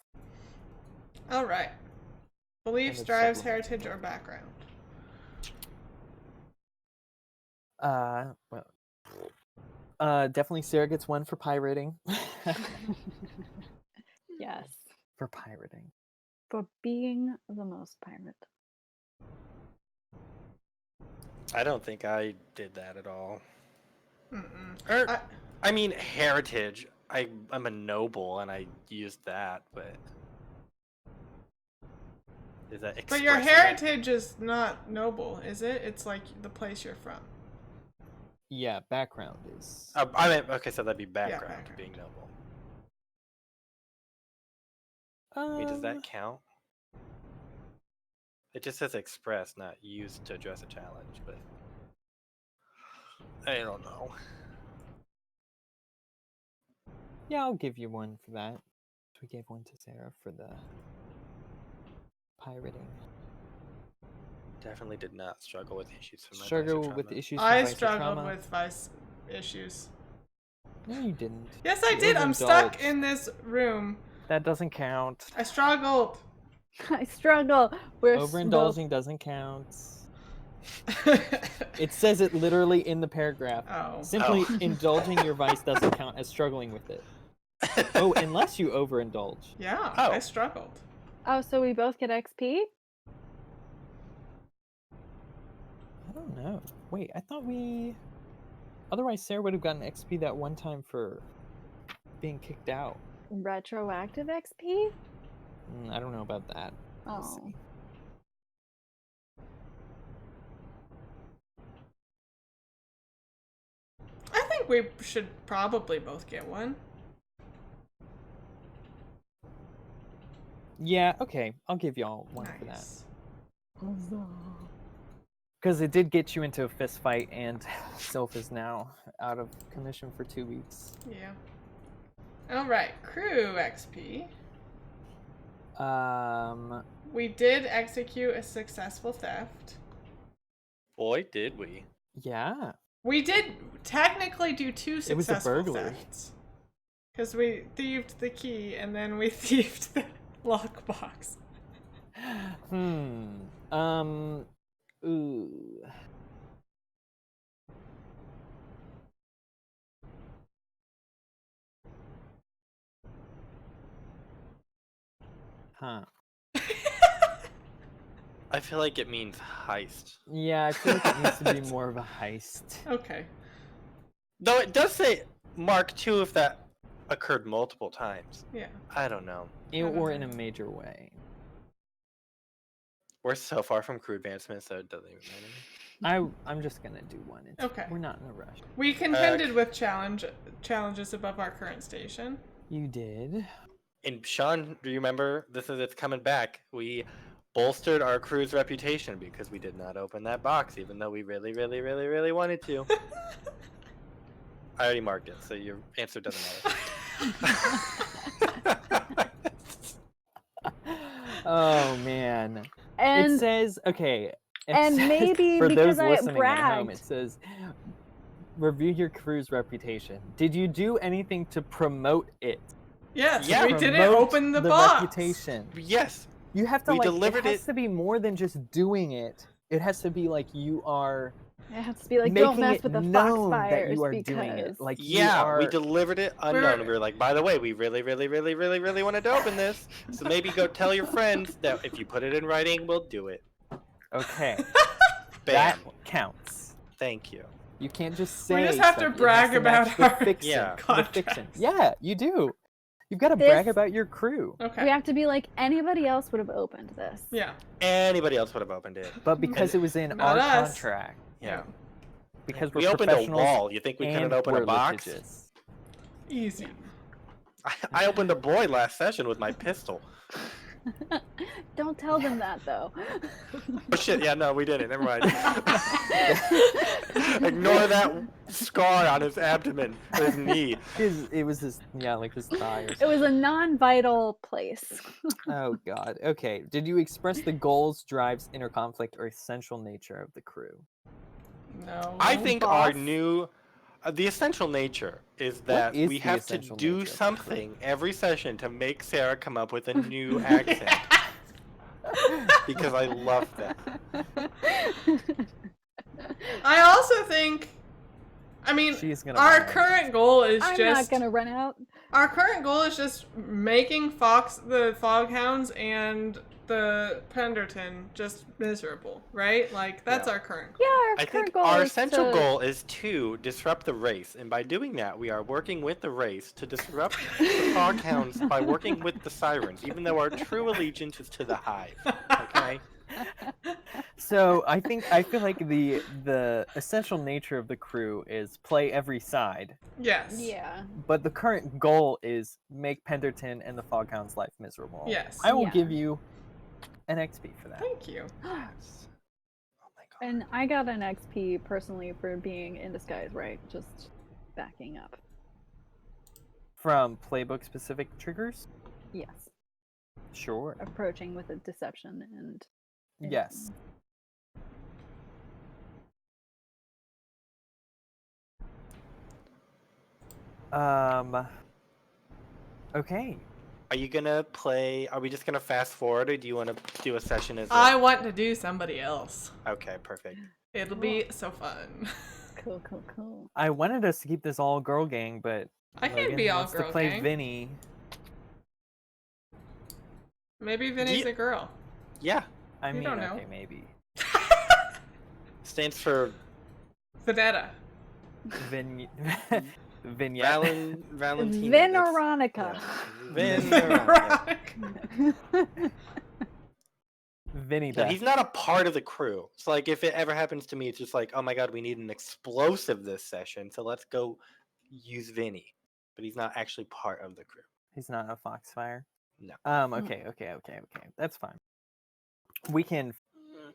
All right. Beliefs, And the drives, supplement. heritage, or background. Well, definitely Sarah gets one for pirating. Yes. For pirating. For being the most pirate. I don't think I did that at all. Mm-mm. I mean, heritage. I'm a noble, and I used that, but is that? But your expressing it? heritage is not noble, is it? It's like the place you're from. Yeah, background is. I mean, okay, so that'd be background, background. being noble. Wait, does that count? It just says express, not used to address a challenge, but I don't know. Yeah, I'll give you one for that. We gave one to Sarah for the pirating. Definitely did not struggle with issues from my Struggle vice or with trauma. issues. From I vice or struggled trauma? with vice issues. No, you didn't. Yes, I You did. I'm stuck overindulged. in this room. That doesn't count. I struggled. I struggle. We're Overindulging doesn't count. It says it literally in the paragraph. Oh. Simply Oh. indulging your vice doesn't count as struggling with it. Oh, unless you overindulge. Yeah, Oh. I struggled. Oh, so we both get XP? I don't know. Wait, I thought we. Otherwise, Sarah would have gotten XP that one time for being kicked out. Retroactive XP? I don't know about that. We'll Oh. see. I think we should probably both get one. Yeah, okay. I'll give y'all one for that. Nice. Because it did get you into a fist fight, and Sylph is now out of commission for 2 weeks. Yeah. All right, crew XP. We did execute a successful theft. Boy, did we. Yeah. We did technically do 2 It was a successful burglary. thefts. Because we thieved the key and then we thieved the lockbox. Ooh. Huh. I feel like it means heist. Yeah, I feel like it needs to be more of a heist. Okay. Though it does say Mark II if that occurred multiple times. Yeah. I don't know. Or in a major way. We're so far from crew advancement, so it doesn't even matter. I'm just gonna do one. Okay. We're not in a rush. We contended with challenges above our current station. You did. And Sean, do you remember? It's coming back. We bolstered our crew's reputation because we did not open that box, even though we really, really, really, really wanted to. I already marked it, so your answer doesn't matter. Oh man. And it says okay. and says, maybe for because those I listening at home, bragged. it says review your crew's reputation. Did you do anything to promote it? Yes, Yeah, we didn't Promote open the box. reputation. Yes. You have to We like. delivered it has it. to be more than just doing it. It has to be like you are. It has to be like, making don't mess it with the known Foxfires that you are because doing it. Like Yeah, you are... we delivered it unknown. We were like, by the way, we really, really, really, really, really wanted to open this. So maybe go tell your friends that if you put it in writing, we'll do it. Okay. Bam. That counts. Thank you. You can't just say. We just have to stuff. It brag has to about match the our fiction. Yeah. The contracts. fiction. Yeah, you do. You've got to This- brag about your crew. Okay. we have to be like, anybody else would have opened this. Yeah. Anybody else would have opened it. But because it was in Not our us. contract, Yeah. because we're We opened a professionals wall. You think we couldn't and open we're a box? litigious. Easy. I opened a boy last session with my pistol. Don't tell them that though. Oh shit, yeah, no, we didn't. Never mind. Ignore that scar on his abdomen, or his knee. It was his, like his thigh or It something. was a non-vital place. Oh god. Okay. Did you express the goals, drives, inner conflict, or essential nature of the crew? No. I think our boss. new... the essential nature is that is we the have to essential do nature of the something every session to make Sarah come up with a new accent. Because I love that. I also think. I mean, She's gonna our run out. current goal is I'm just. not gonna run out. Our current goal is just making the Foghounds and the Penderton just miserable, right? Like that's Yeah. our current Yeah, goal. our I current think goal our is essential to... goal is to disrupt the race, and by doing that, we are working with the race to disrupt the Foghounds by working with the Sirens, even though our true allegiance is to the Hive. Okay? So I feel like the essential nature of the crew is play every side, Yes. Yeah. but the current goal is make Penderton and the Foghounds' life miserable. Yes. I will Yeah. give you an XP for that. Thank you. Yes. Oh my god. And I got an XP personally for being in disguise, right? Just backing up. From playbook specific triggers? Yes. Sure. Approaching with a deception and... Yes. Okay. Are you gonna play? Are we just gonna fast forward, or do you want to do a session as? I want to do somebody else. Okay, perfect. It'll be so fun. Cool, cool, cool. I wanted us to keep this all girl gang, but I can't Logan be all wants girl to play gang. Vinny. Maybe Vinny's Ye- a girl. Yeah, I You mean, don't know. okay, maybe. stands for Vanetta. Vignette. Valentina. Veronica. Veronica. Vinny No, Beth. he's not a part of the crew. So like, if it ever happens to me, it's just like, oh my god, we need an explosive this session, so let's go use Vinny. But he's not actually part of the crew. He's not a Foxfire. No. Okay. That's fine. We can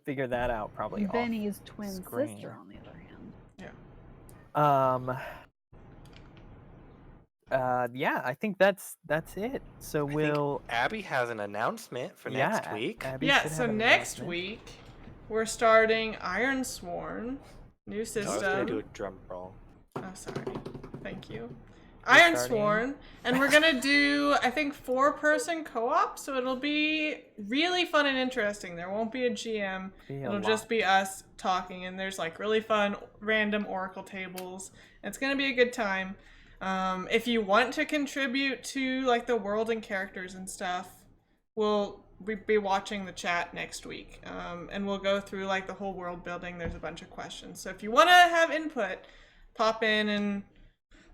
figure that out probably. Benny's twin screen. sister, on the other hand. Yeah, I think that's it. So I think we'll Abby has an announcement for next week. Abby Yeah, should so have an next announcement. week we're starting Iron Sworn. New I was gonna do system. a drum roll. Oh, sorry. Thank you. We're Iron starting- Sworn. And we're going to do, I think, 4-person co-op. So it'll be really fun and interesting. There won't be a GM. Be a It'll lot. just be us talking. And there's like really fun random Oracle tables. It's going to be a good time. If you want to contribute to like the world and characters and stuff, we'll be watching the chat next week. And we'll go through like the whole world building. There's a bunch of questions. So if you want to have input, pop in and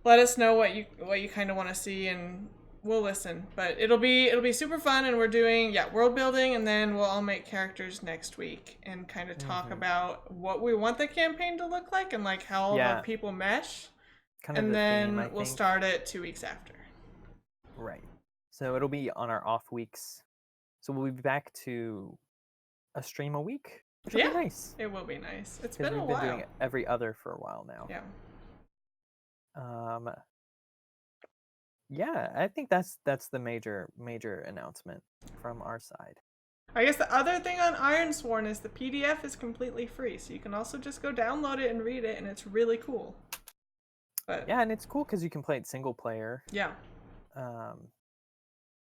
let us know what you kind of want to see, and we'll listen. But it'll be super fun, and we're doing world building, and then we'll all make characters next week and kind of talk about what we want the campaign to look like and like how all of our people mesh. And then we'll start it 2 weeks after. Right. So it'll be on our off weeks. So we'll be back to a stream a week. Which will be nice. It will be nice. It's been a while. We've been doing it every other for a while now. Yeah. Yeah, I think that's the major announcement from our side. I guess the other thing on Ironsworn is the PDF is completely free, so you can also just go download it and read it, and it's really cool. But yeah, and it's cool because you can play it single player. Yeah.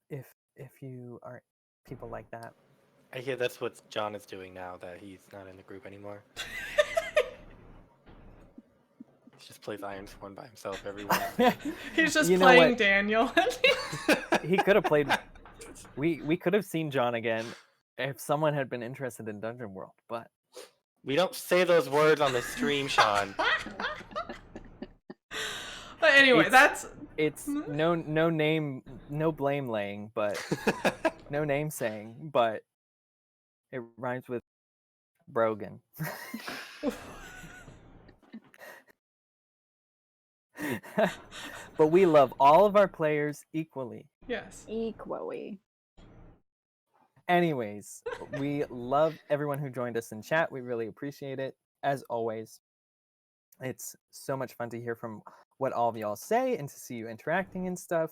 If you are people like that. I hear that's what John is doing now that he's not in the group anymore. He just plays Ironsworn by himself every week. He's just playing Daniel. He could have played. We could have seen John again if someone had been interested in Dungeon World, but we don't say those words on the stream, Sean. But anyway, it's no blame laying, but no name saying, but it rhymes with Brogan. But we love all of our players equally. Yes. Equally. Anyways, we love everyone who joined us in chat. We really appreciate it. As always, it's so much fun to hear from what all of y'all say and to see you interacting and stuff.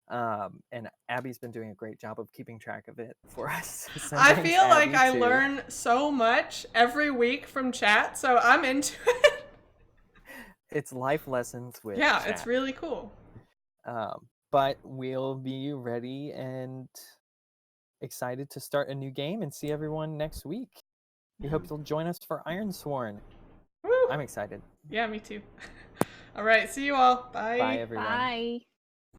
And Abby's been doing a great job of keeping track of it for us. So I feel like I learn so much every week from chat, so I'm into it. It's life lessons with chat. It's really cool. But we'll be ready and excited to start a new game and see everyone next week. We hope you'll join us for Ironsworn. Woo! I'm excited. Yeah, me too. All right, see you all. Bye. Bye, everyone. Bye.